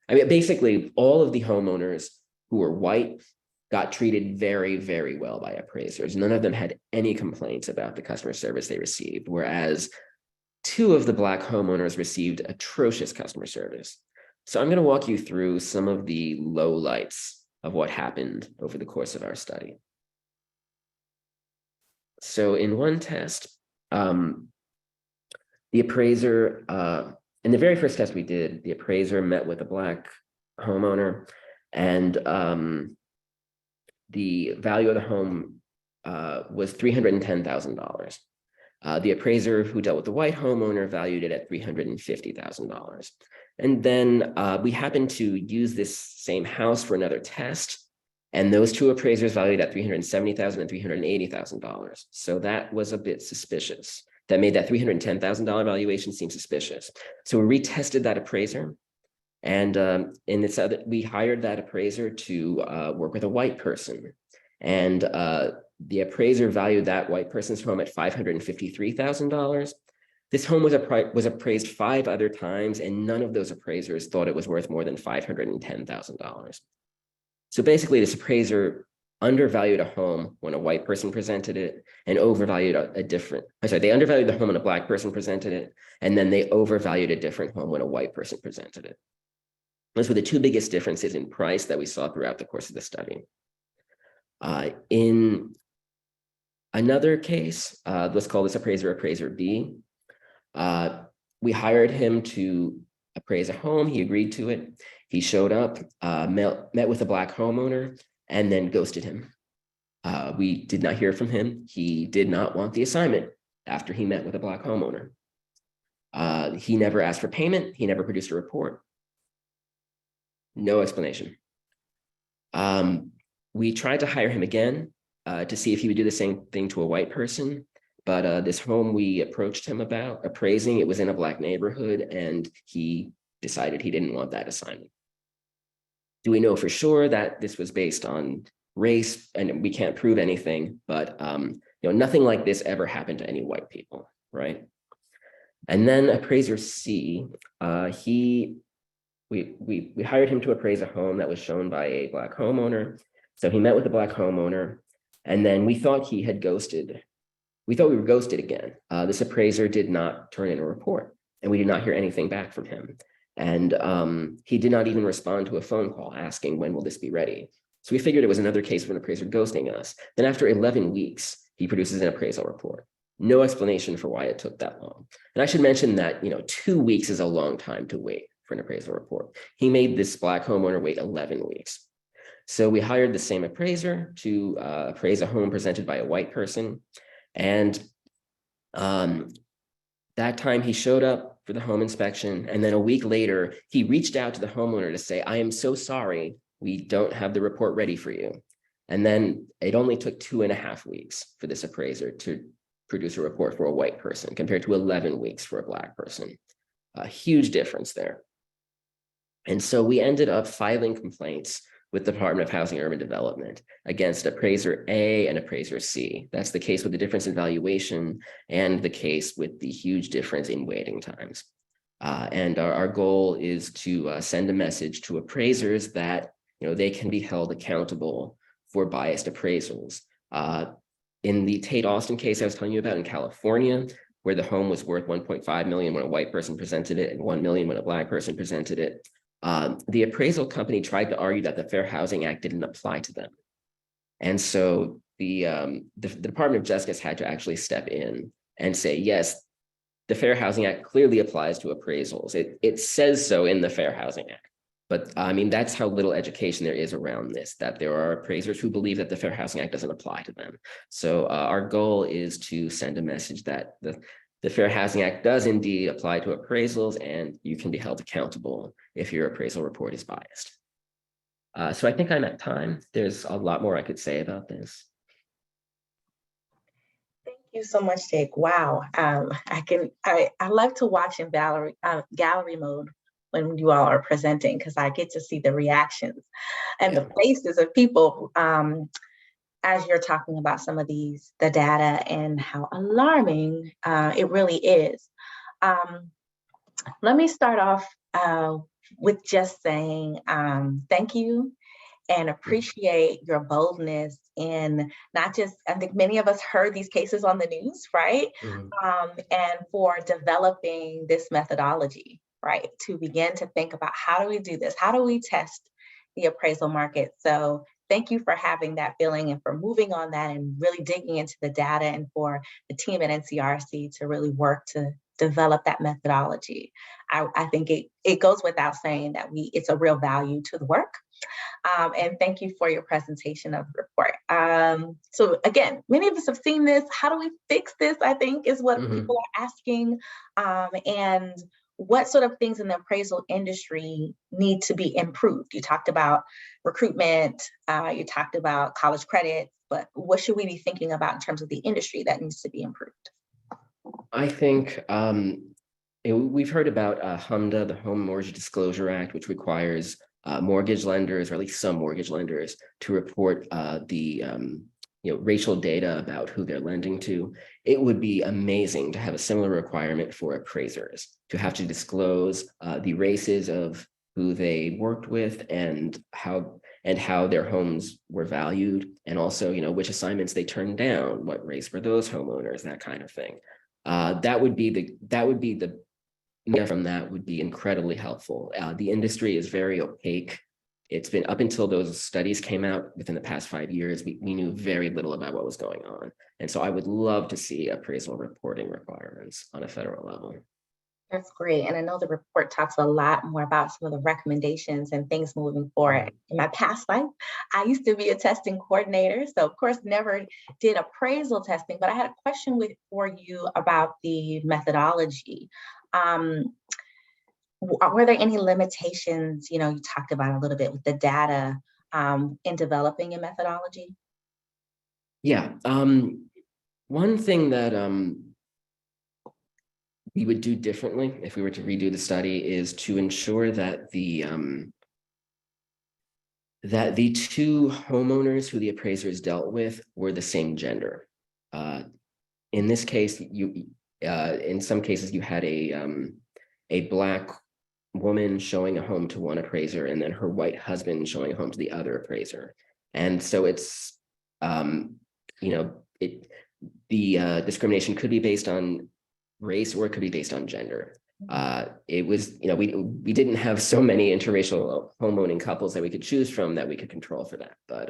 basically all of the homeowners who were white got treated very, very well by appraisers. None of them had any complaints about the customer service they received, whereas 2 of the Black homeowners received atrocious customer service. So I'm going to walk you through some of the lowlights of what happened over the course of our study. So in one test, the appraiser, in the very first test we did, the appraiser met with a Black homeowner, and the value of the home was $310,000. The appraiser who dealt with the white homeowner valued it at $350,000. And then we happened to use this same house for another test, and those 2 appraisers valued at $370,000 and $380,000. So that was a bit suspicious. That made that $310,000 valuation seem suspicious. So we retested that appraiser, and we hired that appraiser to work with a white person. And the appraiser valued that white person's home at $553,000. This home was appraised 5 other times, and none of those appraisers thought it was worth more than $510,000. So basically, this appraiser undervalued a home when a white person presented it, and overvalued they undervalued the home when a Black person presented it, and then they overvalued a different home when a white person presented it. Those were the 2 biggest differences in price that we saw throughout the course of the study. In another case, let's call this appraiser B. We hired him to appraise a home. He agreed to it. He showed up, met with a Black homeowner, and then ghosted him. We did not hear from him. He did not want the assignment after he met with a Black homeowner. He never asked for payment. He never produced a report. No explanation. We tried to hire him again to see if he would do the same thing to a white person. But this home we approached him about appraising, it was in a Black neighborhood, and he decided he didn't want that assignment. Do we know for sure that this was based on race, and we can't prove anything, but nothing like this ever happened to any white people, right? And then appraiser C, we hired him to appraise a home that was shown by a Black homeowner. So he met with the Black homeowner, and then we thought he had ghosted. We thought we were ghosted again. This appraiser did not turn in a report, and we did not hear anything back from him. And he did not even respond to a phone call asking, when will this be ready? So we figured it was another case of an appraiser ghosting us. Then after 11 weeks, he produces an appraisal report. No explanation for why it took that long. And I should mention that 2 weeks is a long time to wait for an appraisal report. He made this Black homeowner wait 11 weeks. So we hired the same appraiser to appraise a home presented by a white person. And that time he showed up for the home inspection. And then a week later, he reached out to the homeowner to say, I am so sorry, we don't have the report ready for you. And then it only took 2.5 weeks for this appraiser to produce a report for a white person compared to 11 weeks for a Black person. A huge difference there. And so we ended up filing complaints with the Department of Housing and Urban Development against appraiser A and appraiser C. That's the case with the difference in valuation and the case with the huge difference in waiting times. And our goal is to send a message to appraisers that they can be held accountable for biased appraisals. In the Tate Austin case I was telling you about in California, where the home was worth 1.5 million when a white person presented it and 1 million when a Black person presented it, the appraisal company tried to argue that the Fair Housing Act didn't apply to them. And so the Department of Justice had to actually step in and say, yes, the Fair Housing Act clearly applies to appraisals. It says so in the Fair Housing Act. But I mean, that's how little education there is around this, that there are appraisers who believe that the Fair Housing Act doesn't apply to them. So our goal is to send a message that the Fair Housing Act does indeed apply to appraisals, and you can be held accountable if your appraisal report is biased. So I think I'm at time. There's a lot more I could say about this. Thank you so much, Jake. Wow. I love to watch in gallery mode when you all are presenting, because I get to see the reactions and the faces of people as you're talking about some of the data and how alarming it really is. Let me start off with just saying thank you and appreciate your boldness in not just, I think many of us heard these cases on the news, right? Mm-hmm. And for developing this methodology, right? To begin to think about, how do we do this? How do we test the appraisal market? So thank you for having that feeling and for moving on that and really digging into the data, and for the team at NCRC to really work to develop that methodology. I think it goes without saying that it's a real value to the work. And thank you for your presentation of the report. So again, many of us have seen this. How do we fix this, I think, is what people are asking. And what sort of things in the appraisal industry need to be improved? You talked about recruitment, you talked about college credits, but what should we be thinking about in terms of the industry that needs to be improved? I think we've heard about HMDA, the Home Mortgage Disclosure Act, which requires mortgage lenders, or at least some mortgage lenders, to report the racial data about who they're lending to. It would be amazing to have a similar requirement for appraisers, to have to disclose the races of who they worked with and how their homes were valued, and also which assignments they turned down, what race were those homeowners, that kind of thing. That would be the from that would be incredibly helpful. The industry is very opaque. It's been, up until those studies came out within the past 5 years, we knew very little about what was going on. And so I would love to see appraisal reporting requirements on a federal level. That's great. And I know the report talks a lot more about some of the recommendations and things moving forward. In my past life, I used to be a testing coordinator. So of course, never did appraisal testing, but I had a question for you about the methodology. Were there any limitations, you talked about a little bit with the data in developing a methodology? Yeah. One thing that we would do differently if we were to redo the study is to ensure that that the two homeowners who the appraisers dealt with were the same gender. In this case, in some cases, you had a Black woman showing a home to one appraiser and then her white husband showing a home to the other appraiser. And so it's, the discrimination could be based on race or it could be based on gender. It was, we didn't have so many interracial homeowning couples that we could choose from that we could control for that. But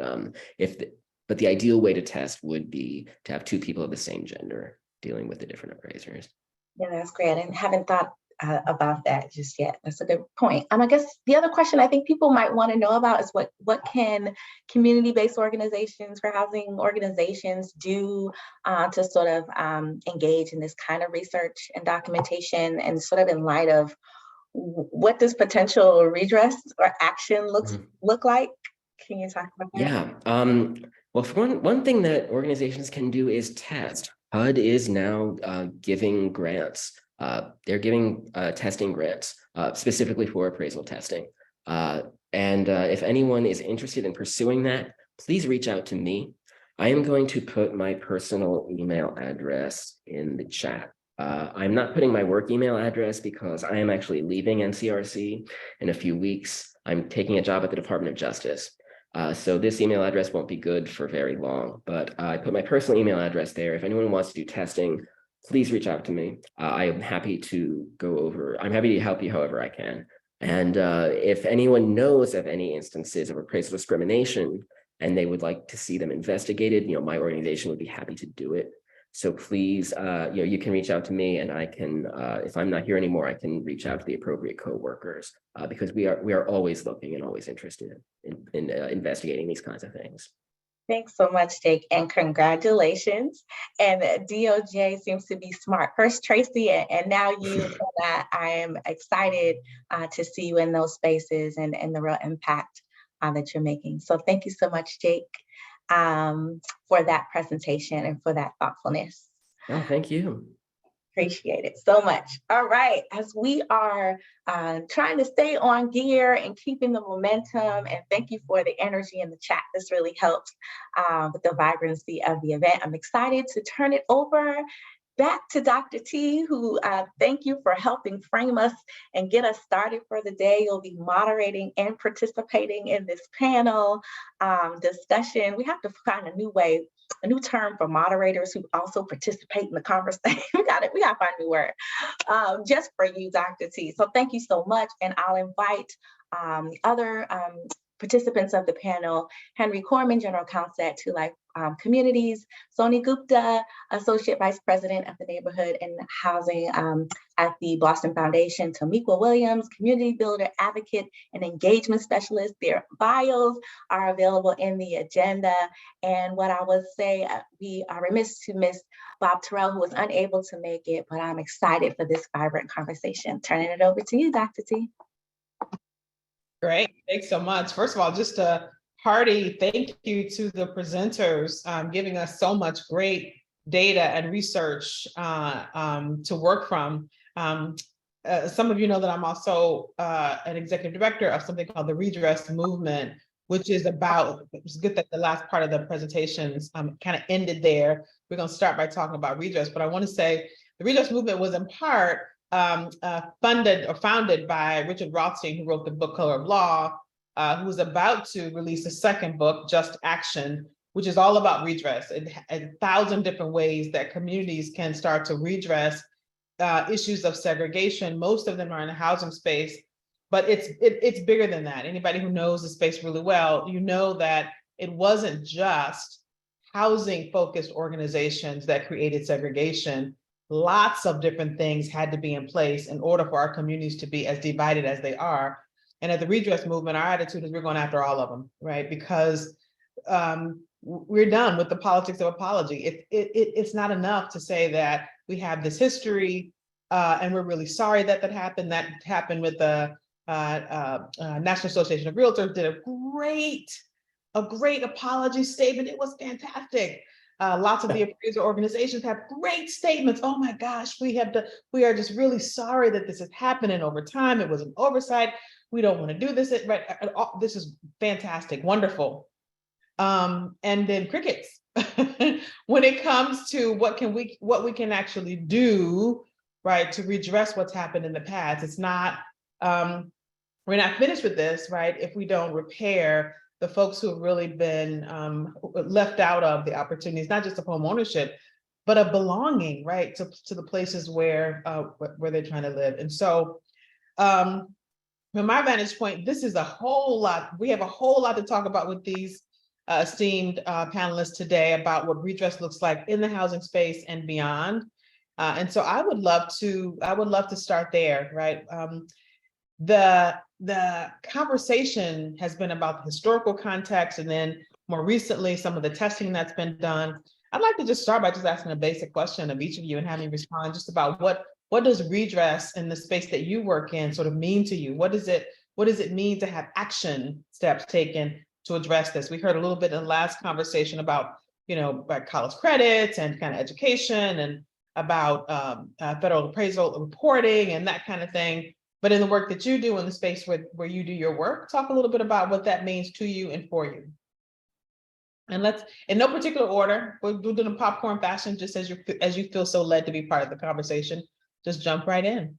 but the ideal way to test would be to have two people of the same gender dealing with the different appraisers. Yeah, that's great. I haven't thought about that just yet. That's a good point. I guess the other question I think people might want to know about is what can community-based organizations, fair housing organizations do to sort of engage in this kind of research and documentation, and sort of in light of what does potential redress or action look like? Can you talk about that? Yeah. Well, for one thing that organizations can do is test. HUD is now giving grants. They're giving testing grants specifically for appraisal testing. And if anyone is interested in pursuing that, please reach out to me. I am going to put my personal email address in the chat. I'm not putting my work email address because I am actually leaving NCRC in a few weeks. I'm taking a job at the Department of Justice. So this email address won't be good for very long, but I put my personal email address there. If anyone wants to do testing, please reach out to me. I am happy to I'm happy to help you however I can. And if anyone knows of any instances of appraisal discrimination and they would like to see them investigated, my organization would be happy to do it. So please, you can reach out to me, and I can, if I'm not here anymore, I can reach out to the appropriate co-workers because we are always looking and always interested in investigating these kinds of things. Thanks so much, Jake, and congratulations. And DOJ seems to be smart. First Tracy, and now you. And I am excited to see you in those spaces and the real impact that you're making. So thank you so much, Jake, for that presentation and for that thoughtfulness. Oh, thank you. Appreciate it so much. All right, as we are trying to stay on gear and keeping the momentum, and thank you for the energy in the chat. This really helps with the vibrancy of the event. I'm excited to turn it over back to Dr. T, who thank you for helping frame us and get us started for the day. You'll be moderating and participating in this panel discussion. We have to find a new term for moderators who also participate in the conversation. we gotta find a new word just for you, Dr. T. So thank you so much. And I'll invite other participants of the panel, Henry Corman, General Counsel at Two Life Communities, Soni Gupta, Associate Vice President of the Neighborhood and Housing at the Boston Foundation, Tamika Williams, Community Builder, Advocate, and Engagement Specialist. Their bios are available in the agenda. And what I would say, we are remiss to miss Bob Terrell, who was unable to make it, but I'm excited for this vibrant conversation. Turning it over to you, Dr. T. Great, thanks so much. First of all, just a hearty thank you to the presenters, giving us so much great data and research to work from. Some of you know that I'm also an executive director of something called the Redress movement, which is about, it's good that the last part of the presentations kind of ended there. We're going to start by talking about redress, but I want to say the Redress movement was in part founded by Richard Rothstein, who wrote the book Color of Law, who was about to release a second book, Just Action, which is all about redress and 1,000 different ways that communities can start to redress issues of segregation. Most of them are in the housing space, but it's bigger than that. Anybody who knows the space really well, you know that it wasn't just housing-focused organizations that created segregation. Lots of different things had to be in place in order for our communities to be as divided as they are. And at the Redress movement, our attitude is we're going after all of them, right? Because we're done with the politics of apology. It's not enough to say that we have this history and we're really sorry that happened. That happened with the National Association of Realtors did a great apology statement. It was fantastic. Lots of the appraiser organizations have great statements. Oh my gosh, we are just really sorry that this is happening over time. It was an oversight. we don't want to do this, right? This is fantastic, wonderful. And then crickets. When it comes to what we can actually do, right, to redress what's happened in the past. It's not, we're not finished with this, right, if we don't repair the folks who have really been left out of the opportunities, not just of home ownership, but of belonging, right, to the places where they're trying to live. And so, from my vantage point, this is a whole lot. We have a whole lot to talk about with these esteemed panelists today about what redress looks like in the housing space and beyond. And so I would love to start there, right? The conversation has been about the historical context, and then more recently, some of the testing that's been done. I'd like to just start by just asking a basic question of each of you and having you respond just about what does redress in the space that you work in sort of mean to you? What does it mean to have action steps taken to address this? We heard a little bit in the last conversation about, about college credits and kind of education and about federal appraisal reporting and that kind of thing. But in the work that you do in the space where you do your work, talk a little bit about what that means to you and for you. And let's, in no particular order, we're doing a popcorn fashion, just as you feel so led to be part of the conversation. Just jump right in.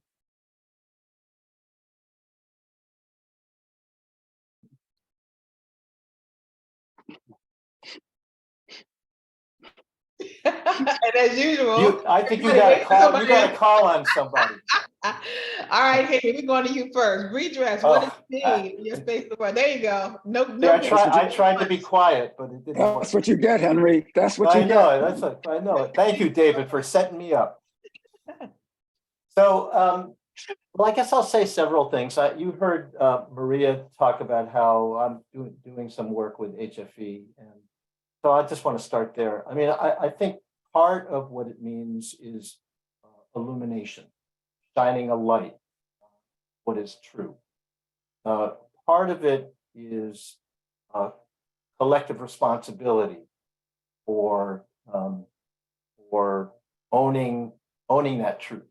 And as usual, I think you got to call on somebody. All right, Henry, we're going to you first. Redress, what does it mean in your space of work? There you go. No. I tried to be quiet, but it didn't work. That's what you get, Henry. That's what you get. I know it. Thank you, David, for setting me up. So, well, I guess I'll say several things. You heard Maria talk about how I'm doing some work with HFE, and so I just want to start there. I mean, I think part of what it means is illumination, shining a light on what is true. Part of it is collective responsibility for owning that truth.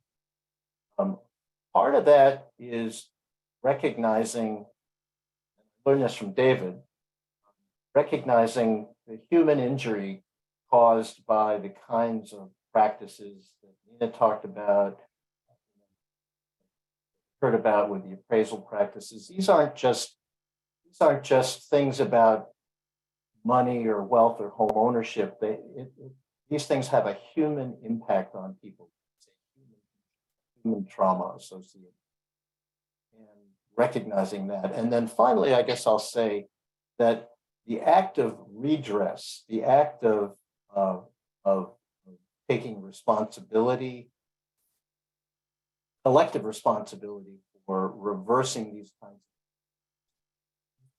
Part of that is recognizing, I learned this from David, recognizing the human injury caused by the kinds of practices that Nina talked about, heard about with the appraisal practices. These aren't just things about money or wealth or home ownership. These things have a human impact on people. Human trauma associated, and recognizing that. And then finally, I guess I'll say that the act of redress, the act of taking responsibility, collective responsibility for reversing these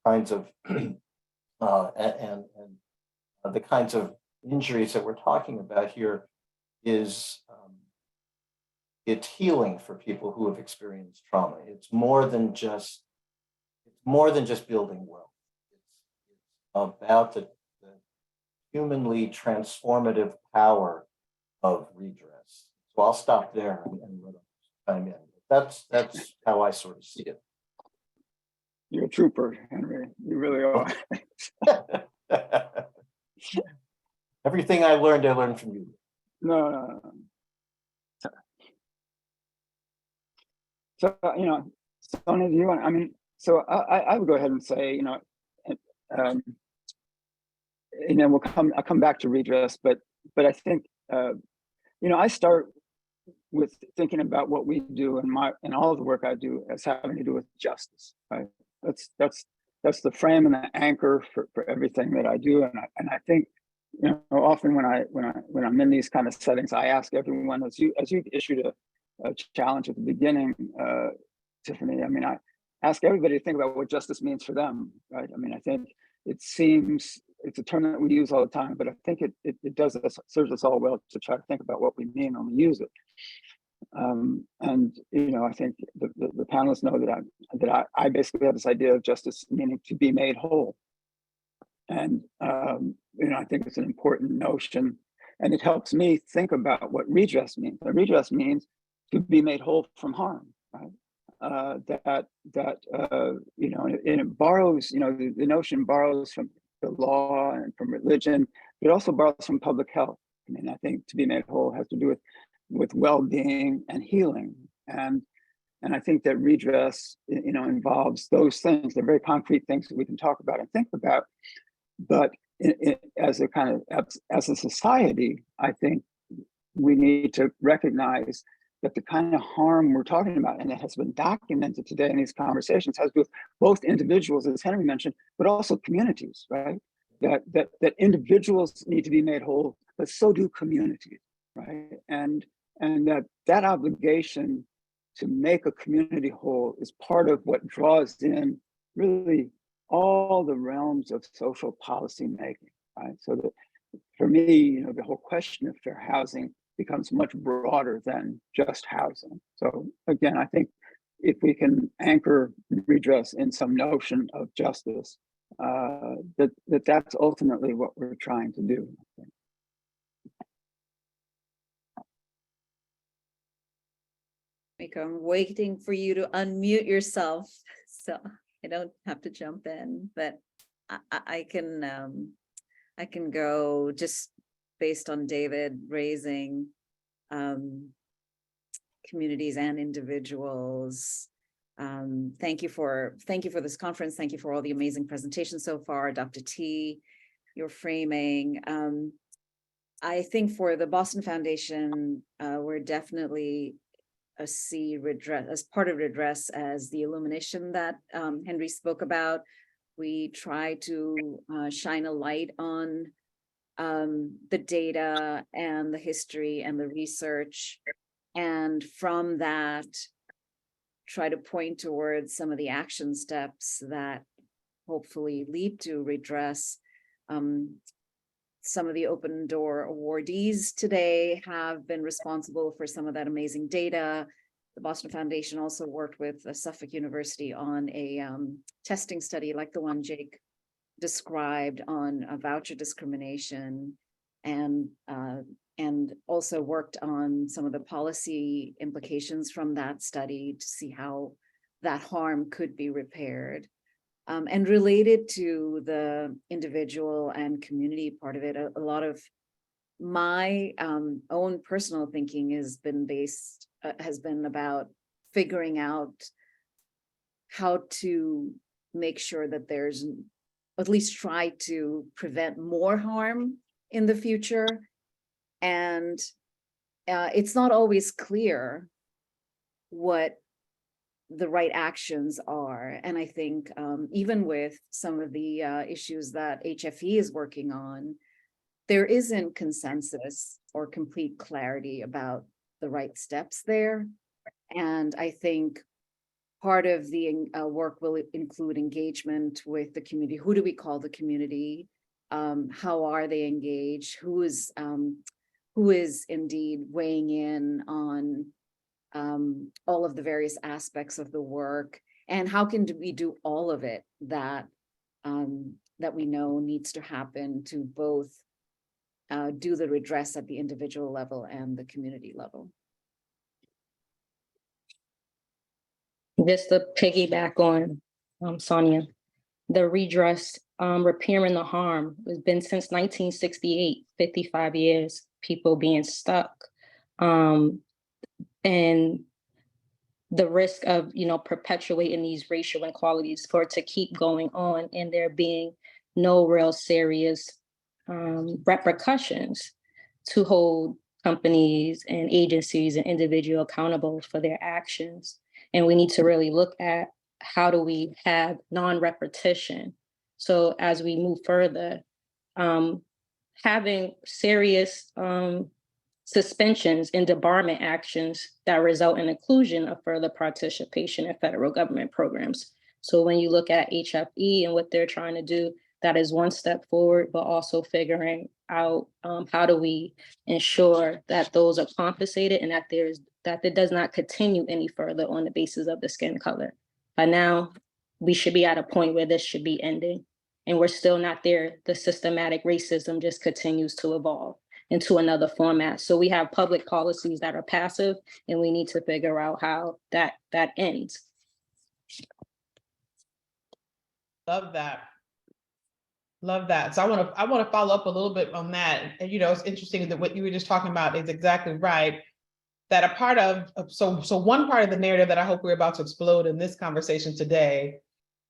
kinds of and the kinds of injuries that we're talking about here is it's healing for people who have experienced trauma. It's more than just building wealth. It's about the humanly transformative power of redress. So I'll stop there and let chime in. That's how I sort of see it. You're a trooper, Henry. You really are. Everything I learned from you. No. So, Sonia, do you want, so I would go ahead and say, I'll come back to redress, but I think, I start with thinking about what we do and all of the work I do as having to do with justice, right? That's the frame and the anchor for everything that I do. And I think, often when I'm in these kind of settings, I ask everyone, as you issued a challenge at the beginning, Tiffany. I ask everybody to think about what justice means for them, right? I think it's a term that we use all the time, but I think it serves us all well to try to think about what we mean when we use it. And I think the panelists know that I basically have this idea of justice meaning to be made whole, and I think it's an important notion, and it helps me think about what redress means. Redress means to be made whole from harm, right? you know, and it borrows, you know, the notion borrows from the law and from religion, but it also borrows from public health. I mean, I think to be made whole has to do with well-being and healing, and I think that redress, you know, involves those things. They're very concrete things that we can talk about and think about, but as a kind of as a society, I think we need to recognize that the kind of harm we're talking about, and it has been documented today in these conversations, has to do with both individuals, as Henry mentioned, but also communities, right? That individuals need to be made whole, but so do communities, right? And that obligation to make a community whole is part of what draws in really all the realms of social policy making, right? So that for me, you know, the whole question of fair housing becomes much broader than just housing. So again, I think if we can anchor redress in some notion of justice, that's ultimately what we're trying to do. Miko, I'm waiting for you to unmute yourself, so I don't have to jump in, but I can go just based on David raising communities and individuals. Thank you for this conference. Thank you for all the amazing presentations so far, Dr. T, your framing. I think for the Boston Foundation, we're definitely see redress as part of redress as the illumination that Henry spoke about. We try to shine a light on the data and the history and the research, and from that try to point towards some of the action steps that hopefully lead to redress. Some of the Open Door awardees today have been responsible for some of that amazing data. The Boston Foundation also worked with Suffolk University on a testing study like the one Jake described on voucher discrimination, and also worked on some of the policy implications from that study to see how that harm could be repaired. And related to the individual and community part of it, a lot of my own personal thinking has been about figuring out how to make sure that there's at least try to prevent more harm in the future. And it's not always clear what the right actions are. And I think even with some of the issues that HFE is working on, there isn't consensus or complete clarity about the right steps there. And I think part of the work will include engagement with the community. Who do we call the community? How are they engaged? Who is indeed weighing in on all of the various aspects of the work, and how can we do all of it that we know needs to happen to both do the redress at the individual level and the community level. Just to piggyback on Sonia, the redress, repairing the harm has been since 1968, 55 years, people being stuck. And the risk of, perpetuating these racial inequalities for it to keep going on and there being no real serious repercussions to hold companies and agencies and individuals accountable for their actions. And we need to really look at how do we have non-repetition. So as we move further, having serious suspensions and debarment actions that result in inclusion of further participation in federal government programs. So when you look at HFE and what they're trying to do, that is one step forward, but also figuring out how do we ensure that those are compensated and that it does not continue any further on the basis of the skin color. By now, we should be at a point where this should be ending, and we're still not there. The systematic racism just continues to evolve into another format. So we have public policies that are passive, and we need to figure out how that ends. Love that. Love that. So I want to follow up a little bit on that. And it's interesting that what you were just talking about is exactly right. That a part of so one part of the narrative that I hope we're about to explode in this conversation today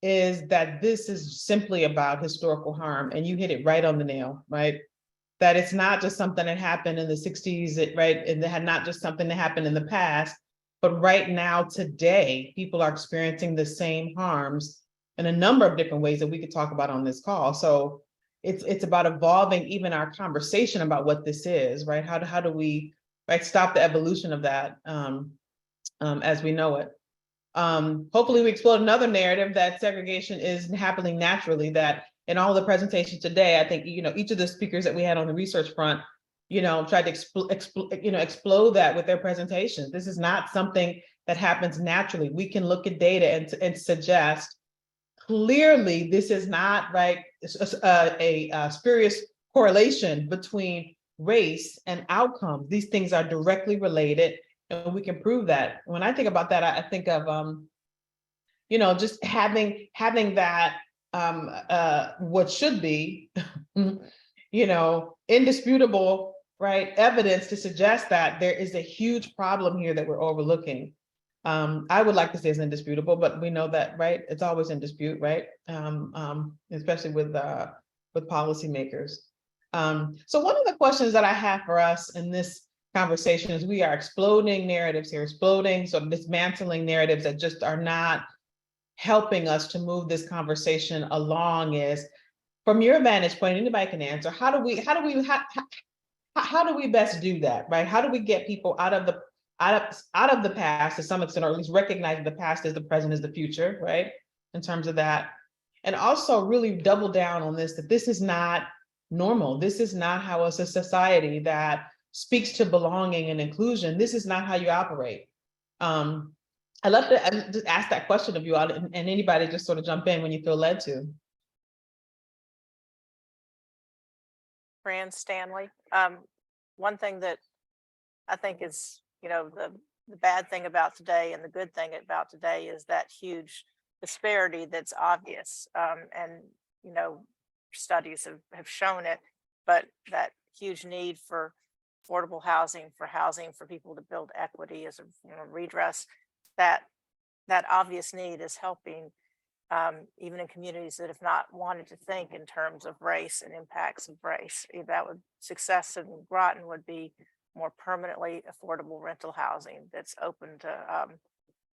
is that this is simply about historical harm, and you hit it right on the nail, right? That it's not just something that happened in the 60s, right? And that had not just something that happened in the past, but right now, today, people are experiencing the same harms in a number of different ways that we could talk about on this call. So it's about evolving even our conversation about what this is, right? How do we stop the evolution of that as we know it? Hopefully we explore another narrative that segregation is happening naturally, that in all the presentations today, I think, each of the speakers that we had on the research front, tried to explode that with their presentations. This is not something that happens naturally. We can look at data and suggest clearly this is not a spurious correlation between race and outcomes. These things are directly related, and we can prove that. When I think about that, I think of just having that what should be indisputable evidence to suggest that there is a huge problem here that we're overlooking. I would like to say it's indisputable, but we know that it's always in dispute, especially with policymakers. So one of the questions that I have for us in this conversation is, we are exploding narratives here, dismantling narratives that just are not helping us to move this conversation along. Is, from your vantage point, anybody can answer, how do we best do that, right? How do we get people out of the past to some extent, or at least recognize the past is the present is the future, right? In terms of that, and also really double down on this, that this is not normal. This is not how as a society that speaks to belonging and inclusion, this is not how you operate. I'd love to just ask that question of you all, and anybody just sort of jump in when you feel led to. Fran Stanley. One thing that I think is, the bad thing about today and the good thing about today is that huge disparity that's obvious. And, studies have shown it, but that huge need for affordable housing for people to build equity as a redress, that obvious need is helping even in communities that have not wanted to think in terms of race and impacts of race. Success in Groton would be more permanently affordable rental housing that's open to,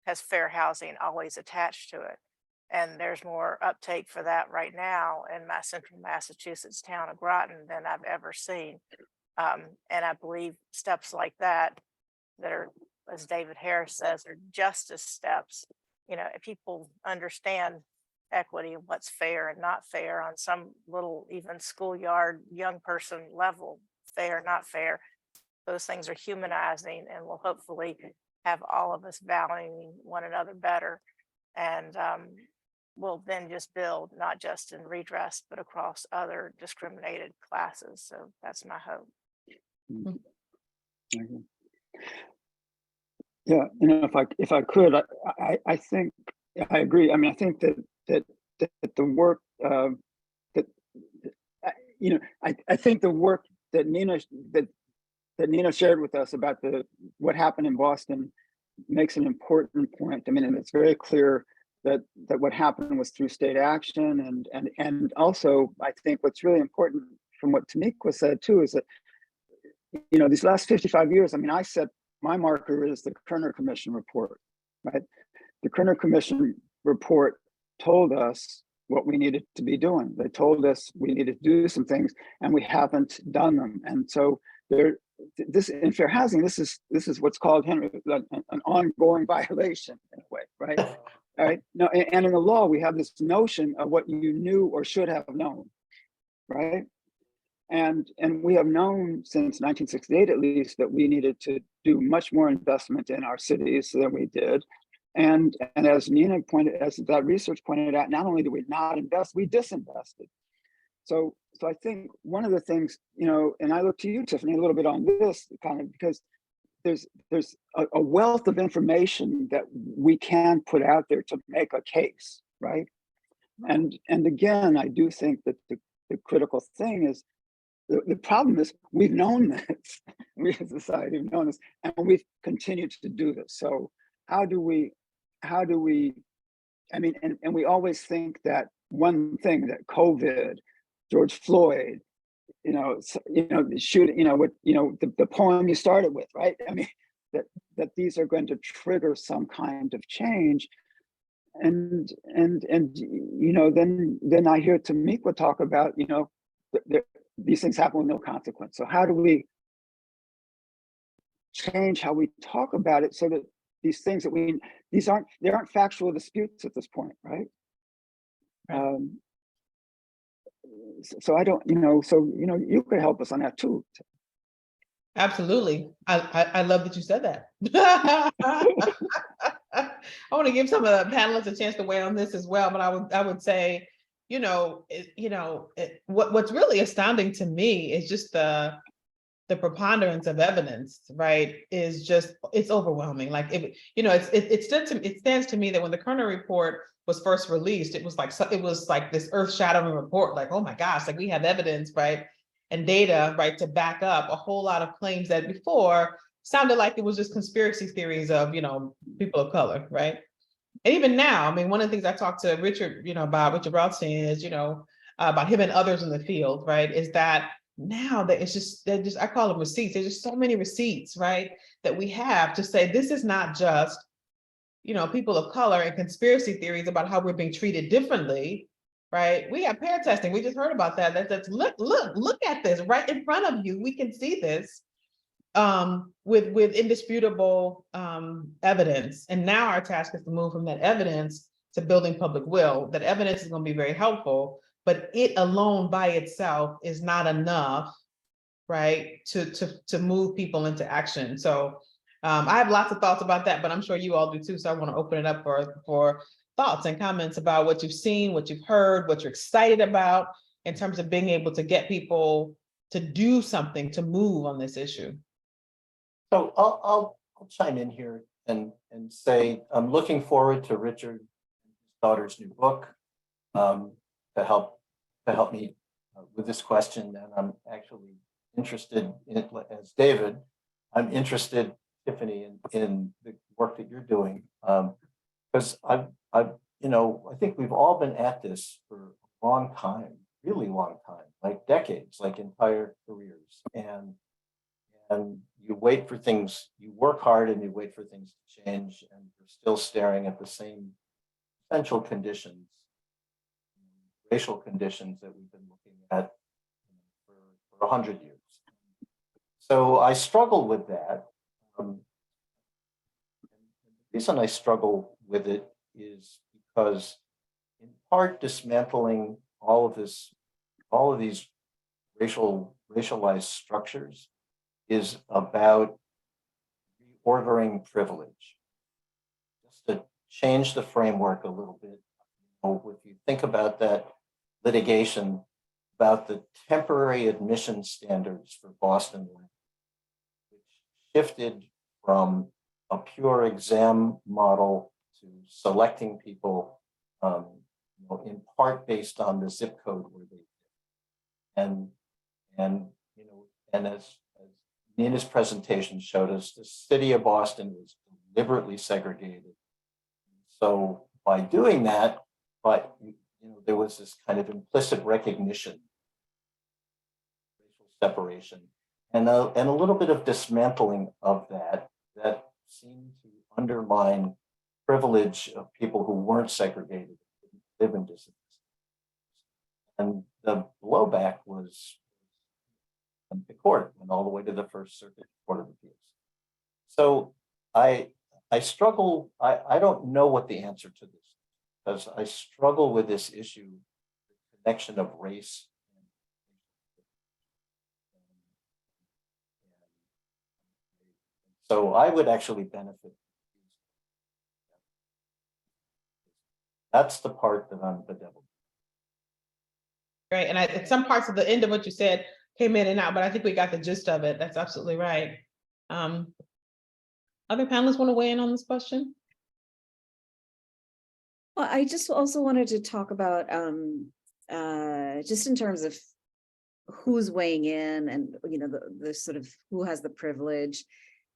has fair housing always attached to it. And there's more uptake for that right now in my central Massachusetts town of Groton than I've ever seen. And I believe steps like that are, as David Harris says, are justice steps. If people understand equity and what's fair and not fair on some little even schoolyard young person level, fair, not fair, those things are humanizing and will hopefully have all of us valuing one another better. And we'll then just build, not just in redress, but across other discriminated classes. So that's my hope. Yeah, if I could, I think I agree. I mean, I think that the work I think the work that Nina shared with us about what happened in Boston makes an important point. I mean, and it's very clear that what happened was through state action, and also I think what's really important from what Tamika said too is that these last 55 years. I mean, I set my marker is the Kerner Commission report, right? The Kerner Commission report told us what we needed to be doing. They told us we needed to do some things, and we haven't done them. And so this in fair housing, this is what's called, Henry, an ongoing violation in a way, right? All right. No, and in the law, we have this notion of what you knew or should have known, right? And we have known since 1968, at least, that we needed to do much more investment in our cities than we did. And as Nina as that research pointed out, not only did we not invest, we disinvested. So I think one of the things, and I look to you, Tiffany, a little bit on this kind of, because there's a wealth of information that we can put out there to make a case, right? And again, I do think that the critical thing is the problem is we've known this. We as a society have known this, and we've continued to do this. So how do we, I mean, and we always think that one thing, that COVID, George Floyd, the shooting, the poem you started with, right? I mean, that these are going to trigger some kind of change. And then I hear Tamika talk about, these things happen with no consequence. So how do we change how we talk about it so that these things that they aren't factual disputes at this point, right? So I don't, you could help us on that too. Absolutely. I love that you said that. I want to give some of the panelists a chance to weigh on this as well, but I would say, what's really astounding to me is just the preponderance of evidence, right? It's overwhelming. Like it stands to me that when the Kerner report was first released, it was like this earth-shattering report, like, oh my gosh, like we have evidence, right? And data, right, to back up a whole lot of claims that before sounded like it was just conspiracy theories of, people of color, right? And even now, I mean, one of the things I talked to Richard, about Richard Brownstein is, about him and others in the field, right, is that now that I call them receipts. There's just so many receipts, right, that we have to say this is not just, people of color and conspiracy theories about how we're being treated differently, right? We have pair testing. We just heard about that. That's look at this right in front of you. We can see this with indisputable evidence. And now our task is to move from that evidence to building public will. That evidence is going to be very helpful, but it alone by itself is not enough, right, to move people into action. So I have lots of thoughts about that, but I'm sure you all do too. So I want to open it up for thoughts and comments about what you've seen, what you've heard, what you're excited about in terms of being able to get people to do something, to move on this issue. So I'll chime in here and say I'm looking forward to Richard's daughter's new book to help me with this question, and I'm actually interested in it as David. I'm interested, Tiffany, in the work that you're doing, because I think we've all been at this for a long time, really long time, like decades, like entire careers, and you wait for things, you work hard and you wait for things to change, and you're still staring at the same essential conditions, racial conditions that we've been looking at for 100 years. So I struggle with that. The reason I struggle with it is because, in part, dismantling all of these racialized structures is about reordering privilege. Just to change the framework a little bit, if you think about that litigation about the temporary admission standards for Boston, which shifted from a pure exam model to selecting people, in part based on the zip code where they live. And as Nina's presentation showed us, the city of Boston was deliberately segregated. So by doing that, there was this kind of implicit recognition, racial separation, and a little bit of dismantling of that seemed to undermine privilege of people who weren't segregated, live in dissidence. And the blowback was the court went all the way to the First Circuit Court of Appeals. So I struggle. I don't know what the answer to this is, because I struggle with this issue, the connection of race. So I would actually benefit. That's the part that I'm bedeviled. Right, and some parts of the end of what you said came in and out, but I think we got the gist of it. That's absolutely right. Other panelists want to weigh in on this question? Well, I just also wanted to talk about just in terms of who's weighing in and, you know, the sort of who has the privilege,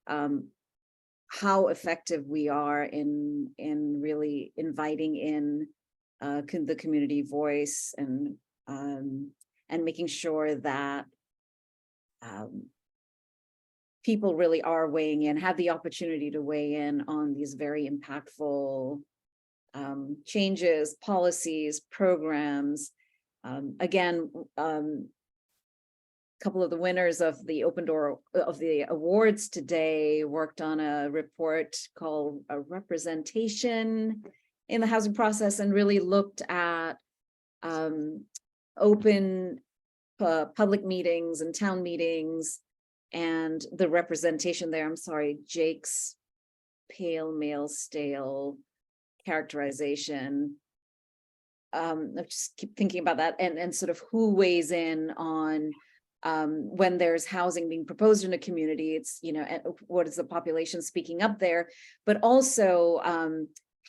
how effective we are in really inviting in the community voice and making sure that people really are weighing in, have the opportunity to weigh in on these very impactful changes, policies, programs. Again, couple of the winners of the Open Door of the awards today worked on a report called a Representation in the Housing Process, and really looked at open public meetings and town meetings and the representation there. I'm sorry, Jake's pale, male, stale characterization. I just keep thinking about that and sort of who weighs in on when there's housing being proposed in a community. It's, you know, what is the population speaking up there, but also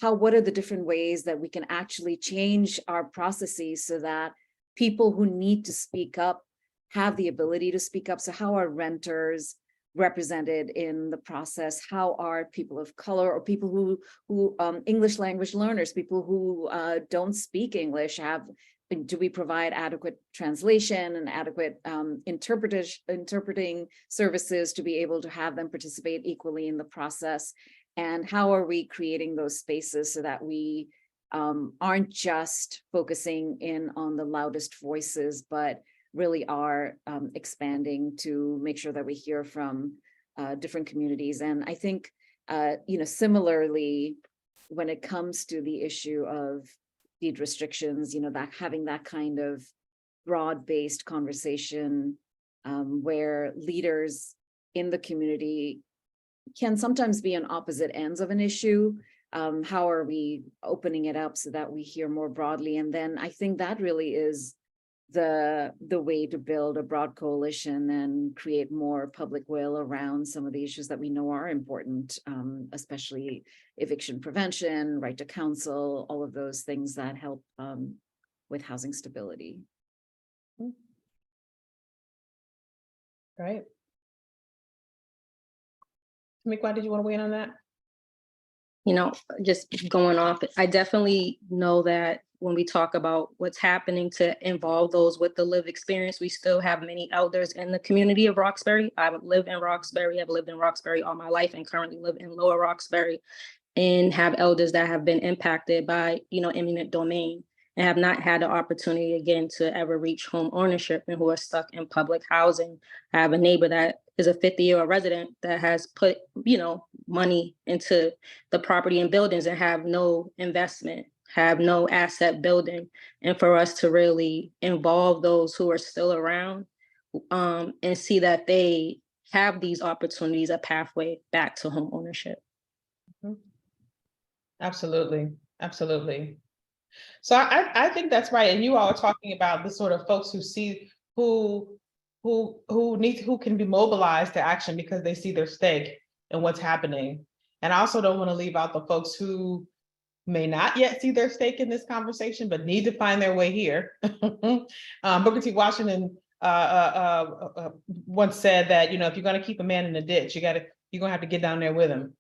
what are the different ways that we can actually change our processes so that people who need to speak up have the ability to speak up. So how are renters represented in the process? How are people of color or people who English language learners, people who don't speak English, do we provide adequate translation and adequate interpreting services to be able to have them participate equally in the process? And how are we creating those spaces so that we aren't just focusing in on the loudest voices, but really are expanding to make sure that we hear from different communities? And I think, you know, similarly, when it comes to the issue of deed restrictions, you know, that having that kind of broad-based conversation where leaders in the community can sometimes be on opposite ends of an issue. How are we opening it up so that we hear more broadly? And then I think that really is the way to build a broad coalition and create more public will around some of the issues that we know are important, especially eviction prevention, right to counsel, all of those things that help with housing stability. Right. Tamika, did you want to weigh in on that? You know, just going off, I definitely know that when we talk about what's happening to involve those with the lived experience, we still have many elders in the community of Roxbury. I live in Roxbury. I've lived in Roxbury all my life and currently live in Lower Roxbury, and have elders that have been impacted by, you know, eminent domain and have not had the opportunity again to ever reach home ownership and who are stuck in public housing. I have a neighbor that is a 50-year resident that has put, you know, money into the property and buildings and have no investment, have no asset building. And for us to really involve those who are still around and see that they have these opportunities, a pathway back to home ownership. Absolutely, absolutely. So I think that's right. And you all are talking about the sort of folks who see who can be mobilized to action because they see their stake in what's happening. And I also don't want to leave out the folks who may not yet see their stake in this conversation, but need to find their way here. Booker T. Washington once said that, you know, if you're going to keep a man in a ditch, you're going to have to get down there with him.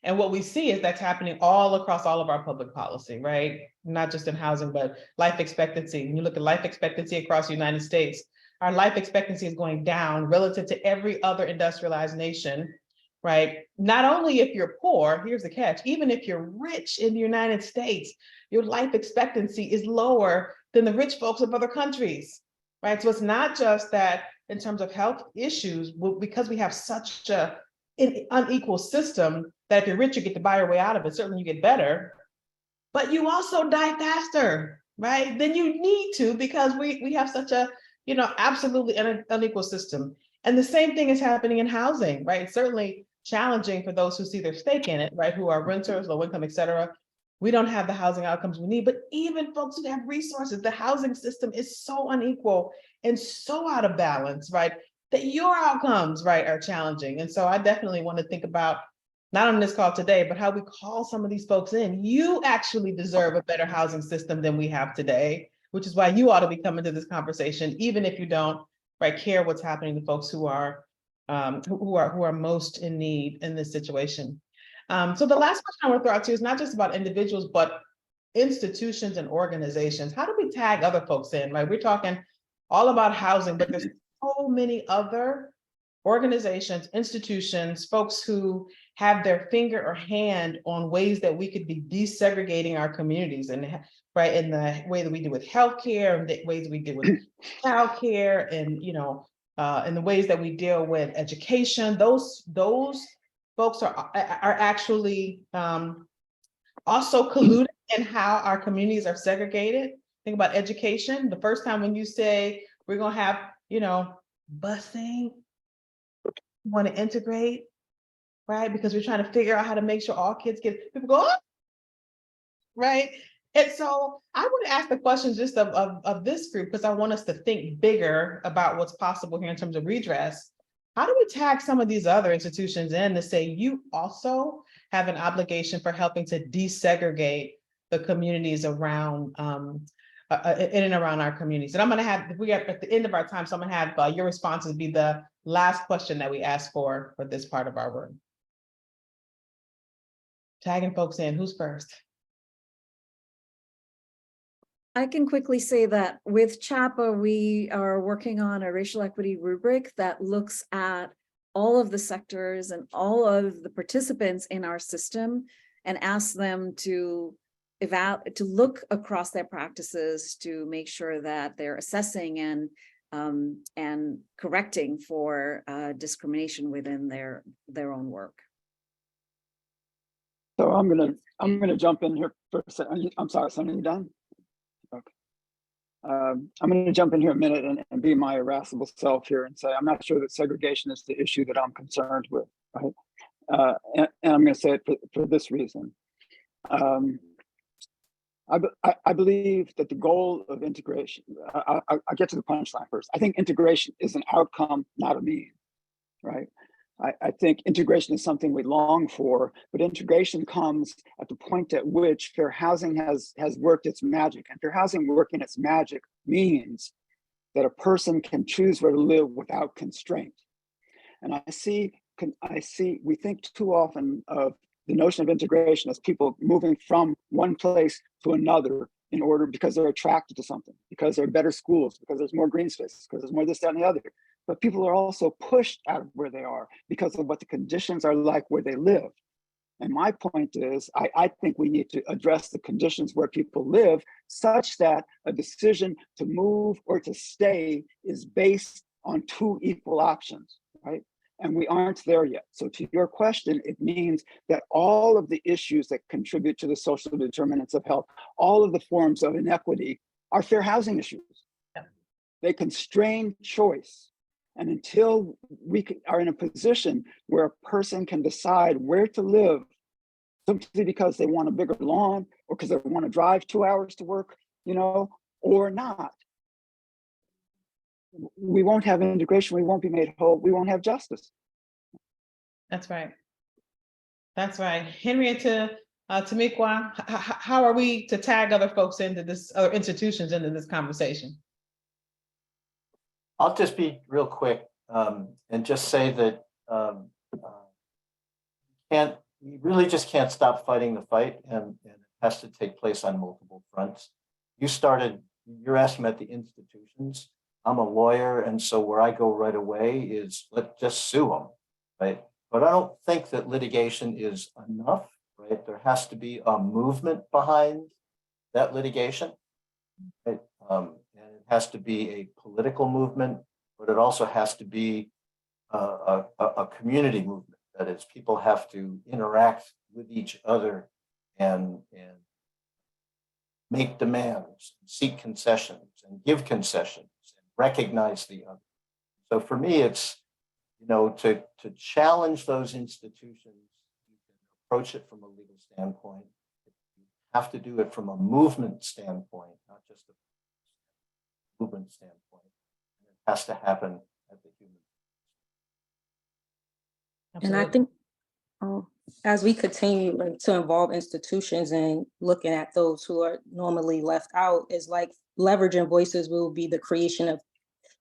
And what we see is that's happening all across all of our public policy, right? Not just in housing, but life expectancy. When you look at life expectancy across the United States, our life expectancy is going down relative to every other industrialized nation, right? Not only if you're poor, here's the catch, even if you're rich in the United States, your life expectancy is lower than the rich folks of other countries, right? So it's not just that in terms of health issues, because we have such a unequal system that if you're rich, you get to buy your way out of it. Certainly you get better, but you also die faster, right? Than you need to, because we have such a, you know, absolutely unequal system. And the same thing is happening in housing, right? It's certainly challenging for those who see their stake in it, right? Who are renters, low income, et cetera. We don't have the housing outcomes we need, but even folks who have resources, the housing system is so unequal and so out of balance, right? That your outcomes, right, are challenging. And so I definitely want to think about not on this call today, but how we call some of these folks in. You actually deserve a better housing system than we have today, which is why you ought to be coming to this conversation, even if you don't care what's happening to folks who are most in need in this situation. So the last question I want to throw out to you is not just about individuals, but institutions and organizations. How do we tag other folks in, right? We're talking all about housing, but there's so many other organizations, institutions, folks who have their finger or hand on ways that we could be desegregating our communities, and right in the way that we do with healthcare, and the ways we deal with childcare, and in the ways that we deal with education. Those folks are actually also colluding in how our communities are segregated. Think about education. The first time when you say we're gonna have, busing, want to integrate, right? Because we're trying to figure out how to make sure all kids get, people go, oh! Right? And so I want to ask the questions just of this group, because I want us to think bigger about what's possible here in terms of redress. How do we tag some of these other institutions in to say you also have an obligation for helping to desegregate the communities around in and around our communities? And I'm going to have, we are at the end of our time, so I'm going to have your responses be the last question that we ask for this part of our work. Tagging folks in, who's first? I can quickly say that with CHAPA, we are working on a racial equity rubric that looks at all of the sectors and all of the participants in our system and asks them to look across their practices to make sure that they're assessing and correcting for discrimination within their own work. So I'm gonna jump in here for a second. I'm sorry, Sonny, you done? Okay. I'm going to jump in here a minute and be my irascible self here and say I'm not sure that segregation is the issue that I'm concerned with, right? And I'm going to say it for this reason. I believe that the goal of integration, I'll get to the punchline first. I think integration is an outcome, not a mean, right? I think integration is something we long for, but integration comes at the point at which fair housing has worked its magic. And fair housing working its magic means that a person can choose where to live without constraint. And we think too often of the notion of integration as people moving from one place to another in order because they're attracted to something, because there are better schools, because there's more green spaces, because there's more this, that, and the other. But people are also pushed out of where they are because of what the conditions are like where they live. And my point is, I think we need to address the conditions where people live such that a decision to move or to stay is based on two equal options, right? And we aren't there yet. So to your question, it means that all of the issues that contribute to the social determinants of health, all of the forms of inequity are fair housing issues. They constrain choice. And until we are in a position where a person can decide where to live simply because they want a bigger lawn or because they want to drive 2 hours to work, or not, we won't have integration, we won't be made whole, we won't have justice. That's right. That's right. Henrietta, Tamikwa, how are we to tag other folks into this, other institutions into this conversation? I'll just be real quick and just say that you really just can't stop fighting the fight, and it has to take place on multiple fronts. You're asking about the institutions. I'm a lawyer, and so where I go right away is let's just sue them, right? But I don't think that litigation is enough, right? There has to be a movement behind that litigation, right? And it has to be a political movement, but it also has to be a community movement. That is, people have to interact with each other and make demands, seek concessions, and give concessions, and recognize the other. So for me, it's to challenge those institutions. You can approach it from a legal standpoint. You have to do it from a movement standpoint, not just a movement standpoint. And it has to happen at the human. And I think, oh, as we continue to involve institutions and looking at those who are normally left out, is like leveraging voices will be the creation of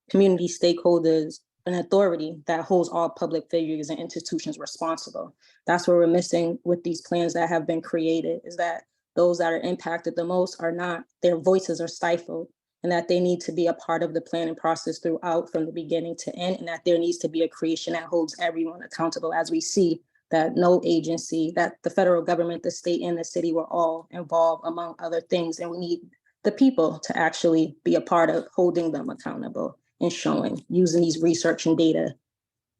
community stakeholders, an authority that holds all public figures and institutions responsible. That's what we're missing with these plans that have been created, is that those that are impacted the most are not, their voices are stifled, and that they need to be a part of the planning process throughout from the beginning to end, and that there needs to be a creation that holds everyone accountable, as we see that no agency, that the federal government, the state and the city were all involved among other things. And we need the people to actually be a part of holding them accountable and showing, using these research and data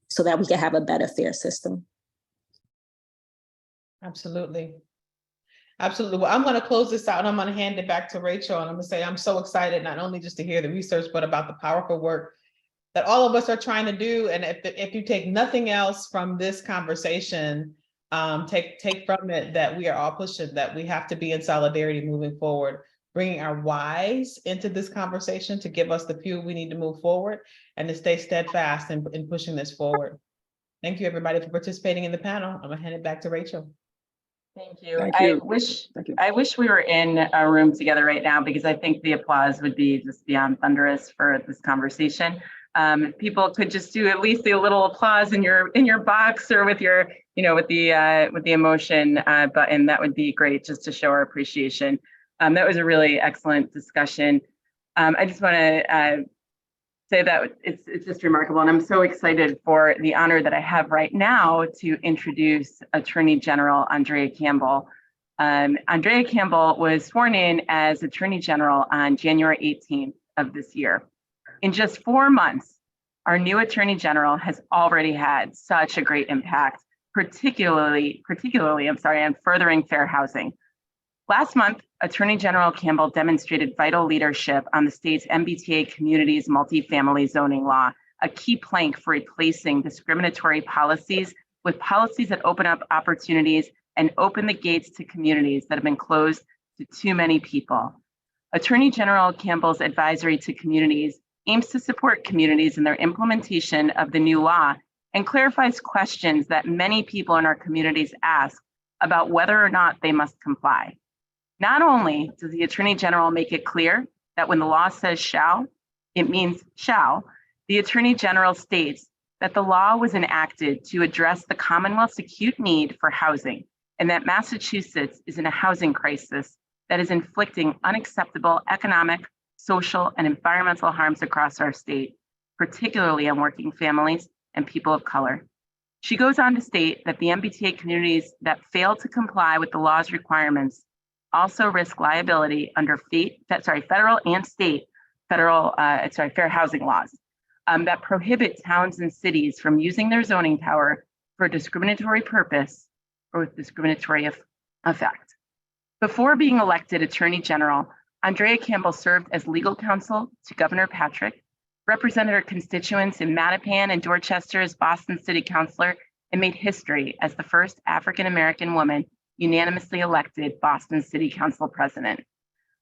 so that we can have a better, fair system. Absolutely. Absolutely. Well, I'm going to close this out and I'm going to hand it back to Rachel. And I'm going to say, I'm so excited, not only just to hear the research, but about the powerful work that all of us are trying to do. And if you take nothing else from this conversation, take from it that we are all pushing, that we have to be in solidarity moving forward, bringing our whys into this conversation to give us the fuel we need to move forward and to stay steadfast in pushing this forward. Thank you, everybody, for participating in the panel. I'm going to hand it back to Rachel. Thank you. Thank you. Thank you. I wish we were in a room together right now, because I think the applause would be just beyond thunderous for this conversation. People could just do at least a little applause in your box or with your, with the emotion button. That would be great, just to show our appreciation. That was a really excellent discussion. I just want to say that it's just remarkable, and I'm so excited for the honor that I have right now to introduce Attorney General Andrea Campbell. Andrea Campbell was sworn in as Attorney General on January 18th of this year. In just 4 months, our new Attorney General has already had such a great impact, particularly, on furthering fair housing. Last month, Attorney General Campbell demonstrated vital leadership on the state's MBTA communities multifamily zoning law, a key plank for replacing discriminatory policies with policies that open up opportunities and open the gates to communities that have been closed to too many people. Attorney General Campbell's advisory to communities aims to support communities in their implementation of the new law and clarifies questions that many people in our communities ask about whether or not they must comply. Not only does the Attorney General make it clear that when the law says shall, it means shall, the Attorney General states that the law was enacted to address the Commonwealth's acute need for housing, and that Massachusetts is in a housing crisis that is inflicting unacceptable economic, social, and environmental harms across our state, particularly on working families and people of color. She goes on to state that the MBTA communities that fail to comply with the law's requirements also risk liability under federal and state fair housing laws that prohibit towns and cities from using their zoning power for a discriminatory purpose or with discriminatory effect. Before being elected Attorney General, Andrea Campbell served as legal counsel to Governor Patrick, represented her constituents in Mattapan and Dorchester as Boston City Councilor, and made history as the first African-American woman unanimously elected Boston City Council president.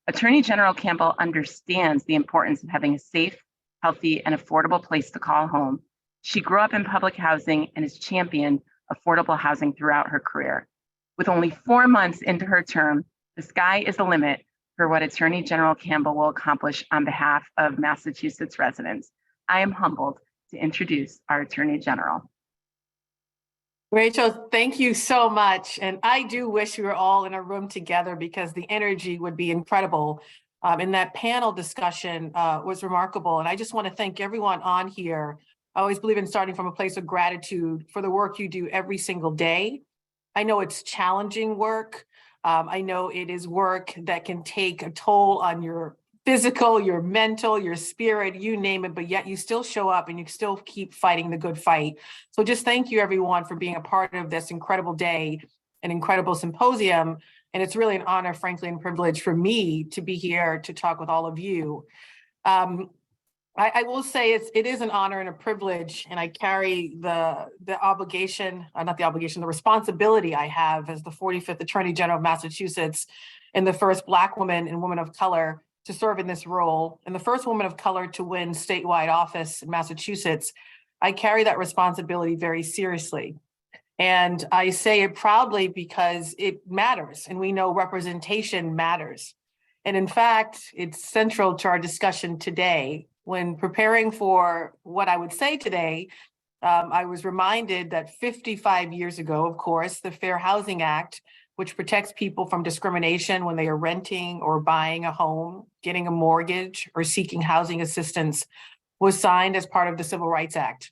Attorney General Campbell understands the importance of having a safe, healthy, and affordable place to call home. She grew up in public housing and has championed affordable housing throughout her career. With only 4 months into her term, the sky is the limit for what Attorney General Campbell will accomplish on behalf of Massachusetts residents. I am humbled to introduce our Attorney General. Rachel, thank you so much. And I do wish we were all in a room together, because the energy would be incredible. And that panel discussion was remarkable. And I just want to thank everyone on here. I always believe in starting from a place of gratitude for the work you do every single day. I know it's challenging work. I know it is work that can take a toll on your physical, your mental, your spirit, you name it, but yet you still show up and you still keep fighting the good fight. So just thank you everyone for being a part of this incredible day, an incredible symposium. And it's really an honor, frankly, and privilege for me to be here to talk with all of you. I will say it is an honor and a privilege, and I carry the obligation, not the obligation, the responsibility I have as the 45th Attorney General of Massachusetts and the first Black woman and woman of color to serve in this role, and the first woman of color to win statewide office in Massachusetts. I carry that responsibility very seriously. And I say it proudly because it matters, and we know representation matters. And in fact, it's central to our discussion today. When preparing for what I would say today, I was reminded that 55 years ago, of course, the Fair Housing Act, which protects people from discrimination when they are renting or buying a home, getting a mortgage, or seeking housing assistance, was signed as part of the Civil Rights Act.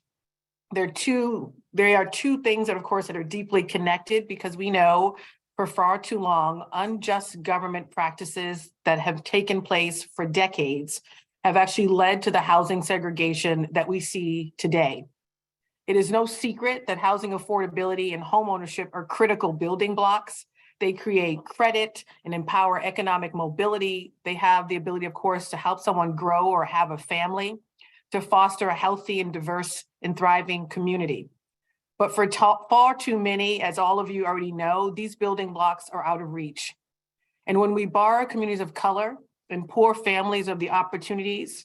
They are two things that, of course, that are deeply connected, because we know for far too long, unjust government practices that have taken place for decades have actually led to the housing segregation that we see today. It is no secret that housing affordability and homeownership are critical building blocks. They create credit and empower economic mobility. They have the ability, of course, to help someone grow or have a family, to foster a healthy and diverse and thriving community. But for far too many, as all of you already know, these building blocks are out of reach. And when we bar communities of color and poor families of the opportunities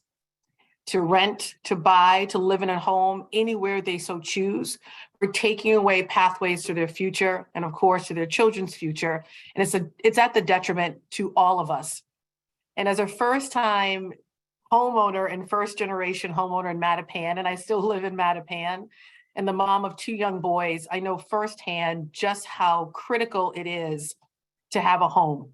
to rent, to buy, to live in a home anywhere they so choose, we're taking away pathways to their future and, of course, to their children's future. And it's at the detriment to all of us. And as a first-time homeowner and first-generation homeowner in Mattapan, and I still live in Mattapan, and the mom of 2 young boys, I know firsthand just how critical it is to have a home.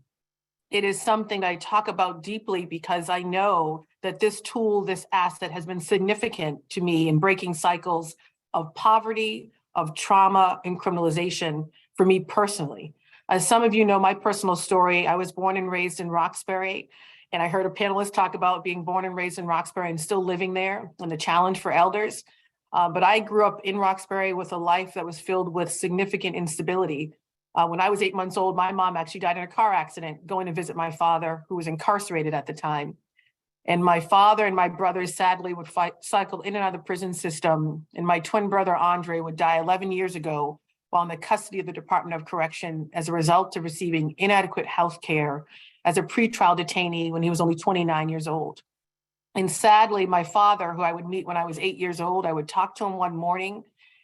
It is something I talk about deeply because I know that this tool, this asset, has been significant to me in breaking cycles of poverty, of trauma, and criminalization for me personally. As some of you know my personal story, I was born and raised in Roxbury, and I heard a panelist talk about being born and raised in Roxbury and still living there and the challenge for elders. But I grew up in Roxbury with a life that was filled with significant instability. When I was 8 months old, my mom actually died in a car accident going to visit my father, who was incarcerated at the time. And my father and my brothers sadly would cycle in and out of the prison system. And my twin brother, Andre, would die 11 years ago while in the custody of the Department of Correction as a result of receiving inadequate health care as a pretrial detainee when he was only 29 years old. And sadly, my father, who I would meet when I was 8 years old, I would talk to him one morning.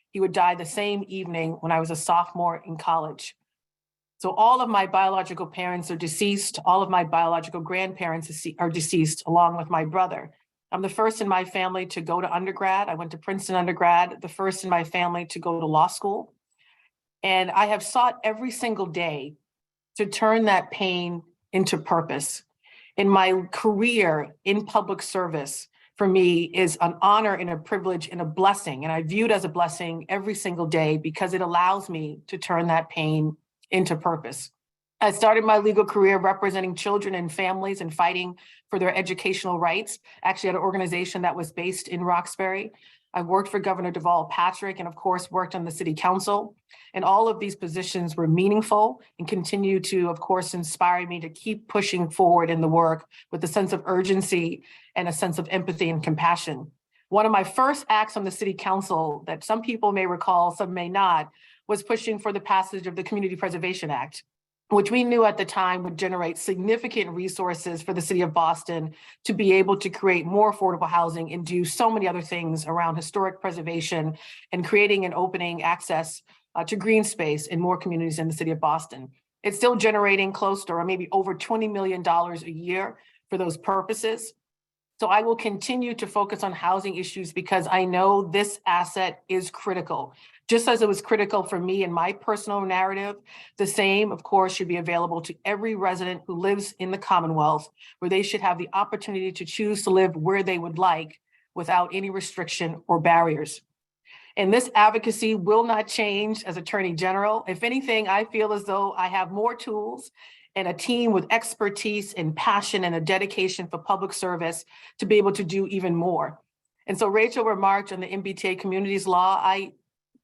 He would die the same evening when I was a sophomore in college. So all of my biological parents are deceased. All of my biological grandparents are deceased, along with my brother. I'm the first in my family to go to undergrad. I went to Princeton undergrad, the first in my family to go to law school. And I have sought every single day to turn that pain into purpose. In my career in public service, for me, is an honor and a privilege and a blessing. And I view it as a blessing every single day because it allows me to turn that pain into purpose. I started my legal career representing children and families and fighting for their educational rights, actually at an organization that was based in Roxbury. I worked for Governor Deval Patrick and, of course, worked on the city council. And all of these positions were meaningful and continue to, of course, inspire me to keep pushing forward in the work with a sense of urgency and a sense of empathy and compassion. One of my first acts on the city council that some people may recall, some may not, was pushing for the passage of the Community Preservation Act, which we knew at the time would generate significant resources for the city of Boston to be able to create more affordable housing and do so many other things around historic preservation and creating and opening access to green space in more communities in the city of Boston. It's still generating close to or maybe over $20 million a year for those purposes. So I will continue to focus on housing issues because I know this asset is critical. Just as it was critical for me in my personal narrative, the same, of course, should be available to every resident who lives in the Commonwealth, where they should have the opportunity to choose to live where they would like without any restriction or barriers. And this advocacy will not change as Attorney General. If anything, I feel as though I have more tools and a team with expertise and passion and a dedication for public service to be able to do even more. And so Rachel remarked on the MBTA communities law. I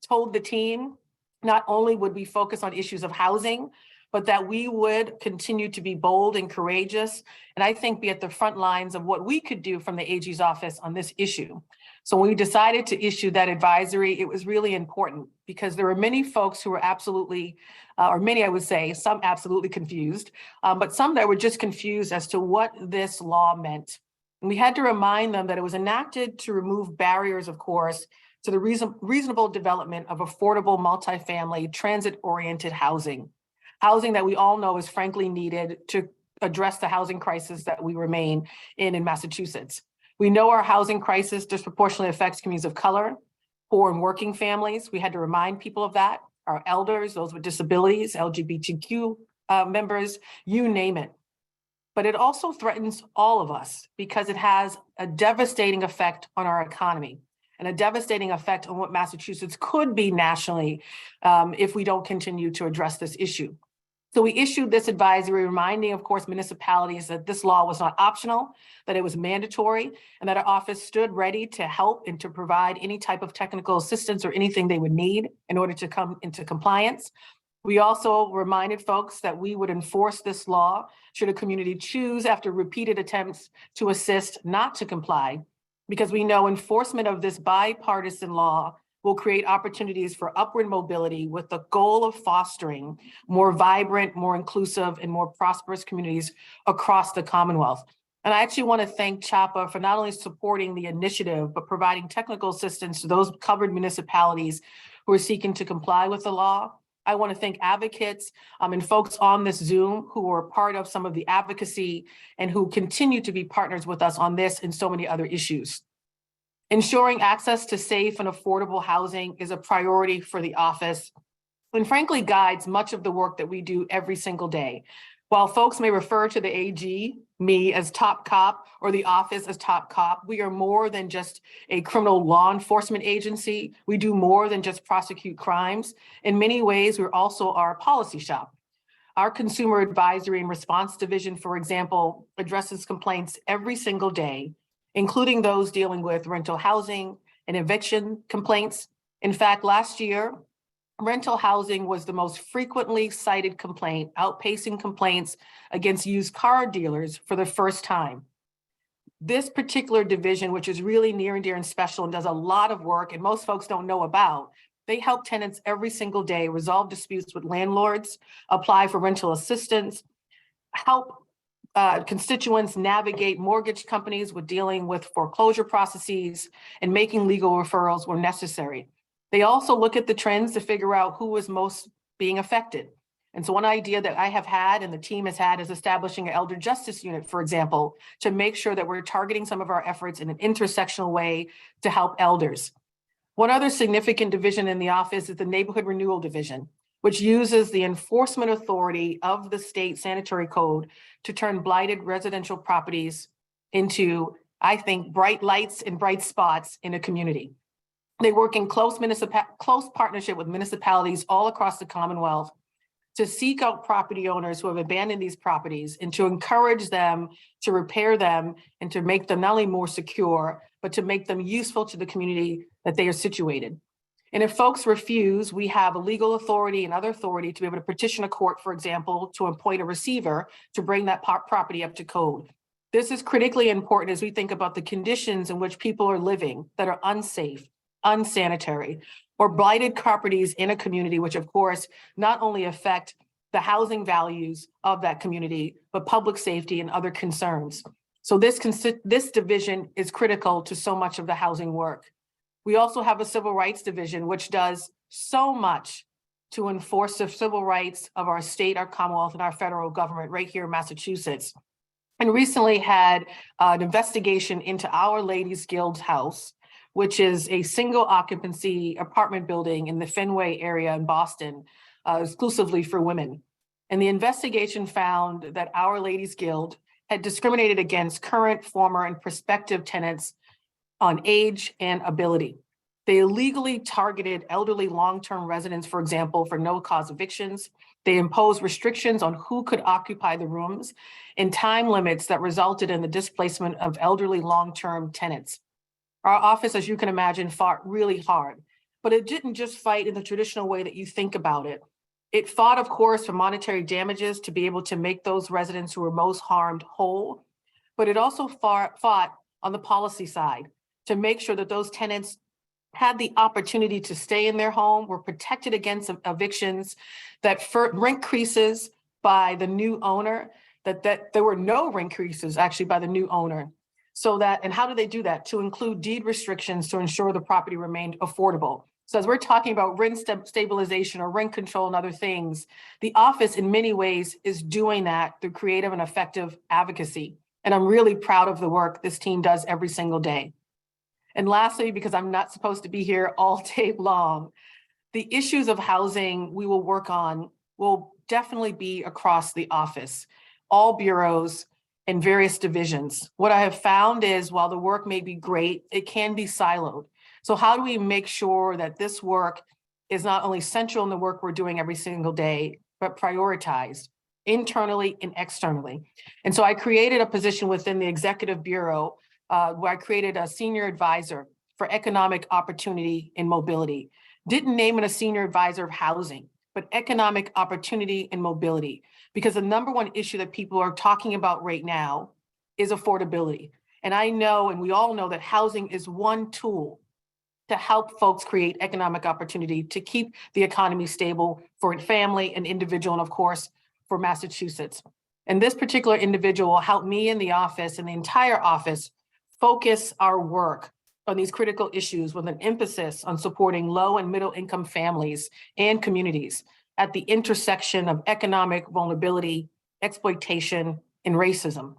told the team not only would we focus on issues of housing, but that we would continue to be bold and courageous, and I think be at the front lines of what we could do from the AG's office on this issue. So when we decided to issue that advisory, it was really important because there were many folks who were absolutely, or many I would say, some absolutely confused, but some that were just confused as to what this law meant. And we had to remind them that it was enacted to remove barriers, of course, to the reasonable development of affordable multifamily transit-oriented housing. Housing that we all know is frankly needed to address the housing crisis that we remain in Massachusetts. We know our housing crisis disproportionately affects communities of color, poor and working families. We had to remind people of that, our elders, those with disabilities, LGBTQ members, you name it. But it also threatens all of us because it has a devastating effect on our economy and a devastating effect on what Massachusetts could be nationally if we don't continue to address this issue. So we issued this advisory reminding, of course, municipalities that this law was not optional, that it was mandatory, and that our office stood ready to help and to provide any type of technical assistance or anything they would need in order to come into compliance. We also reminded folks that we would enforce this law should a community choose, after repeated attempts to assist, not to comply, because we know enforcement of this bipartisan law will create opportunities for upward mobility with the goal of fostering more vibrant, more inclusive, and more prosperous communities across the Commonwealth. And I actually want to thank CHAPA for not only supporting the initiative, but providing technical assistance to those covered municipalities who are seeking to comply with the law. I want to thank advocates and folks on this Zoom who are part of some of the advocacy and who continue to be partners with us on this and so many other issues. Ensuring access to safe and affordable housing is a priority for the office and frankly guides much of the work that we do every single day. While folks may refer to the AG, me, as top cop or the office as top cop, we are more than just a criminal law enforcement agency. We do more than just prosecute crimes. In many ways, we're also our policy shop. Our Consumer Advisory and Response Division, for example, addresses complaints every single day, including those dealing with rental housing and eviction complaints. In fact, last year, rental housing was the most frequently cited complaint, outpacing complaints against used car dealers for the first time. This particular division, which is really near and dear and special and does a lot of work and most folks don't know about, they help tenants every single day resolve disputes with landlords, apply for rental assistance, help constituents navigate mortgage companies with dealing with foreclosure processes and making legal referrals where necessary. They also look at the trends to figure out who is most being affected. And so one idea that I have had and the team has had is establishing an elder justice unit, for example, to make sure that we're targeting some of our efforts in an intersectional way to help elders. One other significant division in the office is the Neighborhood Renewal Division, which uses the enforcement authority of the state sanitary code to turn blighted residential properties into, I think, bright lights and bright spots in a community. They work in close partnership with municipalities all across the Commonwealth to seek out property owners who have abandoned these properties and to encourage them to repair them and to make them not only more secure, but to make them useful to the community that they are situated. And if folks refuse, we have a legal authority and other authority to be able to petition a court, for example, to appoint a receiver to bring that property up to code. This is critically important as we think about the conditions in which people are living that are unsafe, unsanitary, or blighted properties in a community, which of course not only affect the housing values of that community, but public safety and other concerns. So this division is critical to so much of the housing work. We also have a civil rights division, which does so much to enforce the civil rights of our state, our Commonwealth, and our federal government right here in Massachusetts. And recently had an investigation into Our Ladies Guild's house, which is a single occupancy apartment building in the Fenway area in Boston, exclusively for women. And the investigation found that Our Ladies Guild had discriminated against current, former, and prospective tenants on age and ability. They illegally targeted elderly long-term residents, for example, for no-cause evictions. They imposed restrictions on who could occupy the rooms and time limits that resulted in the displacement of elderly long-term tenants. Our office, as you can imagine, fought really hard, but it didn't just fight in the traditional way that you think about it. It fought, of course, for monetary damages to be able to make those residents who were most harmed whole, but it also fought on the policy side to make sure that those tenants had the opportunity to stay in their home, were protected against evictions, that for rent increases by the new owner, that there were no rent increases actually by the new owner. so that, and how do they do that? To include deed restrictions to ensure the property remained affordable. So as we're talking about rent stabilization or rent control and other things, the office in many ways is doing that through creative and effective advocacy. And I'm really proud of the work this team does every single day. And lastly, because I'm not supposed to be here all day long, the issues of housing we will work on will definitely be across the office, all bureaus and various divisions. What I have found is while the work may be great, it can be siloed. So how do we make sure that this work is not only central in the work we're doing every single day, but prioritized internally and externally? And so I created a position within the Executive Bureau where I created a senior advisor for economic opportunity and mobility. Didn't name it a senior advisor of housing, but economic opportunity and mobility, because the number one issue that people are talking about right now is affordability. And I know, and we all know, that housing is one tool to help folks create economic opportunity to keep the economy stable for a family, an individual, and of course, for Massachusetts. And this particular individual will help me in the office and the entire office focus our work on these critical issues with an emphasis on supporting low and middle income families and communities at the intersection of economic vulnerability, exploitation, and racism.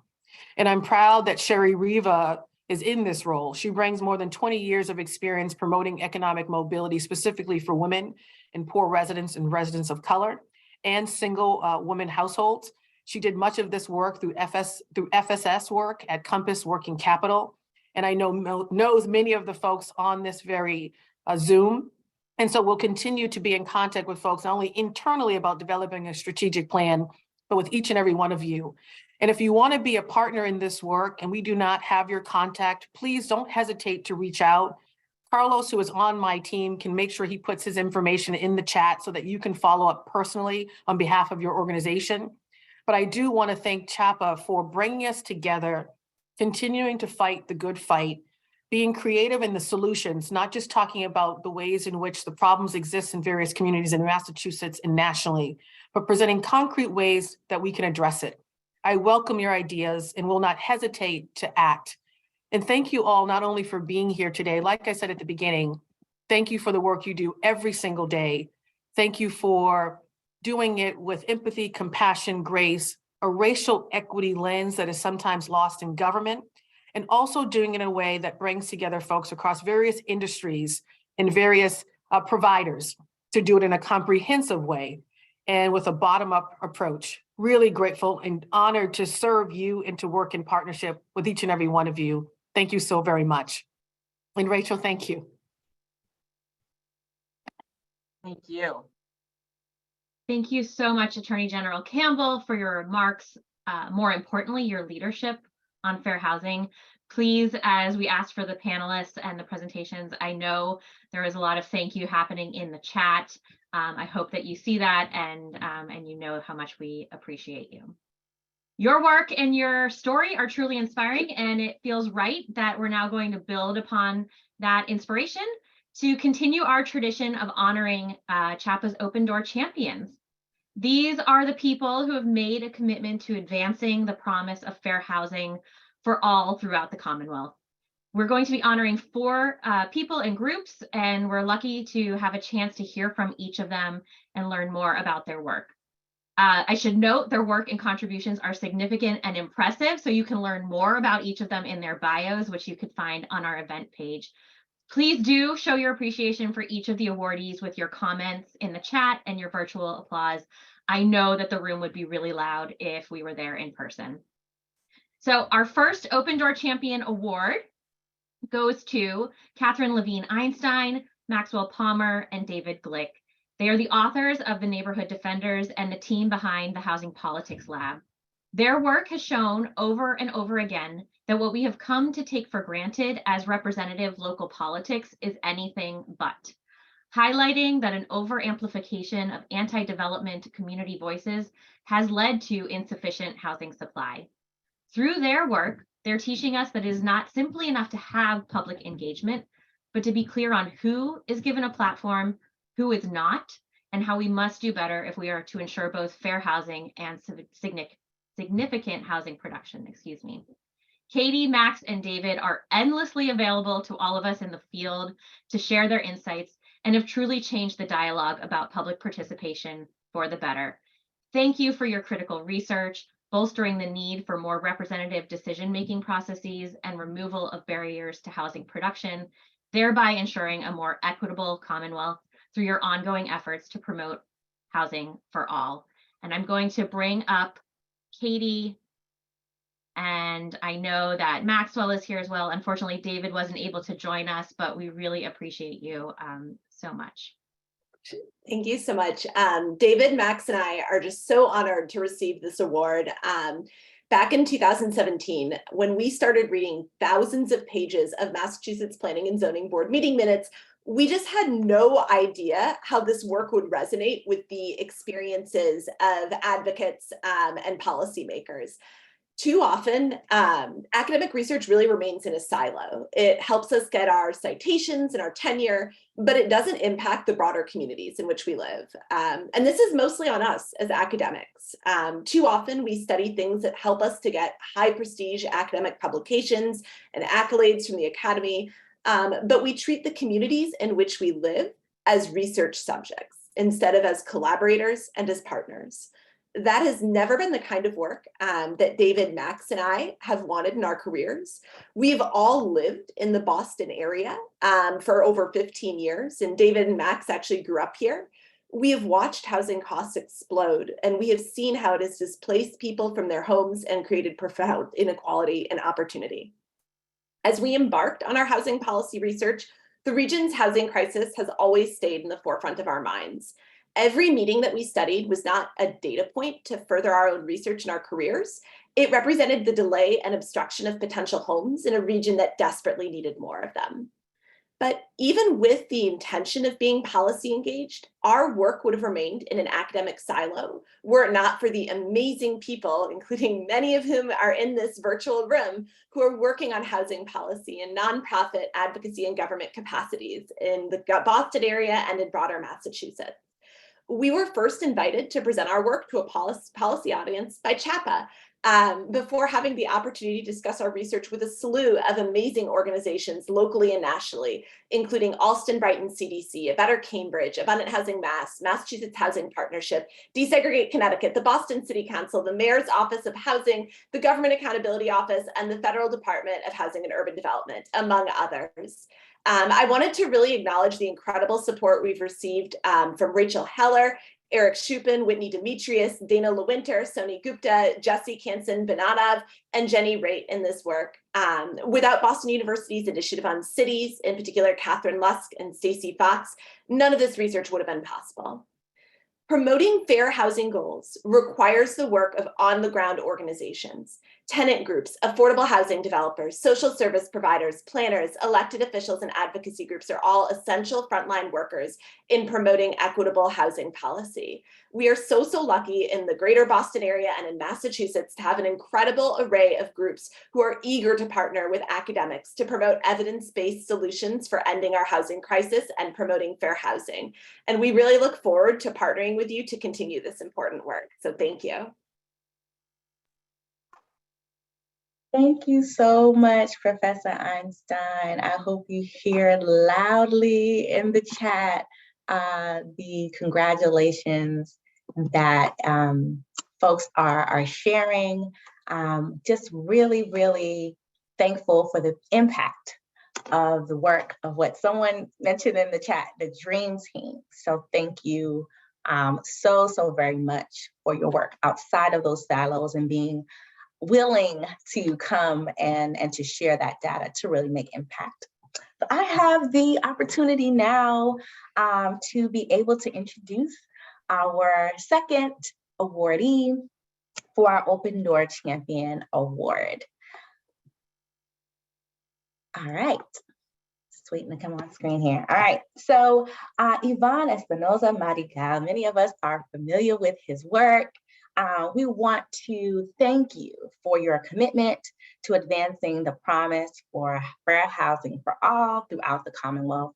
And I'm proud that Sherry Riva is in this role. She brings more than 20 years of experience promoting economic mobility, specifically for women and poor residents and residents of color and single women households. She did much of this work through FSS work at Compass Working Capital. And I know knows many of the folks on this very Zoom. And so we'll continue to be in contact with folks, not only internally about developing a strategic plan, but with each and every one of you. And if you want to be a partner in this work and we do not have your contact, please don't hesitate to reach out. Carlos, who is on my team, can make sure he puts his information in the chat so that you can follow up personally on behalf of your organization. But I do want to thank CHAPA for bringing us together, continuing to fight the good fight, being creative in the solutions, not just talking about the ways in which the problems exist in various communities in Massachusetts and nationally, but presenting concrete ways that we can address it. I welcome your ideas and will not hesitate to act. And thank you all not only for being here today, like I said at the beginning, thank you for the work you do every single day. Thank you for doing it with empathy, compassion, grace, a racial equity lens that is sometimes lost in government, and also doing it in a way that brings together folks across various industries and various providers to do it in a comprehensive way and with a bottom-up approach. Really grateful and honored to serve you and to work in partnership with each and every one of you. Thank you so very much. And Rachel, thank you. Thank you. Thank you so much, Attorney General Campbell, for your remarks. More importantly, your leadership on fair housing. Please, as we asked for the panelists and the presentations, I know there is a lot of thank you happening in the chat. I hope that you see that and you know how much we appreciate you. Your work and your story are truly inspiring, and it feels right that we're now going to build upon that inspiration to continue our tradition of honoring CHAPA's Open Door Champions. These are the people who have made a commitment to advancing the promise of fair housing for all throughout the Commonwealth. We're going to be honoring 4 people and groups, and we're lucky to have a chance to hear from each of them and learn more about their work. I should note their work and contributions are significant and impressive, so you can learn more about each of them in their bios, which you could find on our event page. Please do show your appreciation for each of the awardees with your comments in the chat and your virtual applause. I know that the room would be really loud if we were there in person. So our first Open Door Champion Award goes to Catherine Levine Einstein, Maxwell Palmer, and David Glick. They are the authors of The Neighborhood Defenders and the team behind the Housing Politics Lab. Their work has shown over and over again that what we have come to take for granted as representative local politics is anything but, highlighting that an over-amplification of anti-development community voices has led to insufficient housing supply. Through their work, they're teaching us that it is not simply enough to have public engagement, but to be clear on who is given a platform, who is not, and how we must do better if we are to ensure both fair housing and significant housing production, Katie, Max, and David are endlessly available to all of us in the field to share their insights and have truly changed the dialogue about public participation for the better. Thank you for your critical research, bolstering the need for more representative decision-making processes and removal of barriers to housing production, thereby ensuring a more equitable Commonwealth through your ongoing efforts to promote housing for all. And I'm going to bring up Katie, and I know that Maxwell is here as well. Unfortunately, David wasn't able to join us, but we really appreciate you so much. Thank you so much. David, Max, and I are just so honored to receive this award. Back in 2017, when we started reading thousands of pages of Massachusetts Planning and Zoning Board meeting minutes, we just had no idea how this work would resonate with the experiences of advocates and policymakers. Too often, academic research really remains in a silo. It helps us get our citations and our tenure, but it doesn't impact the broader communities in which we live. And this is mostly on us as academics. Too often, we study things that help us to get high prestige academic publications and accolades from the academy, but we treat the communities in which we live as research subjects instead of as collaborators and as partners. That has never been the kind of work that David, Max, and I have wanted in our careers. We've all lived in the Boston area for over 15 years, and David and Max actually grew up here. We have watched housing costs explode, and we have seen how it has displaced people from their homes and created profound inequality and opportunity. As we embarked on our housing policy research, the region's housing crisis has always stayed in the forefront of our minds. Every meeting that we studied was not a data point to further our own research and our careers. It represented the delay and obstruction of potential homes in a region that desperately needed more of them. But even with the intention of being policy engaged, our work would have remained in an academic silo were it not for the amazing people, including many of whom are in this virtual room, who are working on housing policy in nonprofit advocacy and government capacities in the Boston area and in broader Massachusetts. We were first invited to present our work to a policy audience by CHAPA before having the opportunity to discuss our research with a slew of amazing organizations locally and nationally, including Alston Brighton CDC, A Better Cambridge, Abundant Housing Mass, Massachusetts Housing Partnership, Desegregate Connecticut, the Boston City Council, the Mayor's Office of Housing, the Government Accountability Office, and the Federal Department of Housing and Urban Development, among others. I wanted to really acknowledge the incredible support we've received from Rachel Heller, Eric Shupin, Whitney Demetrius, Dana Lewinter, Sony Gupta, Jesse Kansan-Bananov, and Jenny Raitt in this work. Without Boston University's initiative on cities, in particular Catherine Lusk and Stacey Fox, none of this research would have been possible. Promoting fair housing goals requires the work of on-the-ground organizations, tenant groups, affordable housing developers, social service providers, planners, elected officials, and advocacy groups are all essential frontline workers in promoting equitable housing policy. We are so lucky in the greater Boston area and in Massachusetts to have an incredible array of groups who are eager to partner with academics to promote evidence-based solutions for ending our housing crisis and promoting fair housing. And we really look forward to partnering with you to continue this important work. So thank you. Thank you so much, Professor Einstein. I hope you hear loudly in the chat the congratulations that folks are sharing. Just really thankful for the impact of the work of what someone mentioned in the chat, the Dream Team. So thank you so very much for your work outside of those silos and being willing to come and to share that data to really make impact. But I have the opportunity now to be able to introduce our second awardee for our Open Door Champion Award. All right, just waiting to come on screen here. All right, so Ivan Espinoza Madrigal, many of us are familiar with his work. We want to thank you for your commitment to advancing the promise for fair housing for all throughout the Commonwealth.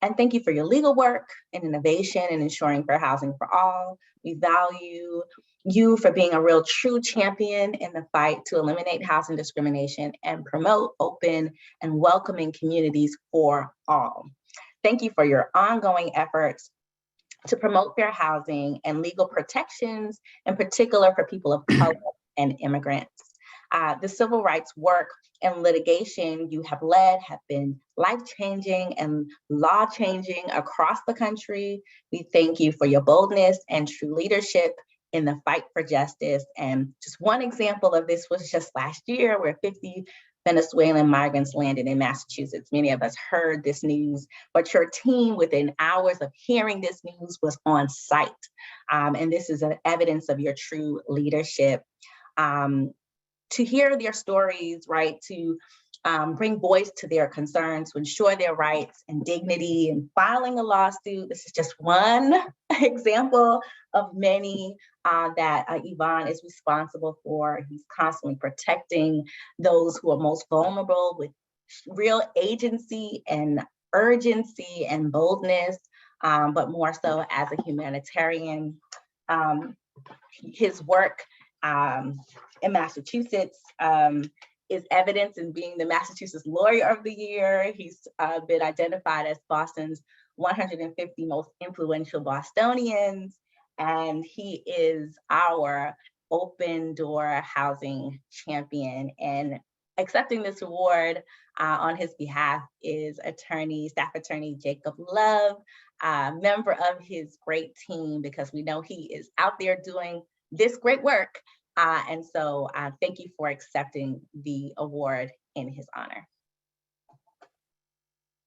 And thank you for your legal work and innovation in ensuring fair housing for all. We value you for being a real true champion in the fight to eliminate housing discrimination and promote open and welcoming communities for all. Thank you for your ongoing efforts to promote fair housing and legal protections, in particular for people of color and immigrants. The civil rights work and litigation you have led have been life-changing and law-changing across the country. We thank you for your boldness and true leadership in the fight for justice. And just one example of this was just last year, where 50 Venezuelan migrants landed in Massachusetts. Many of us heard this news, but your team, within hours of hearing this news, was on site. And this is an evidence of your true leadership. To hear their stories, right, to bring voice to their concerns, to ensure their rights and dignity, and filing a lawsuit. This is just one example of many that Yvonne is responsible for. He's constantly protecting those who are most vulnerable with real agency and urgency and boldness, but more so as a humanitarian. His work in Massachusetts is evidence in being the Massachusetts Lawyer of the Year. He's been identified as Boston's 150 most influential Bostonians, and he is our open door housing champion. And accepting this award on his behalf is staff attorney Jacob Love, member of his great team, because we know he is out there doing this great work. And so thank you for accepting the award in his honor.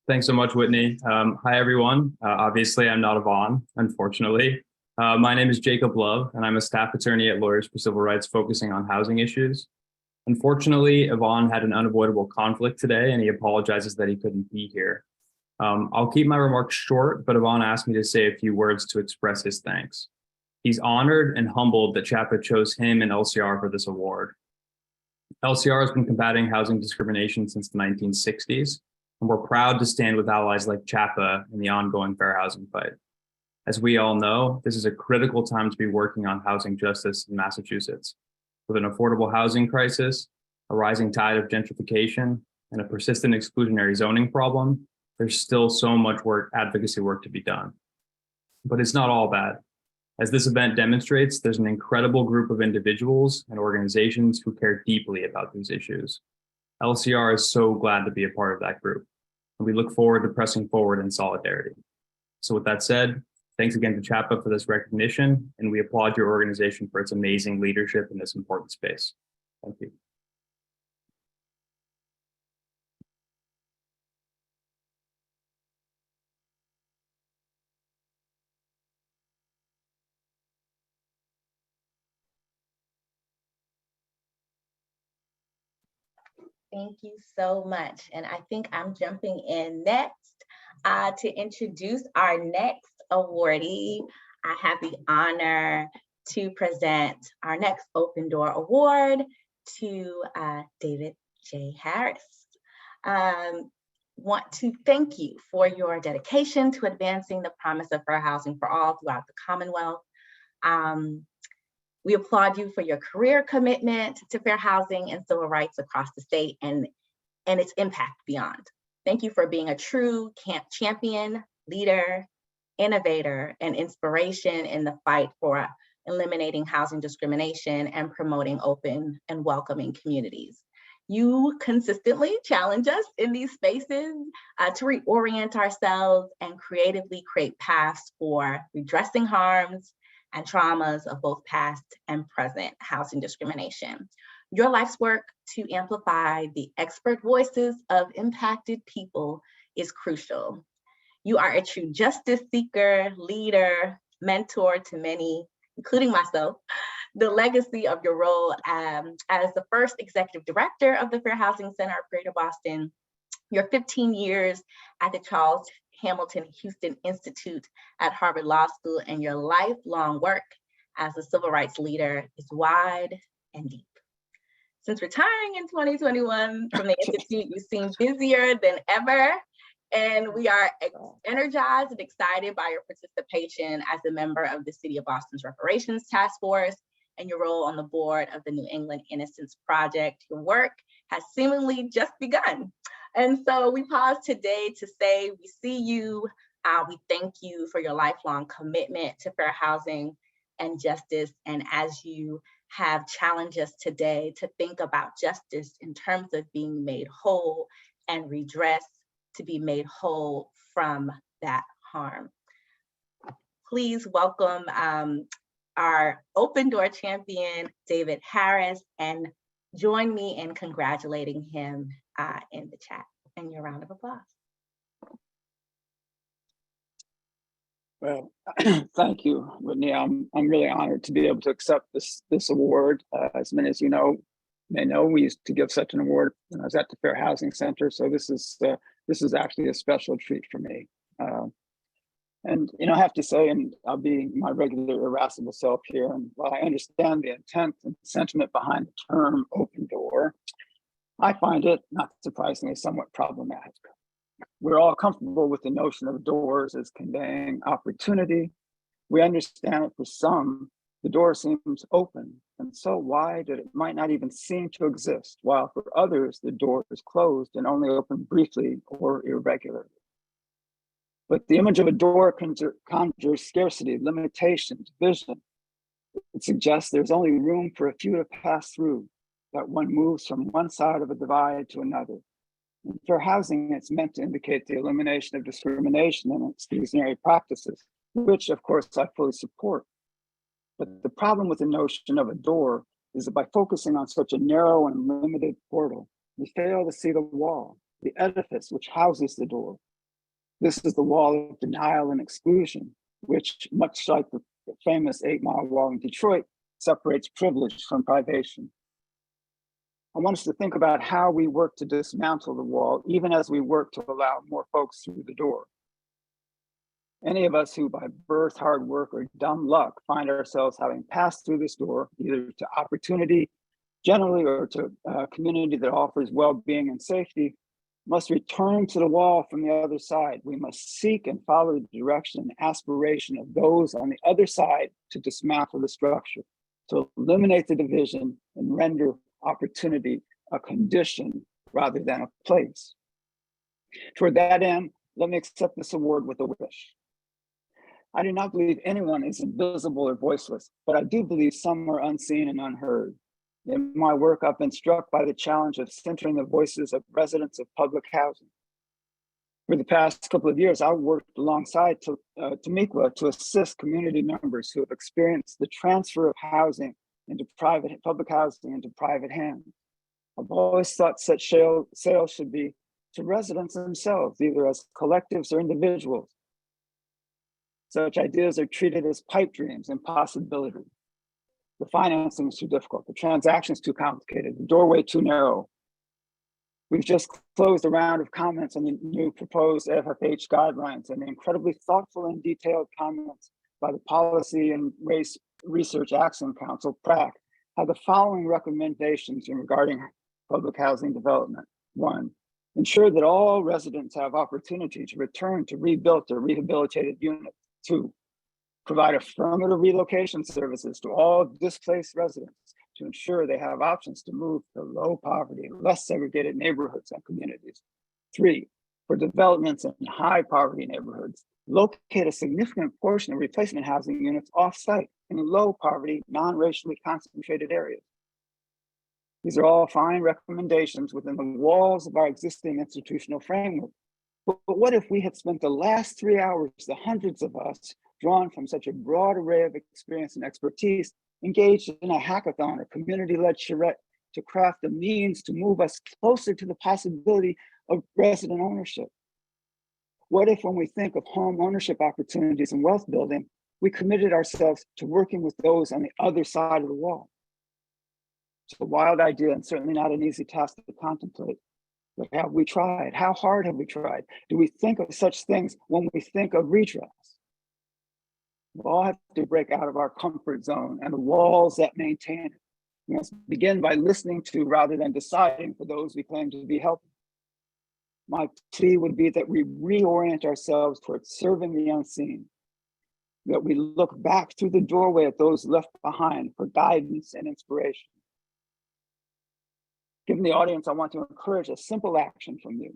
Thanks so much, Whitney. Hi, everyone. Obviously, I'm not Yvonne, unfortunately. My name is Jacob Love, and I'm a staff attorney at Lawyers for Civil Rights focusing on housing issues. Unfortunately, Yvonne had an unavoidable conflict today, and he apologizes that he couldn't be here. I'll keep my remarks short, but Yvonne asked me to say a few words to express his thanks. He's honored and humbled that CHAPA chose him and LCR for this award. LCR has been combating housing discrimination since the 1960s, and we're proud to stand with allies like CHAPA in the ongoing fair housing fight. As we all know, this is a critical time to be working on housing justice in Massachusetts. With an affordable housing crisis, a rising tide of gentrification, and a persistent exclusionary zoning problem, there's still so much advocacy work to be done. But it's not all bad. As this event demonstrates, there's an incredible group of individuals and organizations who care deeply about these issues. LCR is so glad to be a part of that group, and we look forward to pressing forward in solidarity. So with that said, thanks again to CHAPA for this recognition, and we applaud your organization for its amazing leadership in this important space. Thank you. Thank you so much. And I think I'm jumping in next to introduce our next awardee. I have the honor to present our next Open Door Award to David J. Harris. Want to thank you for your dedication to advancing the promise of fair housing for all throughout the Commonwealth. We applaud you for your career commitment to fair housing and civil rights across the state and its impact beyond. Thank you for being a true champion, leader, innovator, and inspiration in the fight for eliminating housing discrimination and promoting open and welcoming communities. You consistently challenge us in these spaces to reorient ourselves and creatively create paths for redressing harms and traumas of both past and present housing discrimination. Your life's work to amplify the expert voices of impacted people is crucial. You are a true justice seeker, leader, mentor to many, including myself. The legacy of your role as the first executive director of the Fair Housing Center of Greater Boston, your 15 years at the Charles Hamilton Houston Institute at Harvard Law School, and your lifelong work as a civil rights leader is wide and deep. Since retiring in 2021 from the Institute, you seem busier than ever, and we are energized and excited by your participation as a member of the City of Boston's Reparations Task Force and your role on the board of the New England Innocence Project. Your work has seemingly just begun. And so we pause today to say we see you. We thank you for your lifelong commitment to fair housing and justice. And as you have challenged us today to think about justice in terms of being made whole and redress to be made whole from that harm. Please welcome our open door champion, David Harris, and join me in congratulating him in the chat. And your round of applause. Well, thank you, Whitney. I'm really honored to be able to accept this award. As many as you know, may know, we used to give such an award when I was at the Fair Housing Center. So this is actually a special treat for me. And I have to say, and I'll be my regular irascible self here, and while I understand the intent and sentiment behind the term open door, I find it, not surprisingly, somewhat problematic. We're all comfortable with the notion of doors as conveying opportunity. We understand that for some, the door seems open and so wide that it might not even seem to exist, while for others, the door is closed and only open briefly or irregularly. But the image of a door conjures scarcity, limitation, division. It suggests there's only room for a few to pass through, that one moves from one side of a divide to another. In fair housing, it's meant to indicate the elimination of discrimination and exclusionary practices, which of course I fully support. But the problem with the notion of a door is that by focusing on such a narrow and limited portal, we fail to see the wall, the edifice which houses the door. This is the wall of denial and exclusion, which, much like the famous 8 Mile Wall in Detroit, separates privilege from privation. I want us to think about how we work to dismantle the wall, even as we work to allow more folks through the door. Any of us who by birth, hard work, or dumb luck find ourselves having passed through this door, either to opportunity generally or to a community that offers well-being and safety, must return to the wall from the other side. We must seek and follow the direction and aspiration of those on the other side to dismantle the structure, to eliminate the division and render opportunity a condition rather than a place. Toward that end, let me accept this award with a wish. I do not believe anyone is invisible or voiceless, but I do believe some are unseen and unheard. In my work, I've been struck by the challenge of centering the voices of residents of public housing. For the past couple of years, I've worked alongside Tamikwa to assist community members who have experienced the transfer of housing into public housing into private hands. I've always thought such sales should be to residents themselves, either as collectives or individuals. Such ideas are treated as pipe dreams and possibilities. The financing is too difficult, the transactions too complicated, the doorway too narrow. We've just closed a round of comments on the new proposed FFH guidelines, and the incredibly thoughtful and detailed comments by the Policy and Race Research Action Council, PRAC, have the following recommendations regarding public housing development. 1, ensure that all residents have opportunity to return to rebuilt or rehabilitated units. 2, provide affirmative relocation services to all displaced residents to ensure they have options to move to low poverty, less segregated neighborhoods and communities. 3, for developments in high poverty neighborhoods, locate a significant portion of replacement housing units off-site in low poverty, non-racially concentrated areas. These are all fine recommendations within the walls of our existing institutional framework. But what if we had spent the last 3 hours, the hundreds of us, drawn from such a broad array of experience and expertise, engaged in a hackathon or community-led charrette to craft a means to move us closer to the possibility of resident ownership? What if when we think of home ownership opportunities and wealth building, we committed ourselves to working with those on the other side of the wall? It's a wild idea and certainly not an easy task to contemplate. But have we tried? How hard have we tried? Do we think of such things when we think of redress? We all have to break out of our comfort zone and the walls that maintain it. We must begin by listening to rather than deciding for those we claim to be helping. My plea would be that we reorient ourselves towards serving the unseen. that we look back through the doorway at those left behind for guidance and inspiration. Given the audience, I want to encourage a simple action from you.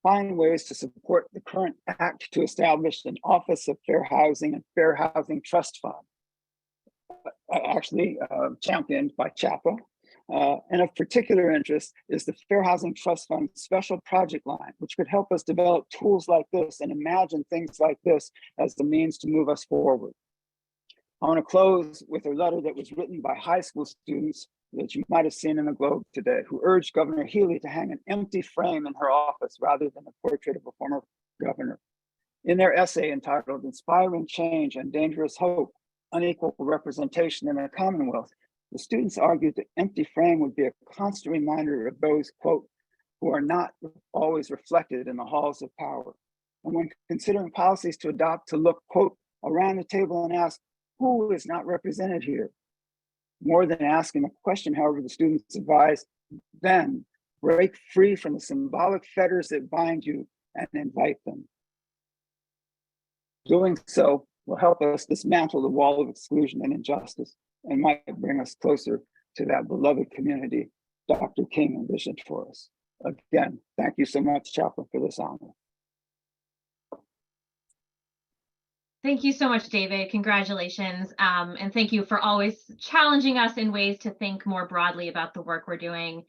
Find ways to support the current act to establish an Office of Fair Housing and Fair Housing Trust Fund, actually championed by CHAPA. And of particular interest is the Fair Housing Trust Fund special project line, which could help us develop tools like this and imagine things like this as the means to move us forward. I want to close with a letter that was written by high school students that you might have seen in the Globe today, who urged Governor Healy to hang an empty frame in her office rather than a portrait of a former governor. In their essay entitled Inspiring Change and Dangerous Hope, Unequal Representation in the Commonwealth, the students argued the empty frame would be a constant reminder of those, quote, who are not always reflected in the halls of power. And when considering policies to adopt, to look, quote, around the table and ask, who is not represented here? More than asking a question, however, the students advise, then break free from the symbolic fetters that bind you and invite them. Doing so will help us dismantle the wall of exclusion and injustice and might bring us closer to that beloved community Dr. King envisioned for us. Again, thank you so much, Chaplain, for this honor. Thank you so much, David. Congratulations. And thank you for always challenging us in ways to think more broadly about the work we're doing.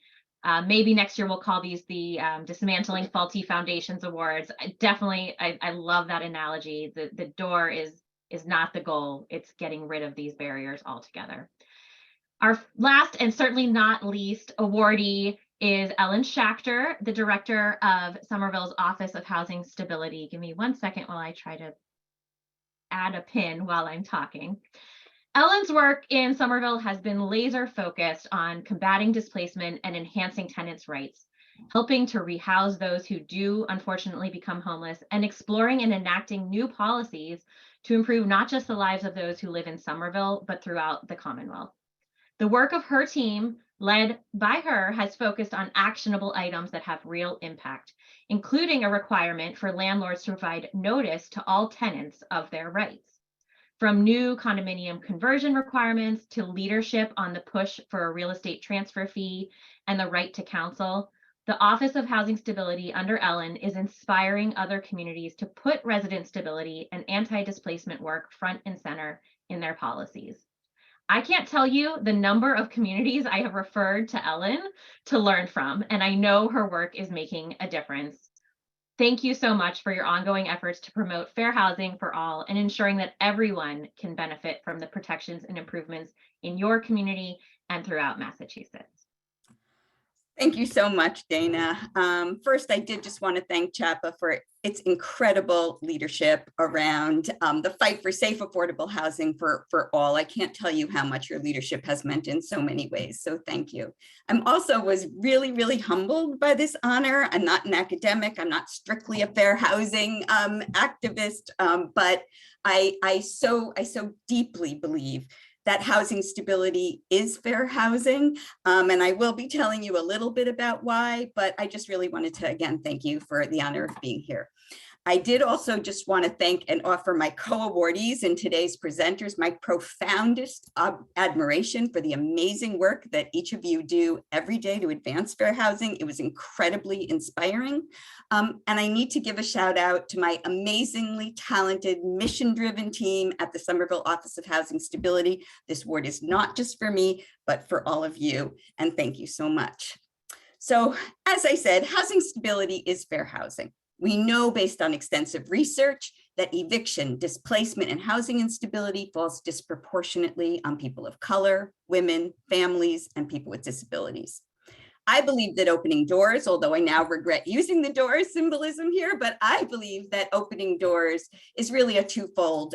Maybe next year we'll call these the Dismantling Faulty Foundations Awards. I love that analogy. The door is not the goal. It's getting rid of these barriers altogether. Our last and certainly not least awardee is Ellen Schachter, the director of Somerville's Office of Housing Stability. Give me 1 second while I try to add a pin while I'm talking. Ellen's work in Somerville has been laser focused on combating displacement and enhancing tenants' rights, helping to rehouse those who do unfortunately become homeless, and exploring and enacting new policies to improve not just the lives of those who live in Somerville, but throughout the Commonwealth. The work of her team, led by her, has focused on actionable items that have real impact, including a requirement for landlords to provide notice to all tenants of their rights. From new condominium conversion requirements to leadership on the push for a real estate transfer fee and the right to counsel, the Office of Housing Stability under Ellen is inspiring other communities to put resident stability and anti-displacement work front and center in their policies. I can't tell you the number of communities I have referred to Ellen to learn from, and I know her work is making a difference. Thank you so much for your ongoing efforts to promote fair housing for all and ensuring that everyone can benefit from the protections and improvements in your community and throughout Massachusetts. Thank you so much, Dana. First, I did just want to thank CHAPA for its incredible leadership around the fight for safe, affordable housing for all. I can't tell you how much your leadership has meant in so many ways, so thank you. I'm also was really, really humbled by this honor. I'm not an academic. I'm not strictly a fair housing activist, but I so deeply believe that housing stability is fair housing. And I will be telling you a little bit about why, but I just really wanted to, again, thank you for the honor of being here. I did also just want to thank and offer my co-awardees and today's presenters my profoundest admiration for the amazing work that each of you do every day to advance fair housing. It was incredibly inspiring. And I need to give a shout out to my amazingly talented, mission-driven team at the Somerville Office of Housing Stability. This award is not just for me, but for all of you. And thank you so much. So, as I said, housing stability is fair housing. We know based on extensive research that eviction, displacement, and housing instability falls disproportionately on people of color, women, families, and people with disabilities. I believe that opening doors, although I now regret using the door symbolism here, but I believe that opening doors is really a twofold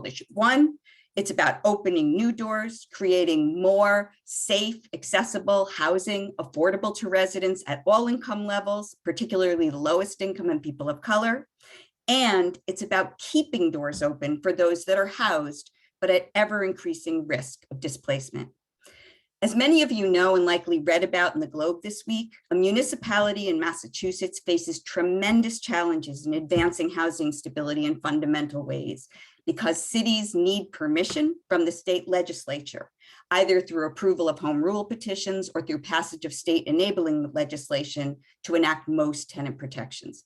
issue. One, it's about opening new doors, creating more safe, accessible housing, affordable to residents at all income levels, particularly the lowest income and people of color. And it's about keeping doors open for those that are housed, but at ever increasing risk of displacement. As many of you know and likely read about in the Globe this week, a municipality in Massachusetts faces tremendous challenges in advancing housing stability in fundamental ways. because cities need permission from the state legislature, either through approval of home rule petitions or through passage of state enabling legislation to enact most tenant protections.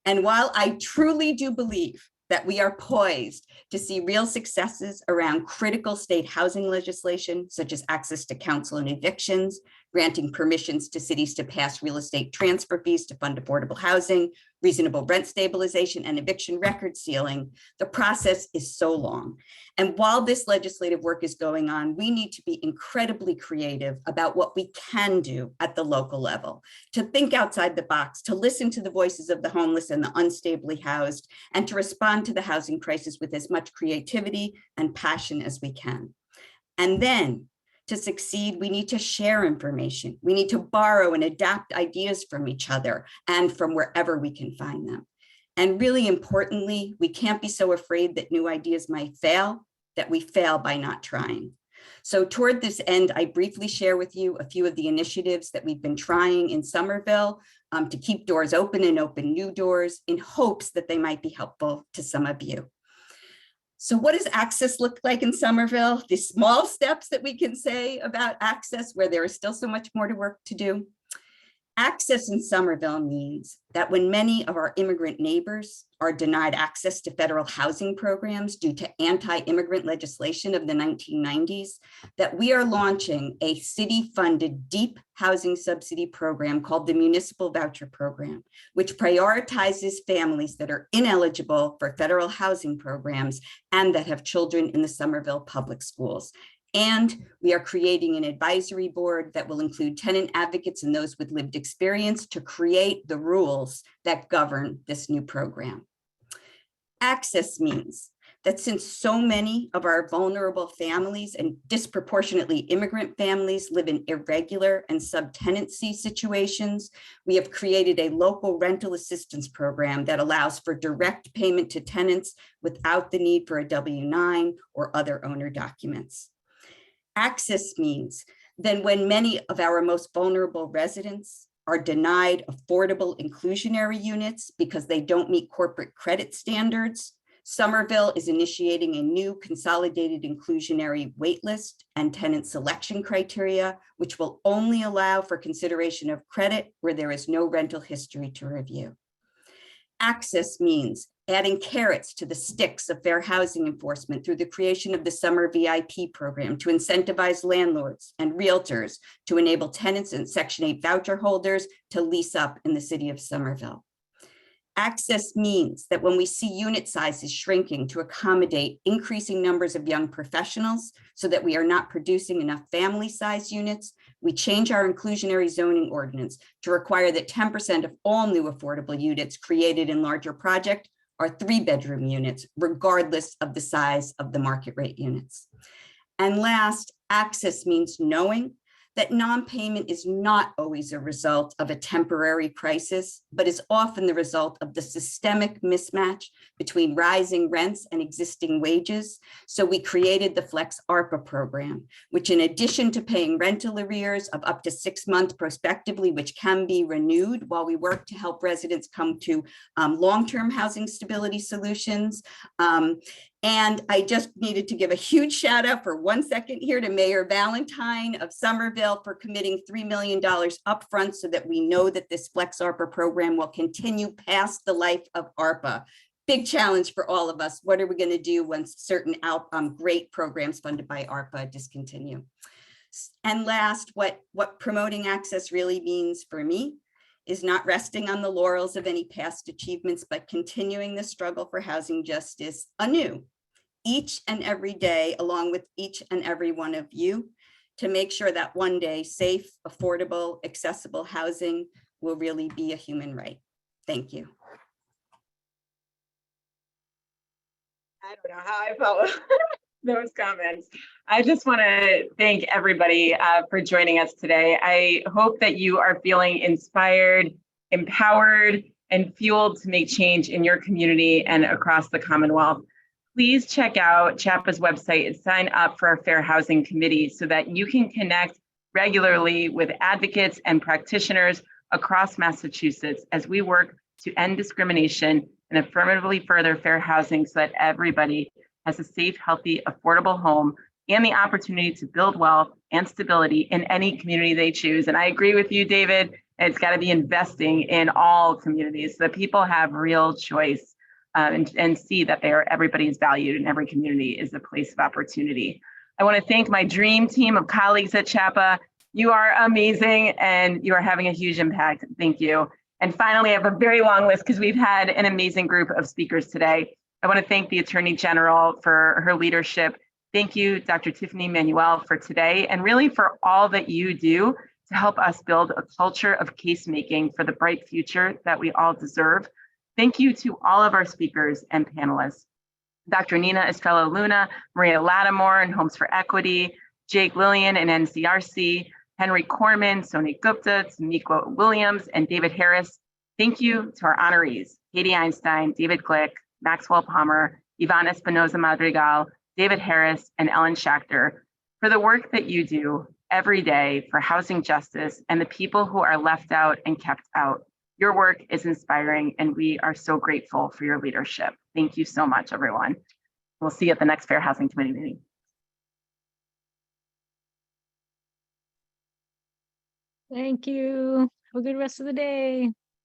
And while I truly do believe that we are poised to see real successes around critical state housing legislation, such as access to council and evictions, granting permissions to cities to pass real estate transfer fees to fund affordable housing, reasonable rent stabilization, and eviction record sealing, the process is so long. And while this legislative work is going on, we need to be incredibly creative about what we can do at the local level, to think outside the box, to listen to the voices of the homeless and the unstably housed, and to respond to the housing crisis with as much creativity and passion as we can. And then, to succeed, we need to share information. We need to borrow and adapt ideas from each other and from wherever we can find them. And really importantly, we can't be so afraid that new ideas might fail, that we fail by not trying. So toward this end, I briefly share with you a few of the initiatives that we've been trying in Somerville to keep doors open and open new doors in hopes that they might be helpful to some of you. So what does access look like in Somerville? The small steps that we can say about access where there is still so much more work to do. Access in Somerville means that when many of our immigrant neighbors are denied access to federal housing programs due to anti-immigrant legislation of the 1990s, that we are launching a city-funded deep housing subsidy program called the Municipal Voucher Program, which prioritizes families that are ineligible for federal housing programs and that have children in the Somerville public schools. And we are creating an advisory board that will include tenant advocates and those with lived experience to create the rules that govern this new program. Access means that since so many of our vulnerable families and disproportionately immigrant families live in irregular and subtenancy situations, we have created a local rental assistance program that allows for direct payment to tenants without the need for a W-9 or other owner documents. Access means then when many of our most vulnerable residents are denied affordable inclusionary units because they don't meet corporate credit standards, Somerville is initiating a new consolidated inclusionary waitlist and tenant selection criteria, which will only allow for consideration of credit where there is no rental history to review. Access means adding carrots to the sticks of fair housing enforcement through the creation of the summer VIP program to incentivize landlords and realtors to enable tenants and Section 8 voucher holders to lease up in the city of Somerville. Access means that when we see unit sizes shrinking to accommodate increasing numbers of young professionals so that we are not producing enough family size units, we change our inclusionary zoning ordinance to require that 10% of all new affordable units created in larger project are 3-bedroom units, regardless of the size of the market rate units. And last, access means knowing that non-payment is not always a result of a temporary crisis, but is often the result of the systemic mismatch between rising rents and existing wages. So we created the Flex ARPA program, which in addition to paying rental arrears of up to 6 months prospectively, which can be renewed while we work to help residents come to long-term housing stability solutions. And I just needed to give a huge shout out for 1 second here to Mayor Valentine of Somerville for committing $3 million upfront so that we know that this Flex ARPA program will continue past the life of ARPA. Big challenge for all of us. What are we going to do once certain great programs funded by ARPA discontinue? And last, what promoting access really means for me is not resting on the laurels of any past achievements, but continuing the struggle for housing justice anew, each and every day, along with each and every one of you, to make sure that one day safe, affordable, accessible housing will really be a human right. Thank you. I don't know how I felt with those comments. I just want to thank everybody for joining us today. I hope that you are feeling inspired, empowered, and fueled to make change in your community and across the Commonwealth. Please check out CHAPA's website and sign up for our Fair Housing Committee so that you can connect regularly with advocates and practitioners across Massachusetts as we work to end discrimination and affirmatively further fair housing so that everybody has a safe, healthy, affordable home and the opportunity to build wealth and stability in any community they choose. And I agree with you, David. It's got to be investing in all communities so that people have real choice and see that everybody is valued and every community is a place of opportunity. I want to thank my dream team of colleagues at CHAPA. You are amazing and you are having a huge impact. Thank you. And finally, I have a very long list because we've had an amazing group of speakers today. I want to thank the Attorney General for her leadership. Thank you, Dr. Tiffany Manuel, for today and really for all that you do to help us build a culture of case making for the bright future that we all deserve. Thank you to all of our speakers and panelists. Dr. Nina Estrella Luna, Maria Lattimore in Homes for Equity, Jake Lillian in NCRC, Henry Corman, Soni Gupta, Tamika Williams, and David Harris. Thank you to our honorees, Katie Einstein, David Glick, Maxwell Palmer, Yvonne Espinoza Madrigal, David Harris, and Ellen Schachter for the work that you do every day for housing justice and the people who are left out and kept out. Your work is inspiring, and we are so grateful for your leadership. Thank you so much, everyone. We'll see you at the next Fair Housing Committee meeting. Thank you. Have a good rest of the day.